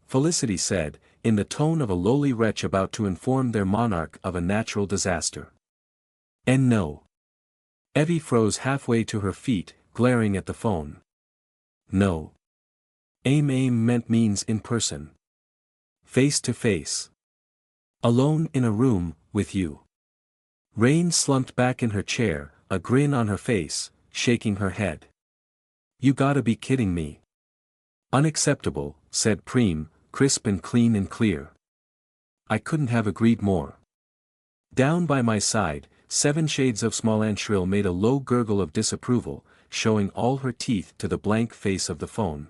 Felicity said, in the tone of a lowly wretch about to inform their monarch of a natural disaster. And no. Evie froze halfway to her feet, glaring at the phone. No. Aim means in person. Face to face. Alone in a room, with you. Rain slumped back in her chair, a grin on her face, shaking her head. You gotta be kidding me. Unacceptable, said Preem, crisp and clean and clear. I couldn't have agreed more. Down by my side, 7 shades of small and shrill made a low gurgle of disapproval, showing all her teeth to the blank face of the phone.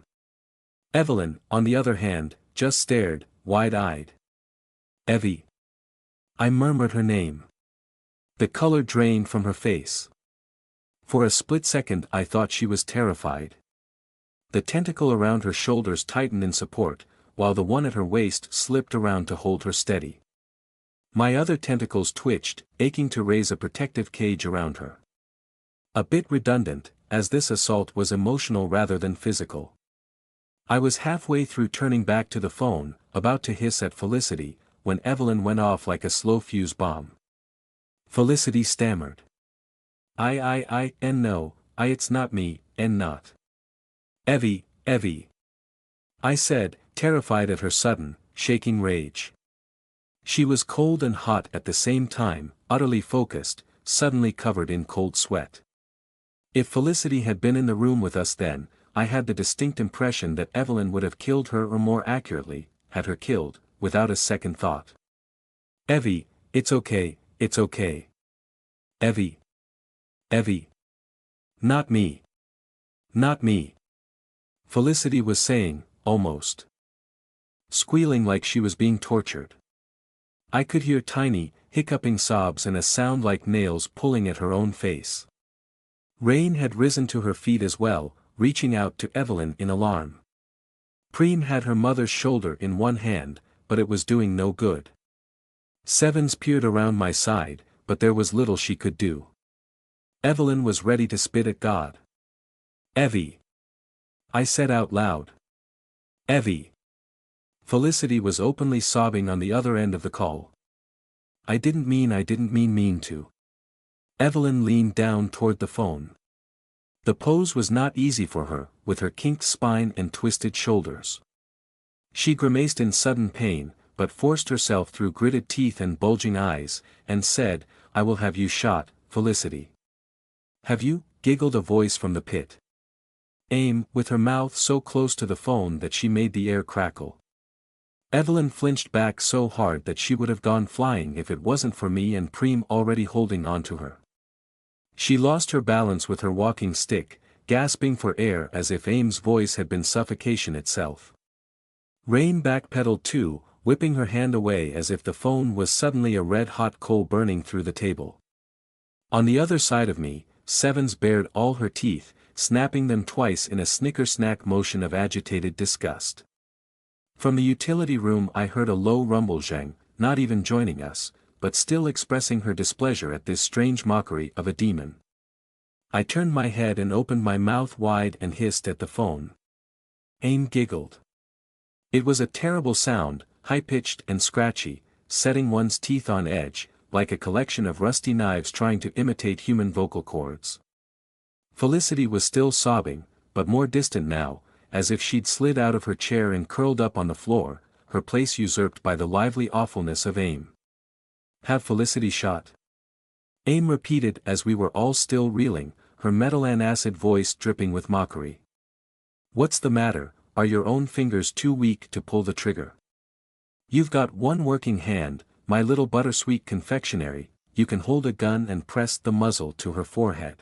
Evelyn, on the other hand, just stared, wide-eyed. Evie. I murmured her name. The color drained from her face. For a split second I thought she was terrified. The tentacle around her shoulders tightened in support, while the one at her waist slipped around to hold her steady. My other tentacles twitched, aching to raise a protective cage around her. A bit redundant, as this assault was emotional rather than physical. I was halfway through turning back to the phone, about to hiss at Felicity, when Evelyn went off like a slow fuse bomb. Felicity stammered. And no, it's not me, and not. Evie. I said, terrified at her sudden, shaking rage. She was cold and hot at the same time, utterly focused, suddenly covered in cold sweat. If Felicity had been in the room with us then, I had the distinct impression that Evelyn would have killed her, or more accurately, had her killed, without a second thought. Evie, it's okay. Evie. Not me. Felicity was saying, almost squealing like she was being tortured. I could hear tiny, hiccuping sobs and a sound like nails pulling at her own face. Rain had risen to her feet as well, reaching out to Evelyn in alarm. Preem had her mother's shoulder in one hand, but it was doing no good. Sevens peered around my side, but there was little she could do. Evelyn was ready to spit at God. Evie. I said out loud. Evie. Felicity was openly sobbing on the other end of the call. I didn't mean to. Evelyn leaned down toward the phone. The pose was not easy for her, with her kinked spine and twisted shoulders. She grimaced in sudden pain, but forced herself through gritted teeth and bulging eyes, and said, I will have you shot, Felicity. Have you? Giggled a voice from the pit. Aim, with her mouth so close to the phone that she made the air crackle. Evelyn flinched back so hard that she would have gone flying if it wasn't for me and Preem already holding onto her. She lost her balance with her walking stick, gasping for air as if Aim's voice had been suffocation itself. Rain backpedaled too, whipping her hand away as if the phone was suddenly a red-hot coal burning through the table. On the other side of me, Sevens bared all her teeth, snapping them twice in a snicker-snack motion of agitated disgust. From the utility room I heard a low rumble zhang, not even joining us, but still expressing her displeasure at this strange mockery of a demon. I turned my head and opened my mouth wide and hissed at the phone. Aim giggled. It was a terrible sound, high-pitched and scratchy, setting one's teeth on edge, like a collection of rusty knives trying to imitate human vocal cords. Felicity was still sobbing, but more distant now, as if she'd slid out of her chair and curled up on the floor, her place usurped by the lively awfulness of Aim. Have Felicity shot? Aim repeated as we were all still reeling, her metal and acid voice dripping with mockery. What's the matter, are your own fingers too weak to pull the trigger? You've got one working hand, my little buttersweet confectionery, you can hold a gun and press the muzzle to her forehead.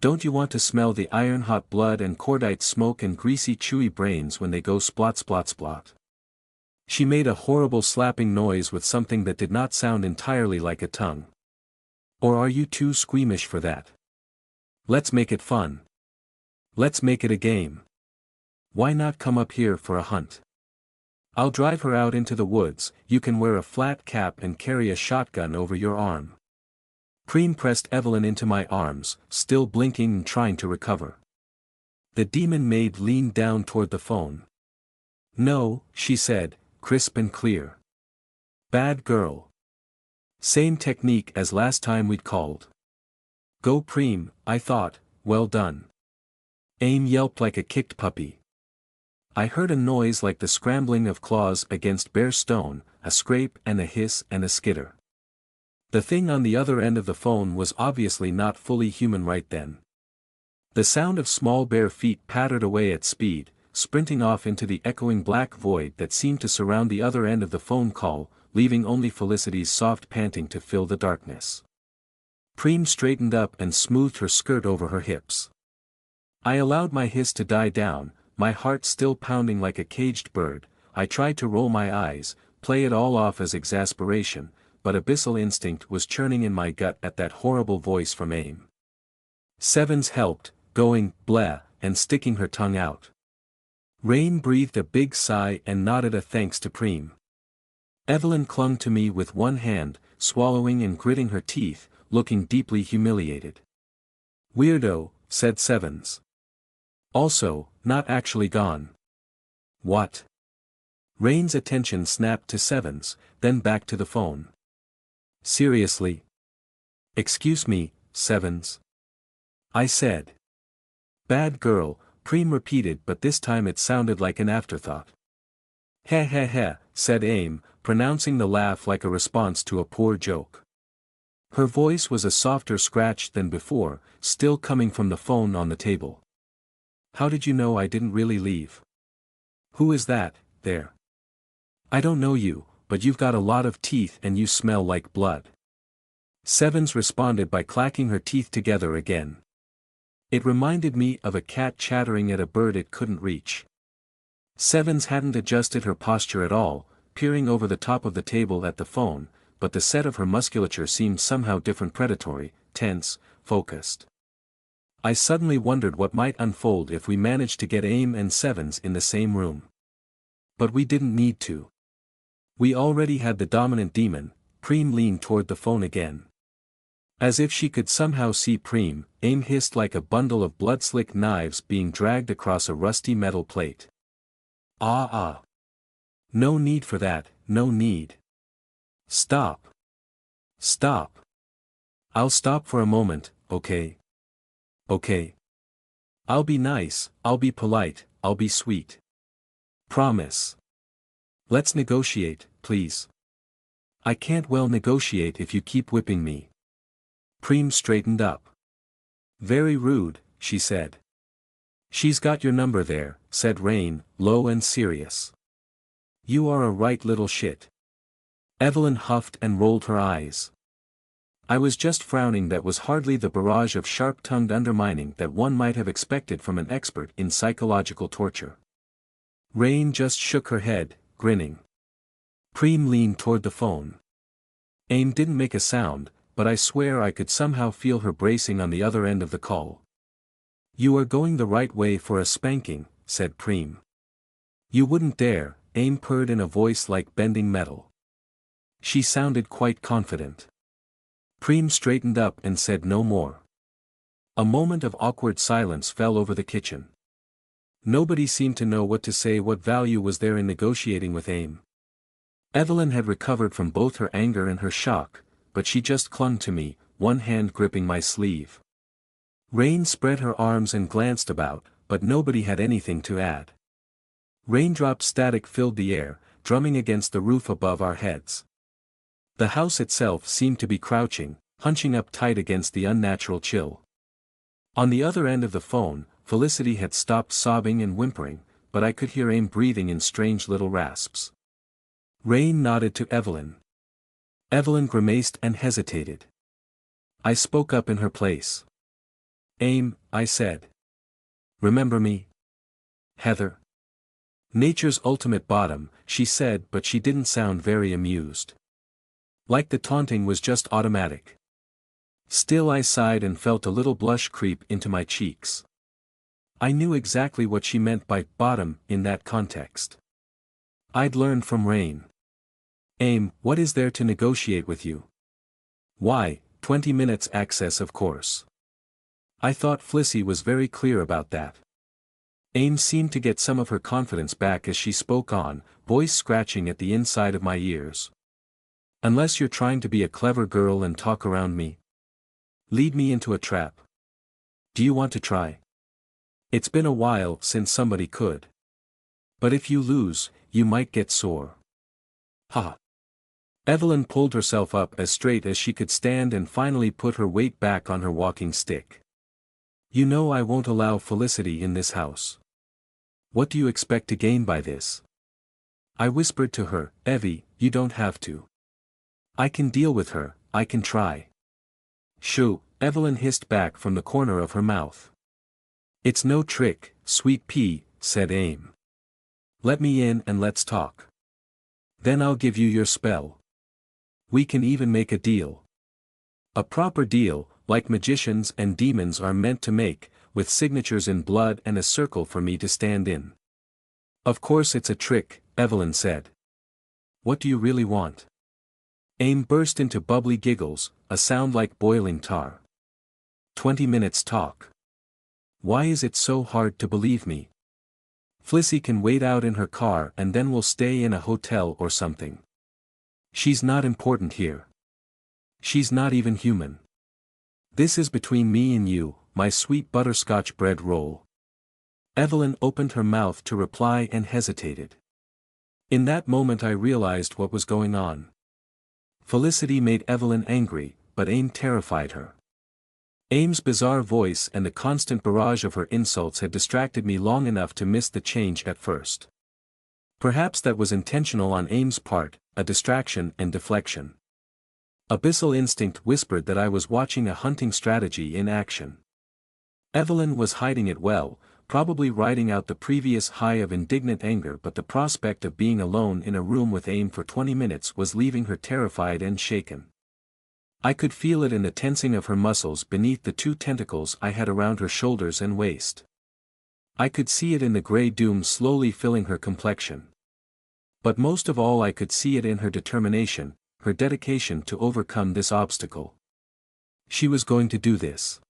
Don't you want to smell the iron-hot blood and cordite smoke and greasy chewy brains when they go splot splot splot? She made a horrible slapping noise with something that did not sound entirely like a tongue. Or are you too squeamish for that? Let's make it fun. Let's make it a game. Why not come up here for a hunt? I'll drive her out into the woods, you can wear a flat cap and carry a shotgun over your arm. Preem pressed Evelyn into my arms, still blinking and trying to recover. The demon maid leaned down toward the phone. No, she said, crisp and clear. Bad girl. Same technique as last time we'd called. Go Preem, I thought, well done. Aim yelped like a kicked puppy. I heard a noise like the scrambling of claws against bare stone, a scrape and a hiss and a skitter. The thing on the other end of the phone was obviously not fully human right then. The sound of small bare feet pattered away at speed, sprinting off into the echoing black void that seemed to surround the other end of the phone call, leaving only Felicity's soft panting to fill the darkness. Preem straightened up and smoothed her skirt over her hips. I allowed my hiss to die down, my heart still pounding like a caged bird. I tried to roll my eyes, play it all off as exasperation, but abyssal instinct was churning in my gut at that horrible voice from Aim. Sevens helped, going, bleh, and sticking her tongue out. Rain breathed a big sigh and nodded a thanks to Preem. Evelyn clung to me with one hand, swallowing and gritting her teeth, looking deeply humiliated. Weirdo, said Sevens. Also, not actually gone. What? Rain's attention snapped to Sevens, then back to the phone. Seriously? Excuse me, Sevens. I said. Bad girl, Preem repeated, but this time it sounded like an afterthought. Heh heh heh, said Aim, pronouncing the laugh like a response to a poor joke. Her voice was a softer scratch than before, still coming from the phone on the table. How did you know I didn't really leave? Who is that, there? I don't know you, but you've got a lot of teeth and you smell like blood. Sevens responded by clacking her teeth together again. It reminded me of a cat chattering at a bird it couldn't reach. Sevens hadn't adjusted her posture at all, peering over the top of the table at the phone, but the set of her musculature seemed somehow different, predatory, tense, focused. I suddenly wondered what might unfold if we managed to get Aim and Sevens in the same room. But we didn't need to. We already had the dominant demon. Preem leaned toward the phone again. As if she could somehow see Preem, Aim hissed like a bundle of blood-slick knives being dragged across a rusty metal plate. Ah. No need for that, no need. Stop. Stop. I'll stop for a moment, okay? Okay. I'll be nice, I'll be polite, I'll be sweet. Promise. Let's negotiate, please. I can't well negotiate if you keep whipping me. Preem straightened up. Very rude, she said. She's got your number there, said Rain, low and serious. You are a right little shit. Evelyn huffed and rolled her eyes. I was just frowning. That was hardly the barrage of sharp-tongued undermining that one might have expected from an expert in psychological torture. Rain just shook her head, grinning. Preem leaned toward the phone. Aim didn't make a sound, but I swear I could somehow feel her bracing on the other end of the call. You are going the right way for a spanking, said Preem. You wouldn't dare, Aim purred in a voice like bending metal. She sounded quite confident. Preem straightened up and said no more. A moment of awkward silence fell over the kitchen. Nobody seemed to know what to say. What value was there in negotiating with Aim? Evelyn had recovered from both her anger and her shock, but she just clung to me, one hand gripping my sleeve. Rain spread her arms and glanced about, but nobody had anything to add. Raindrop static filled the air, drumming against the roof above our heads. The house itself seemed to be crouching, hunching up tight against the unnatural chill. On the other end of the phone, Felicity had stopped sobbing and whimpering, but I could hear Aim breathing in strange little rasps. Rain nodded to Evelyn. Evelyn grimaced and hesitated. I spoke up in her place. Aim, I said. Remember me? Heather. Nature's ultimate bottom, she said, but she didn't sound very amused. Like the taunting was just automatic. Still I sighed and felt a little blush creep into my cheeks. I knew exactly what she meant by bottom in that context. I'd learned from Rain. Aim, what is there to negotiate with you? Why, 20 minutes access of course. I thought Flissy was very clear about that. Aim seemed to get some of her confidence back as she spoke on, voice scratching at the inside of my ears. Unless you're trying to be a clever girl and talk around me. Lead me into a trap. Do you want to try? It's been a while since somebody could. But if you lose, you might get sore. Ha. Evelyn pulled herself up as straight as she could stand and finally put her weight back on her walking stick. You know I won't allow Felicity in this house. What do you expect to gain by this? I whispered to her, Evie, you don't have to. I can deal with her, I can try. Shoo, Evelyn hissed back from the corner of her mouth. It's no trick, sweet pea, said Aim. Let me in and let's talk. Then I'll give you your spell. We can even make a deal. A proper deal, like magicians and demons are meant to make, with signatures in blood and a circle for me to stand in. Of course it's a trick, Evelyn said. What do you really want? Aim burst into bubbly giggles, a sound like boiling tar. 20 minutes talk. Why is it so hard to believe me? Flissy can wait out in her car and then we'll stay in a hotel or something. She's not important here. She's not even human. This is between me and you, my sweet butterscotch bread roll. Evelyn opened her mouth to reply and hesitated. In that moment I realized what was going on. Felicity made Evelyn angry, but Aim terrified her. Aim's bizarre voice and the constant barrage of her insults had distracted me long enough to miss the change at first. Perhaps that was intentional on Aim's part, a distraction and deflection. Abyssal instinct whispered that I was watching a hunting strategy in action. Evelyn was hiding it well, probably riding out the previous high of indignant anger, but the prospect of being alone in a room with Aim for 20 minutes was leaving her terrified and shaken. I could feel it in the tensing of her muscles beneath the 2 tentacles I had around her shoulders and waist. I could see it in the gray doom slowly filling her complexion. But most of all I could see it in her determination, her dedication to overcome this obstacle. She was going to do this.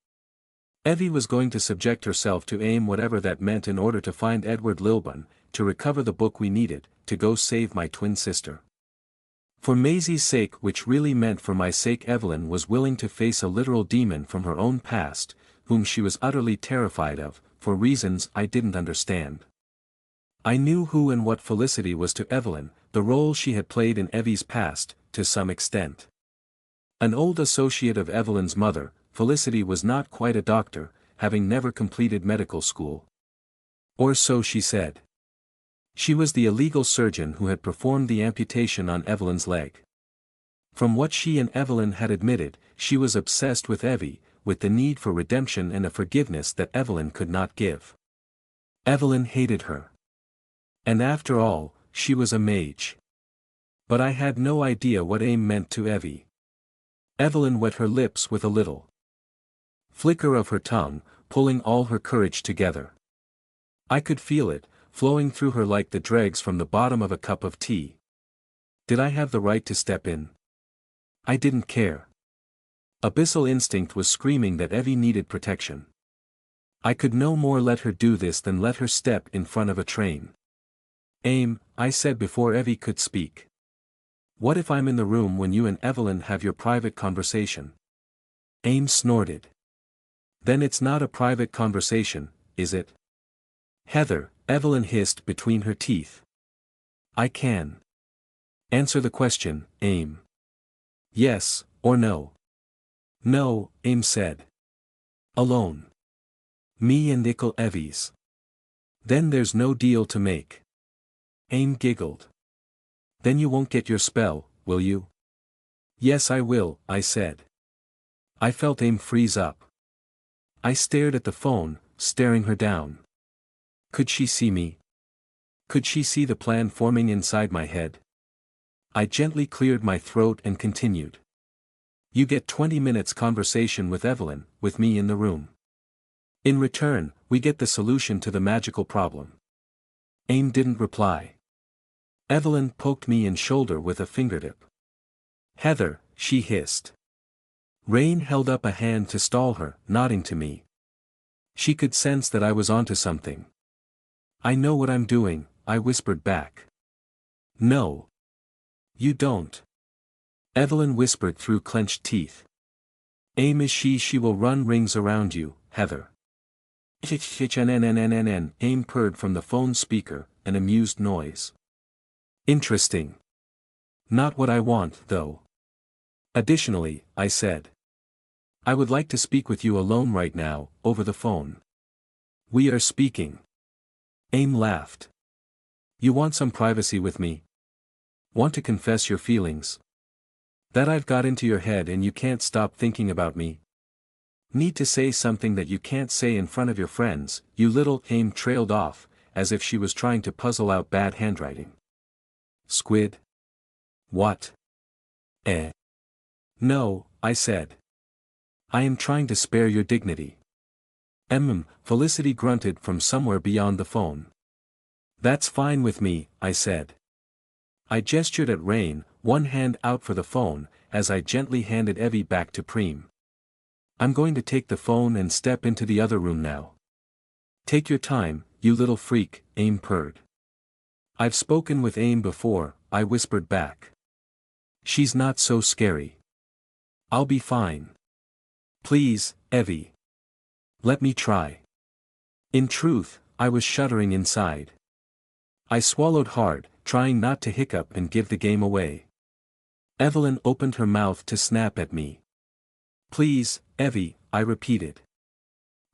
Evie was going to subject herself to Aim, whatever that meant, in order to find Edward Lilburn, to recover the book we needed, to go save my twin sister. For Maisie's sake, which really meant for my sake, Evelyn was willing to face a literal demon from her own past, whom she was utterly terrified of, for reasons I didn't understand. I knew who and what Felicity was to Evelyn, the role she had played in Evie's past, to some extent. An old associate of Evelyn's mother, Felicity was not quite a doctor, having never completed medical school. Or so she said. She was the illegal surgeon who had performed the amputation on Evelyn's leg. From what she and Evelyn had admitted, she was obsessed with Evie, with the need for redemption and a forgiveness that Evelyn could not give. Evelyn hated her. And after all, she was a mage. But I had no idea what aim meant to Evie. Evelyn wet her lips with a little flicker of her tongue, pulling all her courage together. I could feel it, flowing through her like the dregs from the bottom of a cup of tea. Did I have the right to step in? I didn't care. Abyssal instinct was screaming that Evie needed protection. I could no more let her do this than let her step in front of a train. Aim, I said before Evie could speak. What if I'm in the room when you and Evelyn have your private conversation? Aim snorted. Then it's not a private conversation, is it? Heather, Evelyn hissed between her teeth. I can. Answer the question, Aim. Yes, or no. No, Aim said. Alone. Me and Ickle Evies. Then there's no deal to make. Aim giggled. Then you won't get your spell, will you? Yes I will, I said. I felt Aim freeze up. I stared at the phone, staring her down. Could she see me? Could she see the plan forming inside my head? I gently cleared my throat and continued. You get 20 minutes conversation with Evelyn, with me in the room. In return, we get the solution to the magical problem. Aim didn't reply. Evelyn poked me in shoulder with a fingertip. Heather, she hissed. Rain held up a hand to stall her, nodding to me. She could sense that I was onto something. I know what I'm doing, I whispered back. No. You don't. Evelyn whispered through clenched teeth. Aim is she will run rings around you, Heather. Aim purred from the phone speaker, an amused noise. Interesting. Not what I want, though. Additionally, I said. I would like to speak with you alone right now, over the phone. We are speaking. Aim laughed. You want some privacy with me? Want to confess your feelings? That I've got into your head and you can't stop thinking about me? Need to say something that you can't say in front of your friends, you little. Aim trailed off, as if she was trying to puzzle out bad handwriting. Squid? What? No, I said. I am trying to spare your dignity. Felicity grunted from somewhere beyond the phone. That's fine with me, I said. I gestured at Rain, one hand out for the phone, as I gently handed Evie back to Preem. I'm going to take the phone and step into the other room now. Take your time, you little freak, Aim purred. I've spoken with Aim before, I whispered back. She's not so scary. I'll be fine. Please, Evie. Let me try. In truth, I was shuddering inside. I swallowed hard, trying not to hiccup and give the game away. Evelyn opened her mouth to snap at me. Please, Evie, I repeated.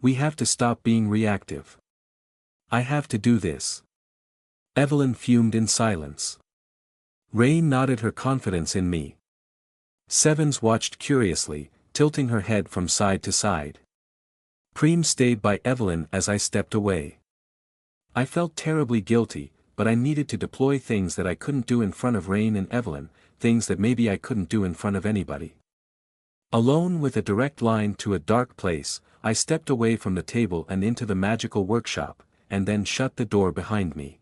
We have to stop being reactive. I have to do this. Evelyn fumed in silence. Rain nodded her confidence in me. Sevens watched curiously, tilting her head from side to side. Preem stayed by Evelyn as I stepped away. I felt terribly guilty, but I needed to deploy things that I couldn't do in front of Rain and Evelyn, things that maybe I couldn't do in front of anybody. Alone with a direct line to a dark place, I stepped away from the table and into the magical workshop, and then shut the door behind me.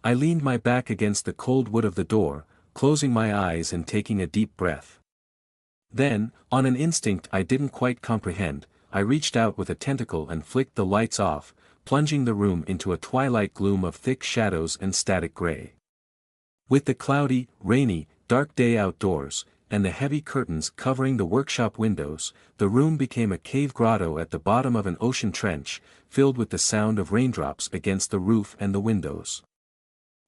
I leaned my back against the cold wood of the door, closing my eyes and taking a deep breath. Then, on an instinct I didn't quite comprehend, I reached out with a tentacle and flicked the lights off, plunging the room into a twilight gloom of thick shadows and static gray. With the cloudy, rainy, dark day outdoors, and the heavy curtains covering the workshop windows, the room became a cave grotto at the bottom of an ocean trench, filled with the sound of raindrops against the roof and the windows.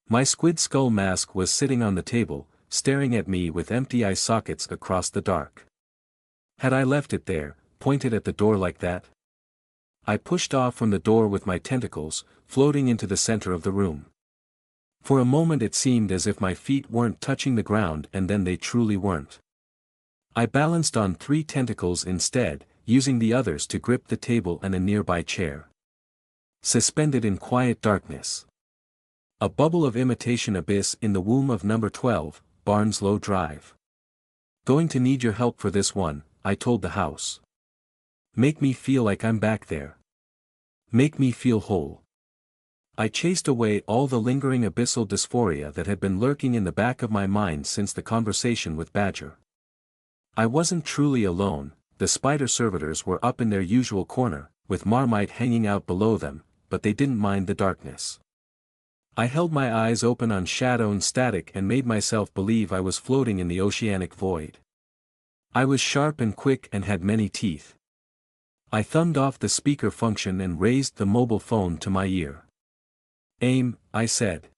My squid skull mask was sitting on the table, staring at me with empty eye sockets across the dark. Had I left it there, pointed at the door like that? I pushed off from the door with my tentacles, floating into the center of the room. For a moment it seemed as if my feet weren't touching the ground, and then they truly weren't. I balanced on 3 tentacles instead, using the others to grip the table and a nearby chair. Suspended in quiet darkness. A bubble of imitation abyss in the womb of number 12, Barnslow Drive. Going to need your help for this one, I told the house. Make me feel like I'm back there. Make me feel whole. I chased away all the lingering abyssal dysphoria that had been lurking in the back of my mind since the conversation with Badger. I wasn't truly alone. The spider servitors were up in their usual corner, with Marmite hanging out below them, but they didn't mind the darkness. I held my eyes open on shadow and static and made myself believe I was floating in the oceanic void. I was sharp and quick and had many teeth. I thumbed off the speaker function and raised the mobile phone to my ear. "Aim," I said.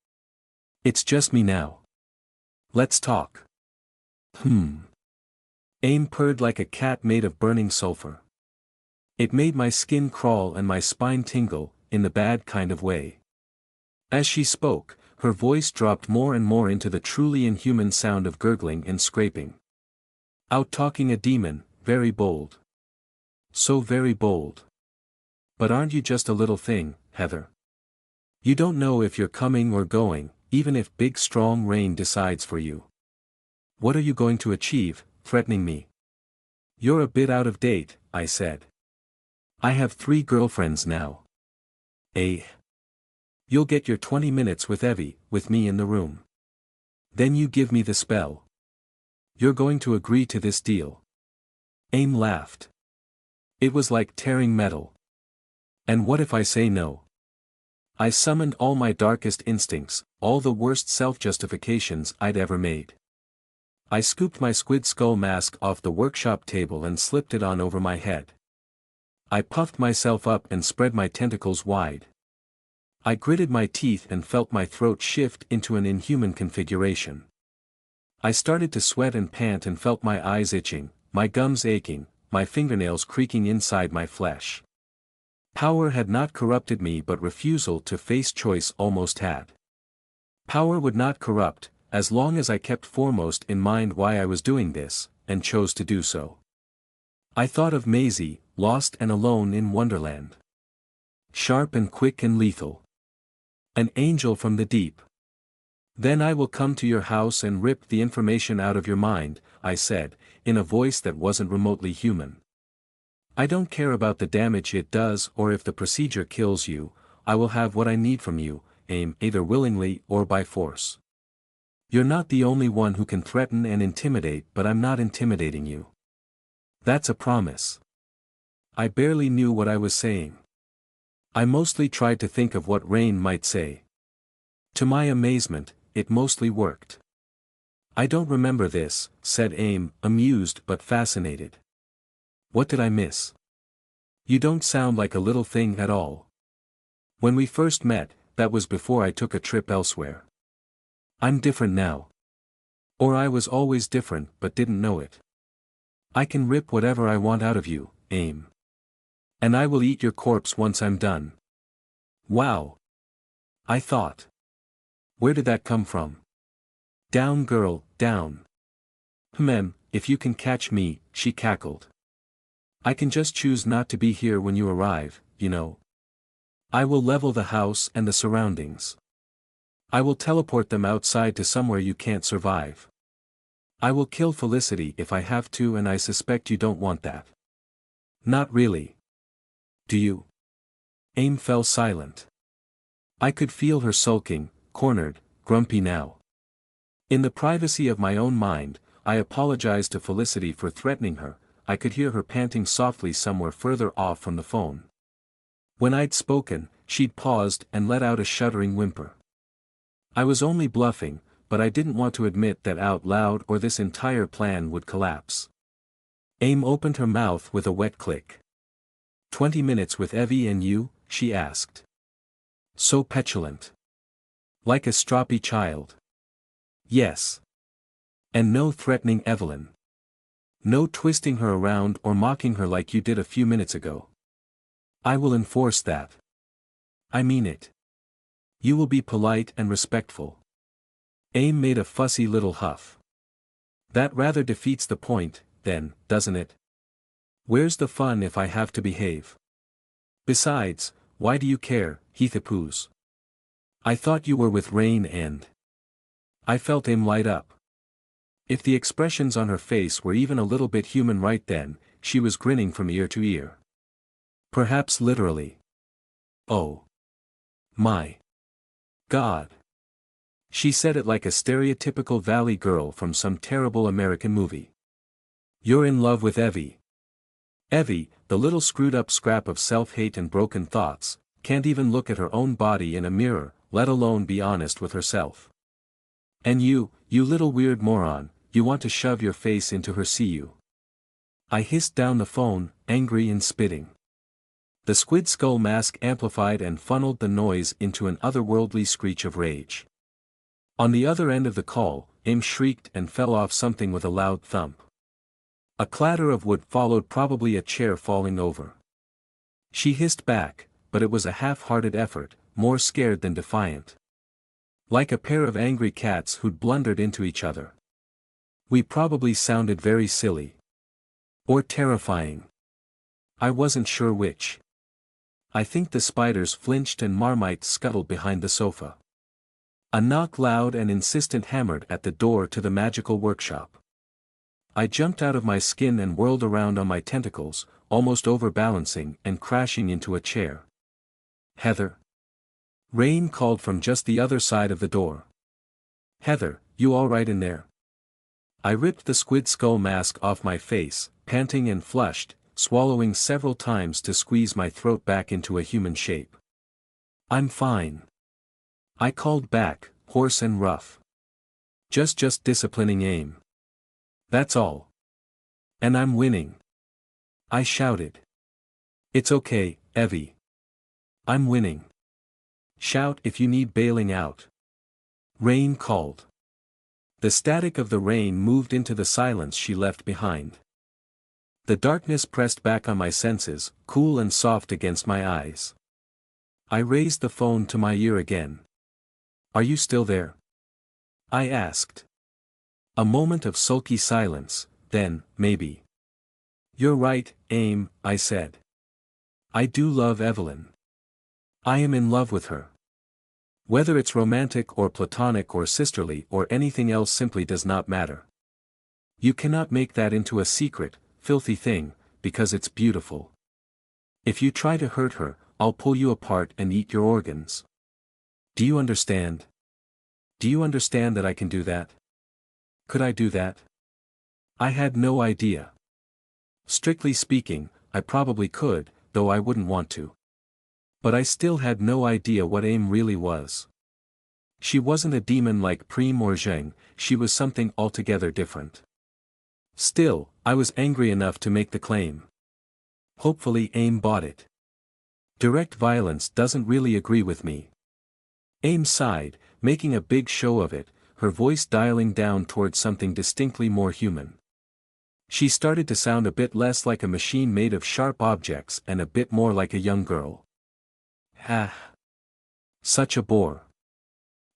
"It's just me now. Let's talk." Aim purred like a cat made of burning sulfur. It made my skin crawl and my spine tingle, in the bad kind of way. As she spoke, her voice dropped more and more into the truly inhuman sound of gurgling and scraping. Out-talking a demon, very bold. So very bold. But aren't you just a little thing, Heather? You don't know if you're coming or going, even if big strong rain decides for you. What are you going to achieve, threatening me? You're a bit out of date, I said. I have 3 girlfriends now. Eh? You'll get your 20 minutes with Evie, with me in the room. Then you give me the spell. You're going to agree to this deal. Aim laughed. It was like tearing metal. And what if I say no? I summoned all my darkest instincts, all the worst self-justifications I'd ever made. I scooped my squid skull mask off the workshop table and slipped it on over my head. I puffed myself up and spread my tentacles wide. I gritted my teeth and felt my throat shift into an inhuman configuration. I started to sweat and pant and felt my eyes itching, my gums aching, my fingernails creaking inside my flesh. Power had not corrupted me, but refusal to face choice almost had. Power would not corrupt, as long as I kept foremost in mind why I was doing this, and chose to do so. I thought of Maisie, lost and alone in Wonderland. Sharp and quick and lethal. An angel from the deep. Then I will come to your house and rip the information out of your mind, I said, in a voice that wasn't remotely human. I don't care about the damage it does or if the procedure kills you. I will have what I need from you, Aim, either willingly or by force. You're not the only one who can threaten and intimidate, but I'm not intimidating you. That's a promise. I barely knew what I was saying. I mostly tried to think of what Rain might say. To my amazement, it mostly worked. I don't remember this, said Aim, amused but fascinated. What did I miss? You don't sound like a little thing at all. When we first met, that was before I took a trip elsewhere. I'm different now. Or I was always different but didn't know it. I can rip whatever I want out of you, Aim. And I will eat your corpse once I'm done. Wow. I thought. Where did that come from? Down girl, down. If you can catch me, she cackled. I can just choose not to be here when you arrive, you know. I will level the house and the surroundings. I will teleport them outside to somewhere you can't survive. I will kill Felicity if I have to, and I suspect you don't want that. Not really. Do you? Aim fell silent. I could feel her sulking, cornered, grumpy now. In the privacy of my own mind, I apologized to Felicity for threatening her. I could hear her panting softly somewhere further off from the phone. When I'd spoken, she'd paused and let out a shuddering whimper. I was only bluffing, but I didn't want to admit that out loud or this entire plan would collapse. Aim opened her mouth with a wet click. 20 minutes with Evie and you, she asked. So petulant. Like a stroppy child. Yes. And no threatening Evelyn. No twisting her around or mocking her like you did a few minutes ago. I will enforce that. I mean it. You will be polite and respectful. Aim made a fussy little huff. That rather defeats the point, then, doesn't it? Where's the fun if I have to behave? Besides, why do you care, Heathapooz? I thought you were with Rain and... I felt Aim light up. If the expressions on her face were even a little bit human right then, she was grinning from ear to ear. Perhaps literally. Oh. My. God. She said it like a stereotypical valley girl from some terrible American movie. You're in love with Evie. Evie, the little screwed-up scrap of self-hate and broken thoughts, can't even look at her own body in a mirror, let alone be honest with herself. And you little weird moron, you want to shove your face into her see-you. I hissed down the phone, angry and spitting. The squid skull mask amplified and funneled the noise into an otherworldly screech of rage. On the other end of the call, Aim shrieked and fell off something with a loud thump. A clatter of wood followed, probably a chair falling over. She hissed back, but it was a half-hearted effort, more scared than defiant. Like a pair of angry cats who'd blundered into each other. We probably sounded very silly. Or terrifying. I wasn't sure which. I think the spiders flinched and Marmite scuttled behind the sofa. A knock loud and insistent hammered at the door to the magical workshop. I jumped out of my skin and whirled around on my tentacles, almost overbalancing and crashing into a chair. Heather. Rain called from just the other side of the door. Heather, you all right in there? I ripped the squid skull mask off my face, panting and flushed, swallowing several times to squeeze my throat back into a human shape. I'm fine. I called back, hoarse and rough. Just disciplining Aim. That's all. And I'm winning. I shouted. It's okay, Evie. I'm winning. Shout if you need bailing out. Rain called. The static of the rain moved into the silence she left behind. The darkness pressed back on my senses, cool and soft against my eyes. I raised the phone to my ear again. Are you still there? I asked. A moment of sulky silence, then, maybe. You're right, Aim, I said. I do love Evelyn. I am in love with her. Whether it's romantic or platonic or sisterly or anything else simply does not matter. You cannot make that into a secret, filthy thing, because it's beautiful. If you try to hurt her, I'll pull you apart and eat your organs. Do you understand? Do you understand that I can do that? Could I do that? I had no idea. Strictly speaking, I probably could, though I wouldn't want to. But I still had no idea what Aim really was. She wasn't a demon like Prem or Zheng, she was something altogether different. Still, I was angry enough to make the claim. Hopefully Aim bought it. Direct violence doesn't really agree with me. Aim sighed, making a big show of it, her voice dialing down towards something distinctly more human. She started to sound a bit less like a machine made of sharp objects and a bit more like a young girl. Ah. Such a bore.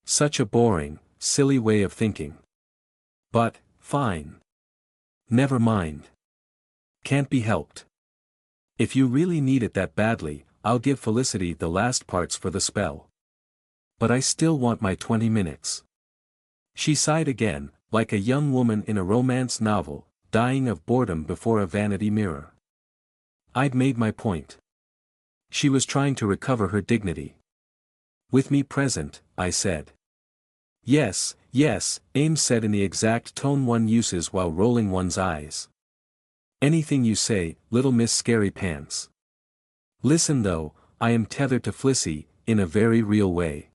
Such a boring, silly way of thinking. But, fine. Never mind. Can't be helped. If you really need it that badly, I'll give Felicity the last parts for the spell. But I still want my 20 minutes. She sighed again, like a young woman in a romance novel, dying of boredom before a vanity mirror. I'd made my point. She was trying to recover her dignity. With me present, I said. Yes, Ames said in the exact tone one uses while rolling one's eyes. Anything you say, little Miss Scary Pants. Listen though, I am tethered to Flissy, in a very real way.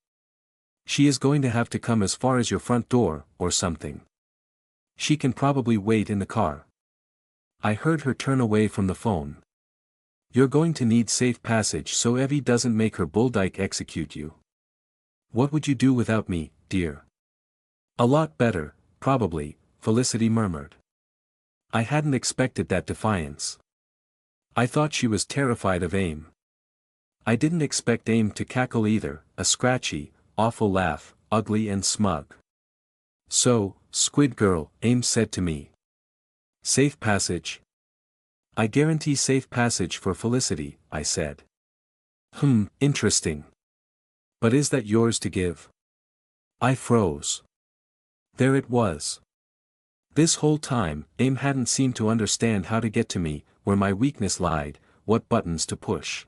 She is going to have to come as far as your front door, or something. She can probably wait in the car. I heard her turn away from the phone. You're going to need safe passage so Evie doesn't make her bulldyke execute you. What would you do without me, dear? A lot better, probably, Felicity murmured. I hadn't expected that defiance. I thought she was terrified of Aim. I didn't expect Aim to cackle either, a scratchy, awful laugh, ugly and smug. So, Squid Girl, Ames said to me. Safe passage? I guarantee safe passage for Felicity, I said. Interesting. But is that yours to give? I froze. There it was. This whole time, Aim hadn't seemed to understand how to get to me, where my weakness lied, what buttons to push.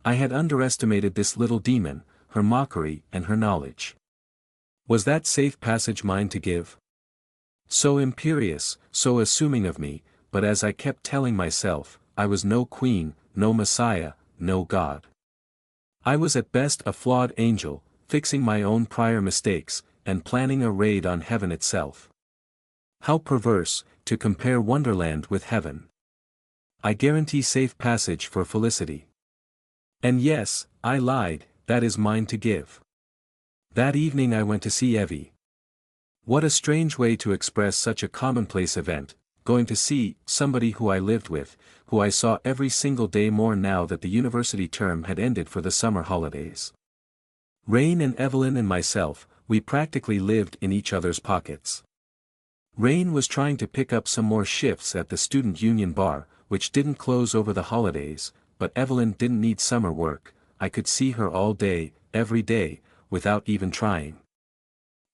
I had underestimated this little demon, her mockery and her knowledge. Was that safe passage mine to give? So imperious, so assuming of me, but as I kept telling myself, I was no queen, no messiah, no god. I was at best a flawed angel, fixing my own prior mistakes, and planning a raid on heaven itself. How perverse, to compare Wonderland with heaven. I guarantee safe passage for Felicity. And yes, I lied, that is mine to give. That evening I went to see Evie. What a strange way to express such a commonplace event, going to see somebody who I lived with, who I saw every single day more now that the university term had ended for the summer holidays. Rain and Evelyn and myself, we practically lived in each other's pockets. Rain was trying to pick up some more shifts at the student union bar, which didn't close over the holidays, but Evelyn didn't need summer work. I could see her all day, every day, without even trying.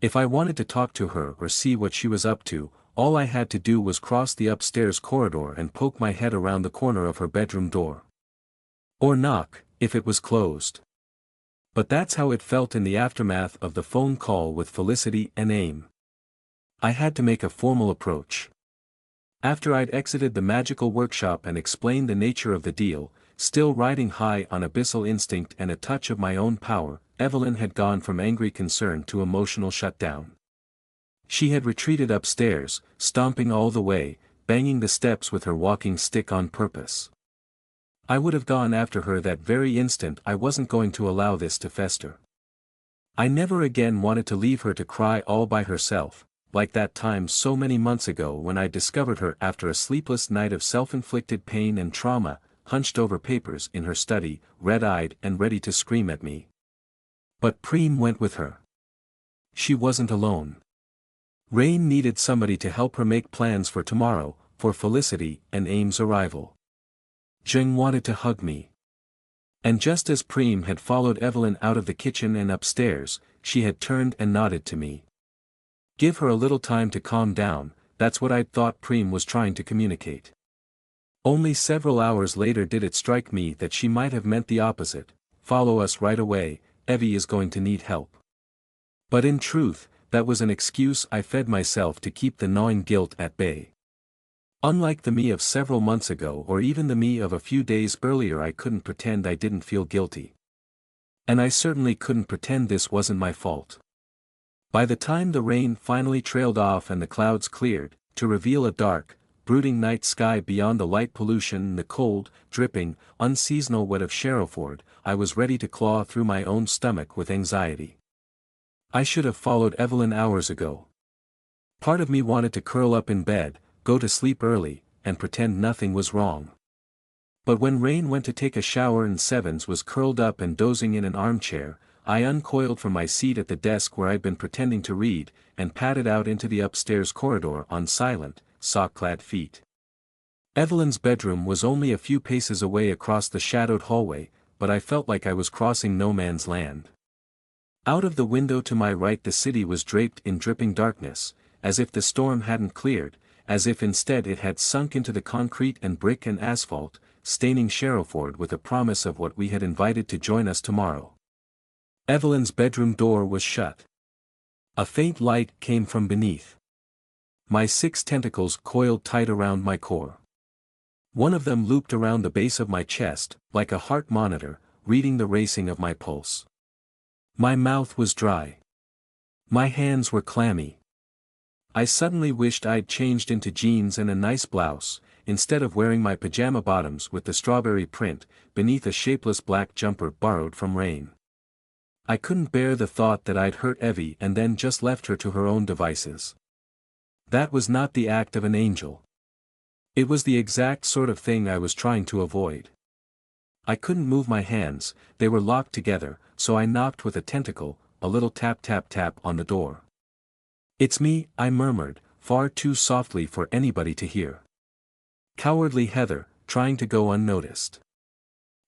If I wanted to talk to her or see what she was up to, all I had to do was cross the upstairs corridor and poke my head around the corner of her bedroom door. Or knock, if it was closed. But that's how it felt in the aftermath of the phone call with Felicity and Aim. I had to make a formal approach. After I'd exited the magical workshop and explained the nature of the deal, still riding high on abyssal instinct and a touch of my own power, Evelyn had gone from angry concern to emotional shutdown. She had retreated upstairs, stomping all the way, banging the steps with her walking stick on purpose. I would have gone after her that very instant. I wasn't going to allow this to fester. I never again wanted to leave her to cry all by herself, like that time so many months ago when I discovered her after a sleepless night of self-inflicted pain and trauma, hunched over papers in her study, red-eyed and ready to scream at me. But Preem went with her. She wasn't alone. Rain needed somebody to help her make plans for tomorrow, for Felicity and Aim's arrival. Jing wanted to hug me. And just as Preem had followed Evelyn out of the kitchen and upstairs, she had turned and nodded to me. Give her a little time to calm down, that's what I'd thought Preem was trying to communicate. Only several hours later did it strike me that she might have meant the opposite. Follow us right away, Evie is going to need help. But in truth, that was an excuse I fed myself to keep the gnawing guilt at bay. Unlike the me of several months ago or even the me of a few days earlier, I couldn't pretend I didn't feel guilty. And I certainly couldn't pretend this wasn't my fault. By the time the rain finally trailed off and the clouds cleared, to reveal a dark, brooding night sky beyond the light pollution and the cold, dripping, unseasonal wet of Sherrowford, I was ready to claw through my own stomach with anxiety. I should have followed Evelyn hours ago. Part of me wanted to curl up in bed, go to sleep early, and pretend nothing was wrong. But when Rain went to take a shower and Sevens was curled up and dozing in an armchair, I uncoiled from my seat at the desk where I'd been pretending to read, and padded out into the upstairs corridor on silent, sock-clad feet. Evelyn's bedroom was only a few paces away across the shadowed hallway, but I felt like I was crossing no man's land. Out of the window to my right the city was draped in dripping darkness, as if the storm hadn't cleared, as if instead it had sunk into the concrete and brick and asphalt, staining Sherrowford with a promise of what we had invited to join us tomorrow. Evelyn's bedroom door was shut. A faint light came from beneath. My 6 tentacles coiled tight around my core. One of them looped around the base of my chest, like a heart monitor, reading the racing of my pulse. My mouth was dry. My hands were clammy. I suddenly wished I'd changed into jeans and a nice blouse, instead of wearing my pajama bottoms with the strawberry print, beneath a shapeless black jumper borrowed from Rain. I couldn't bear the thought that I'd hurt Evie and then just left her to her own devices. That was not the act of an angel. It was the exact sort of thing I was trying to avoid. I couldn't move my hands, they were locked together, so I knocked with a tentacle, a little tap tap tap on the door. "It's me," I murmured, far too softly for anybody to hear. Cowardly Heather, trying to go unnoticed.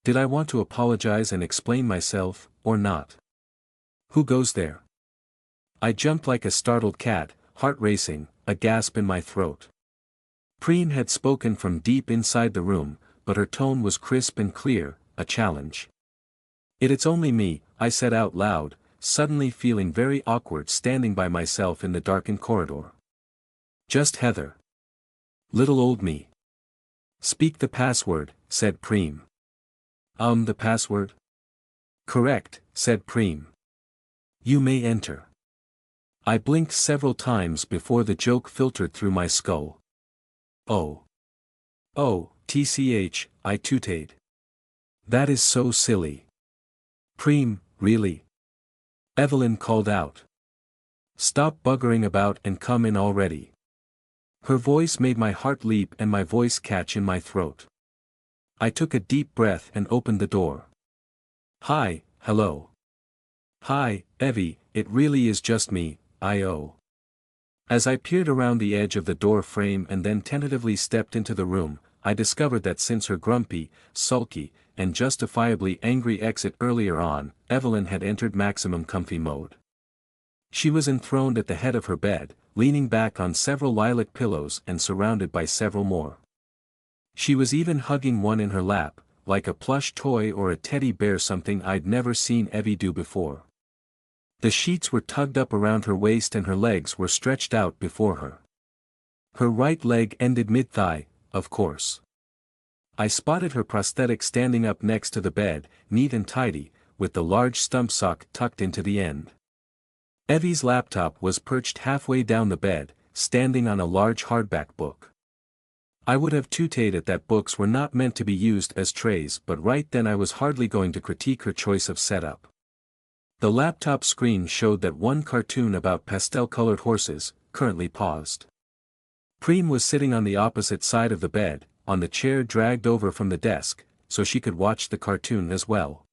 Did I want to apologize and explain myself, or not? "Who goes there?" I jumped like a startled cat, heart racing, a gasp in my throat. Preen had spoken from deep inside the room, but her tone was crisp and clear, a challenge. "It's only me," I said out loud, suddenly feeling very awkward standing by myself in the darkened corridor. "Just Heather. Little old me." "Speak the password," said Preem. The password?" "Correct," said Preem. "You may enter." I blinked several times before the joke filtered through my skull. "Oh. Oh, tch, I tooted. That is so silly." "Preem, really?" Evelyn called out. "Stop buggering about and come in already." Her voice made my heart leap and my voice catch in my throat. I took a deep breath and opened the door. "Hi, hello." "Hi, Evie, it really is just me, I.O." As I peered around the edge of the door frame and then tentatively stepped into the room, I discovered that since her grumpy, sulky, and justifiably angry exit earlier on, Evelyn had entered maximum comfy mode. She was enthroned at the head of her bed, leaning back on several lilac pillows and surrounded by several more. She was even hugging one in her lap, like a plush toy or a teddy bear, something I'd never seen Evie do before. The sheets were tugged up around her waist and her legs were stretched out before her. Her right leg ended mid-thigh, of course. I spotted her prosthetic standing up next to the bed, neat and tidy, with the large stump sock tucked into the end. Evie's laptop was perched halfway down the bed, standing on a large hardback book. I would have tooted that books were not meant to be used as trays, but right then I was hardly going to critique her choice of setup. The laptop screen showed that one cartoon about pastel-colored horses, currently paused. Preem was sitting on the opposite side of the bed, on the chair dragged over from the desk, so she could watch the cartoon as well.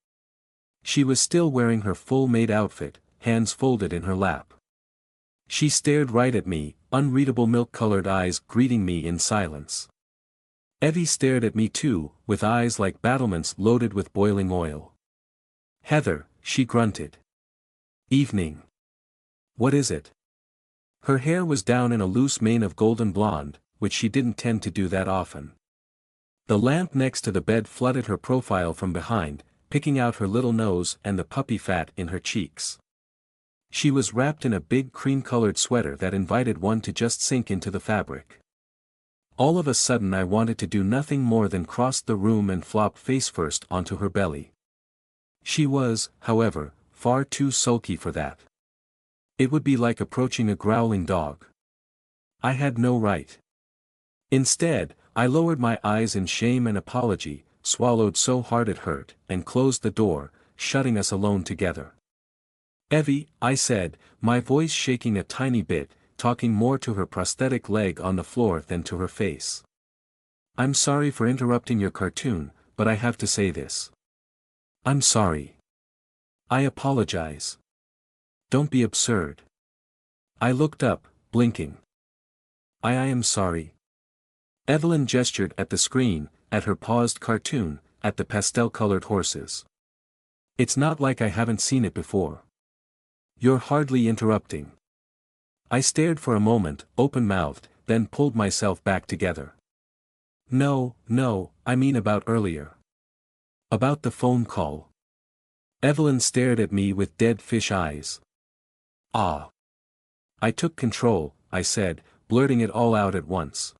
She was still wearing her full maid outfit, hands folded in her lap. She stared right at me, unreadable milk-colored eyes greeting me in silence. Evie stared at me too, with eyes like battlements loaded with boiling oil. "Heather," she grunted. "Evening. What is it?" Her hair was down in a loose mane of golden blonde, which she didn't tend to do that often. The lamp next to the bed flooded her profile from behind, picking out her little nose and the puppy fat in her cheeks. She was wrapped in a big cream-colored sweater that invited one to just sink into the fabric. All of a sudden I wanted to do nothing more than cross the room and flop face-first onto her belly. She was, however, far too sulky for that. It would be like approaching a growling dog. I had no right. Instead, I lowered my eyes in shame and apology, swallowed so hard it hurt, and closed the door, shutting us alone together. "Evie," I said, my voice shaking a tiny bit, talking more to her prosthetic leg on the floor than to her face. "I'm sorry for interrupting your cartoon, but I have to say this. I'm sorry. I apologize. Don't be absurd." I looked up, blinking. I am sorry." Evelyn gestured at the screen, at her paused cartoon, at the pastel-colored horses. "It's not like I haven't seen it before." "You're hardly interrupting." I stared for a moment, open-mouthed, then pulled myself back together. No, I mean about earlier. About the phone call." Evelyn stared at me with dead fish eyes. "Ah." "I took control," I said, blurting it all out at once.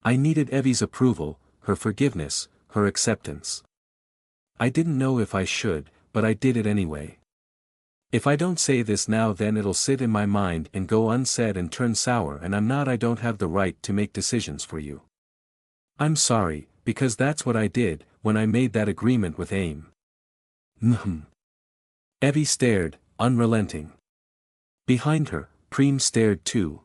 I needed Evie's approval, her forgiveness, her acceptance. I didn't know if I should, but I did it anyway. If I don't say this now, then it'll sit in my mind and go unsaid and turn sour, and I don't have the right to make decisions for you. I'm sorry, because that's what I did, when I made that agreement with AIM. Evie stared, unrelenting. Behind her, Preem stared too.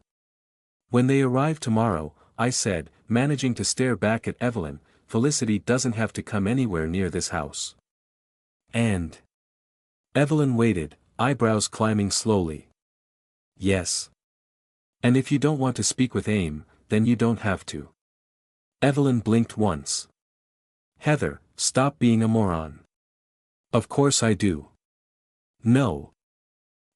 "When they arrive tomorrow," I said, managing to stare back at Evelyn, "Felicity doesn't have to come anywhere near this house." And Evelyn waited, eyebrows climbing slowly. Yes. And if you don't want to speak with AIM, then you don't have to. Evelyn blinked once. Heather, stop being a moron. Of course I do. No.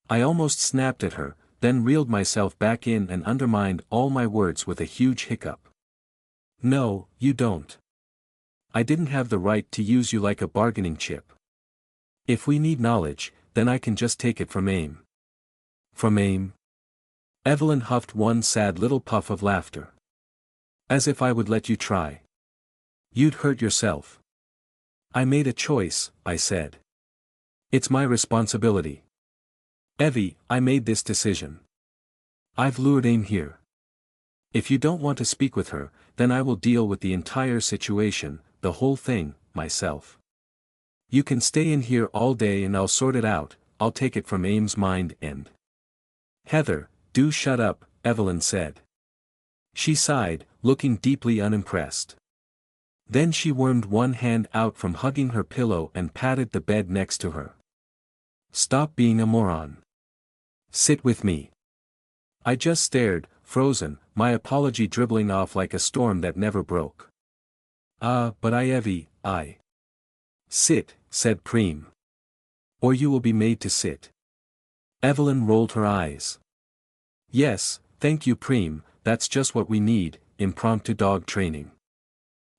I almost snapped at her, then reeled myself back in and undermined all my words with a huge hiccup. No, you don't. I didn't have the right to use you like a bargaining chip. If we need knowledge, then I can just take it from AIM. From AIM? Evelyn huffed one sad little puff of laughter. As if I would let you try. You'd hurt yourself. I made a choice, I said. It's my responsibility. Evie, I made this decision. I've lured AIM here. If you don't want to speak with her, then I will deal with the entire situation, the whole thing, myself. You can stay in here all day and I'll sort it out, I'll take it from AIM's mind and... Heather, do shut up, Evelyn said. She sighed, looking deeply unimpressed. Then she wormed one hand out from hugging her pillow and patted the bed next to her. Stop being a moron. Sit with me. I just stared, frozen, my apology dribbling off like a storm that never broke. But Evie, I. Sit, said Preem. Or you will be made to sit. Evelyn rolled her eyes. Yes, thank you Preem, that's just what we need, impromptu dog training.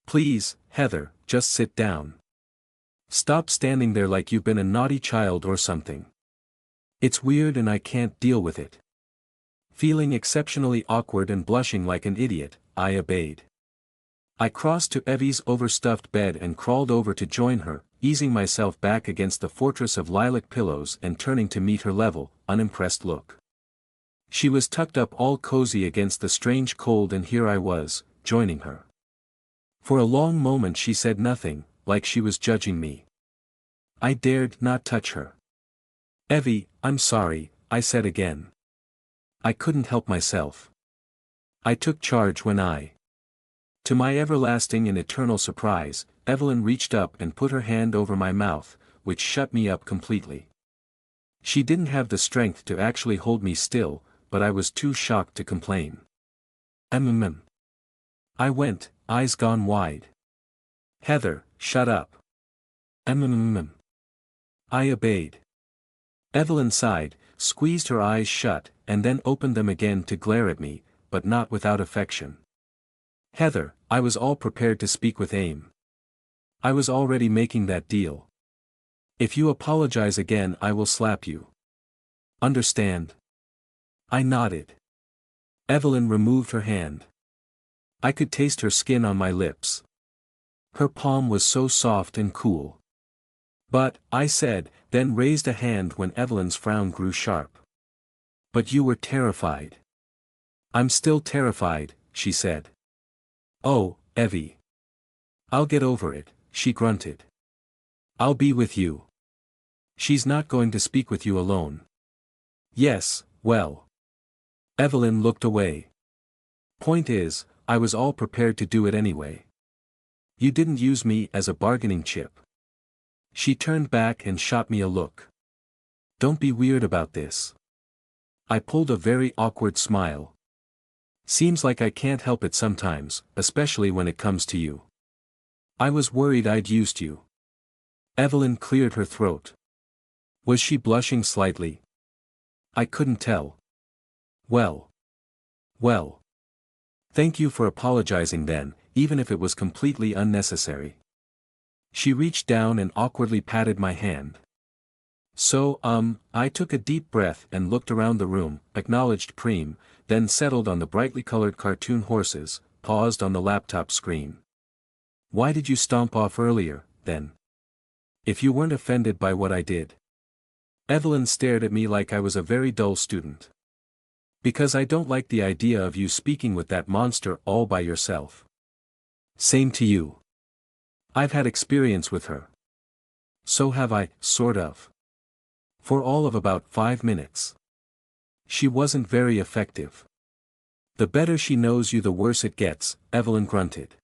Please, Heather, just sit down. Stop standing there like you've been a naughty child or something. It's weird and I can't deal with it. Feeling exceptionally awkward and blushing like an idiot, I obeyed. I crossed to Evie's overstuffed bed and crawled over to join her, easing myself back against the fortress of lilac pillows and turning to meet her level, unimpressed look. She was tucked up all cozy against the strange cold and here I was, joining her. For a long moment she said nothing, like she was judging me. I dared not touch her. Evie, I'm sorry, I said again. I couldn't help myself. I took charge when To my everlasting and eternal surprise, Evelyn reached up and put her hand over my mouth, which shut me up completely. She didn't have the strength to actually hold me still, but I was too shocked to complain. I went, eyes gone wide. Heather, shut up. I obeyed. Evelyn sighed, squeezed her eyes shut, and then opened them again to glare at me, but not without affection. Heather, I was all prepared to speak with AIM. I was already making that deal. If you apologize again I will slap you. Understand? I nodded. Evelyn removed her hand. I could taste her skin on my lips. Her palm was so soft and cool. But, I said, then raised a hand when Evelyn's frown grew sharp. But you were terrified. I'm still terrified, she said. Oh, Evie. I'll get over it, she grunted. I'll be with you. She's not going to speak with you alone. Yes, well. Evelyn looked away. Point is, I was all prepared to do it anyway. You didn't use me as a bargaining chip. She turned back and shot me a look. Don't be weird about this. I pulled a very awkward smile. Seems like I can't help it sometimes, especially when it comes to you. I was worried I'd used you. Evelyn cleared her throat. Was she blushing slightly? I couldn't tell. Well. Thank you for apologizing then, even if it was completely unnecessary. She reached down and awkwardly patted my hand. So, I took a deep breath and looked around the room, acknowledged Preem, then settled on the brightly colored cartoon horses, paused on the laptop screen. Why did you stomp off earlier, then? If you weren't offended by what I did. Evelyn stared at me like I was a very dull student. Because I don't like the idea of you speaking with that monster all by yourself. Same to you. I've had experience with her. So have I, sort of. For all of about 5 minutes. She wasn't very effective. The better she knows you the worse it gets, Evelyn grunted.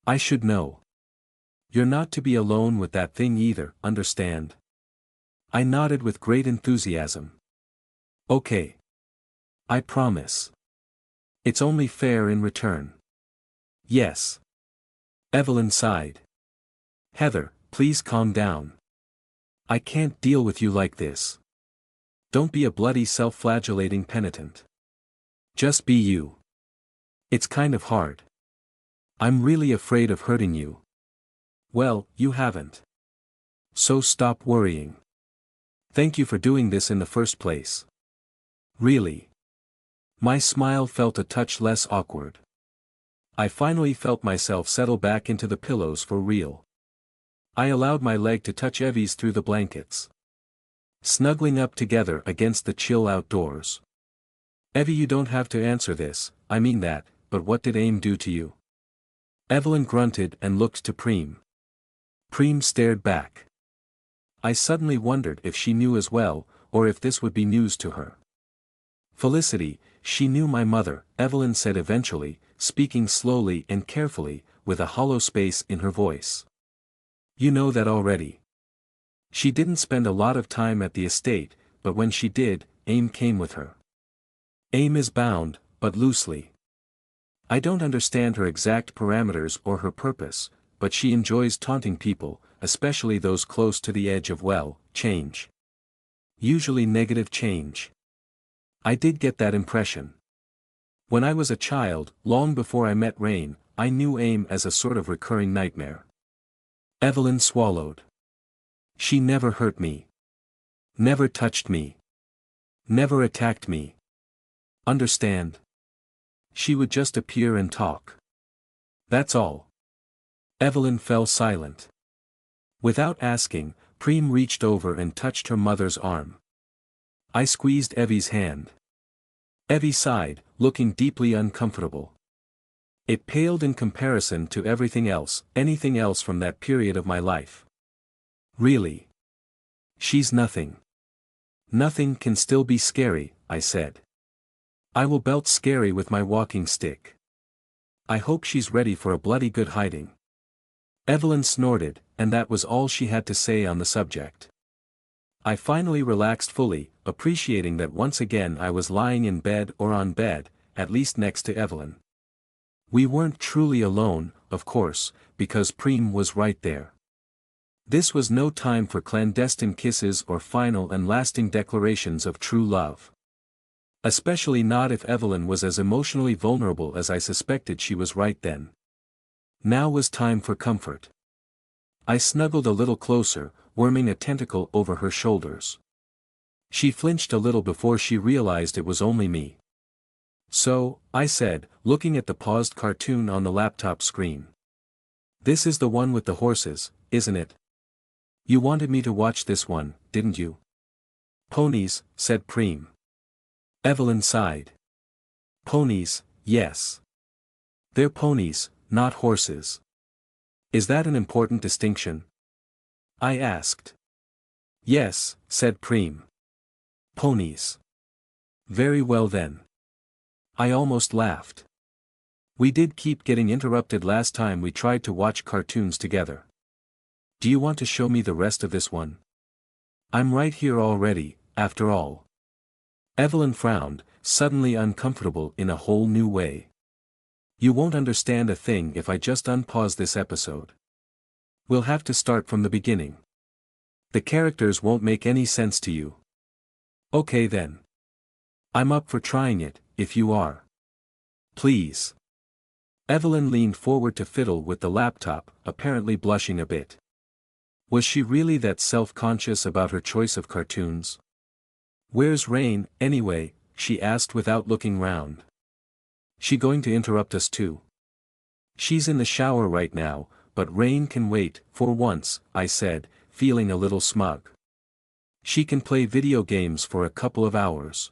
I should know. You're not to be alone with that thing either, understand? I nodded with great enthusiasm. Okay. I promise. It's only fair in return. Yes. Evelyn sighed. Heather, please calm down. I can't deal with you like this. Don't be a bloody self-flagellating penitent. Just be you. It's kind of hard. I'm really afraid of hurting you. Well, you haven't. So stop worrying. Thank you for doing this in the first place. Really. My smile felt a touch less awkward. I finally felt myself settle back into the pillows for real. I allowed my leg to touch Evie's through the blankets. Snuggling up together against the chill outdoors. Evie, you don't have to answer this, I mean that, but what did Aim do to you? Evelyn grunted and looked to Preem. Preem stared back. I suddenly wondered if she knew as well, or if this would be news to her. Felicity, she knew my mother, Evelyn said eventually, speaking slowly and carefully, with a hollow space in her voice. You know that already. She didn't spend a lot of time at the estate, but when she did, Aim came with her. Aim is bound, but loosely. I don't understand her exact parameters or her purpose, but she enjoys taunting people, especially those close to the edge of change. Usually negative change. I did get that impression. When I was a child, long before I met Rain, I knew Aim as a sort of recurring nightmare. Evelyn swallowed. She never hurt me. Never touched me. Never attacked me. Understand? She would just appear and talk. That's all. Evelyn fell silent. Without asking, Preem reached over and touched her mother's arm. I squeezed Evie's hand. Evie sighed, looking deeply uncomfortable. It paled in comparison to anything else from that period of my life. Really? She's nothing. Nothing can still be scary, I said. I will belt scary with my walking stick. I hope she's ready for a bloody good hiding. Evelyn snorted, and that was all she had to say on the subject. I finally relaxed fully, appreciating that once again I was lying in bed or on bed, at least next to Evelyn. We weren't truly alone, of course, because Preem was right there. This was no time for clandestine kisses or final and lasting declarations of true love. Especially not if Evelyn was as emotionally vulnerable as I suspected she was right then. Now was time for comfort. I snuggled a little closer, worming a tentacle over her shoulders. She flinched a little before she realized it was only me. So, I said, looking at the paused cartoon on the laptop screen. This is the one with the horses, isn't it? You wanted me to watch this one, didn't you? Ponies, said Preem. Evelyn sighed. Ponies, yes. They're ponies, not horses. Is that an important distinction? I asked. Yes, said Preem. Ponies. Very well then. I almost laughed. We did keep getting interrupted last time we tried to watch cartoons together. Do you want to show me the rest of this one? I'm right here already, after all. Evelyn frowned, suddenly uncomfortable in a whole new way. You won't understand a thing if I just unpause this episode. We'll have to start from the beginning. The characters won't make any sense to you. Okay then. I'm up for trying it, if you are. Please. Evelyn leaned forward to fiddle with the laptop, apparently blushing a bit. Was she really that self-conscious about her choice of cartoons? Where's Rain, anyway? She asked without looking round. She going to interrupt us too? She's in the shower right now, but Rain can wait, for once, I said, feeling a little smug. She can play video games for a couple of hours.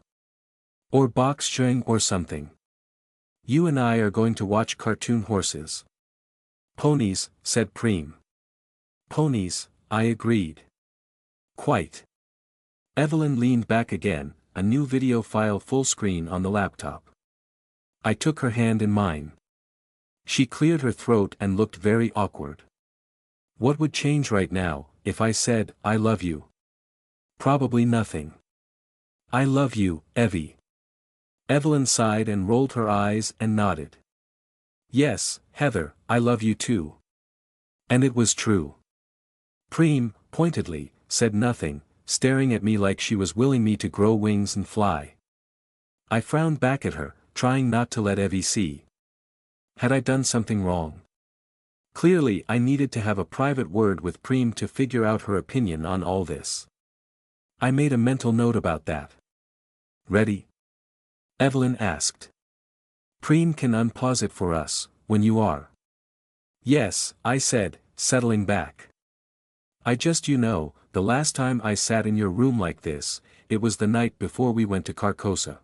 Or box jing or something. You and I are going to watch cartoon horses. Ponies, said Preem. Ponies, I agreed. Quite. Evelyn leaned back again, a new video file full screen on the laptop. I took her hand in mine. She cleared her throat and looked very awkward. What would change right now, if I said, I love you? Probably nothing. I love you, Evie. Evelyn sighed and rolled her eyes and nodded. Yes, Heather, I love you too. And it was true. Preem, pointedly, said nothing, staring at me like she was willing me to grow wings and fly. I frowned back at her, trying not to let Evie see. Had I done something wrong? Clearly I needed to have a private word with Preem to figure out her opinion on all this. I made a mental note about that. Ready? Evelyn asked. Preem can unpause it for us, when you are. Yes, I said, settling back. The last time I sat in your room like this, it was the night before we went to Carcosa.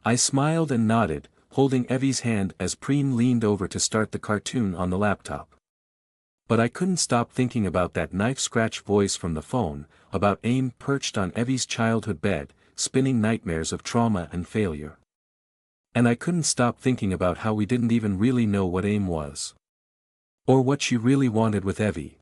I smiled and nodded, holding Evie's hand as Preem leaned over to start the cartoon on the laptop. But I couldn't stop thinking about that knife-scratch voice from the phone, about AIM perched on Evie's childhood bed, spinning nightmares of trauma and failure. And I couldn't stop thinking about how we didn't even really know what AIM was. Or what she really wanted with Evie.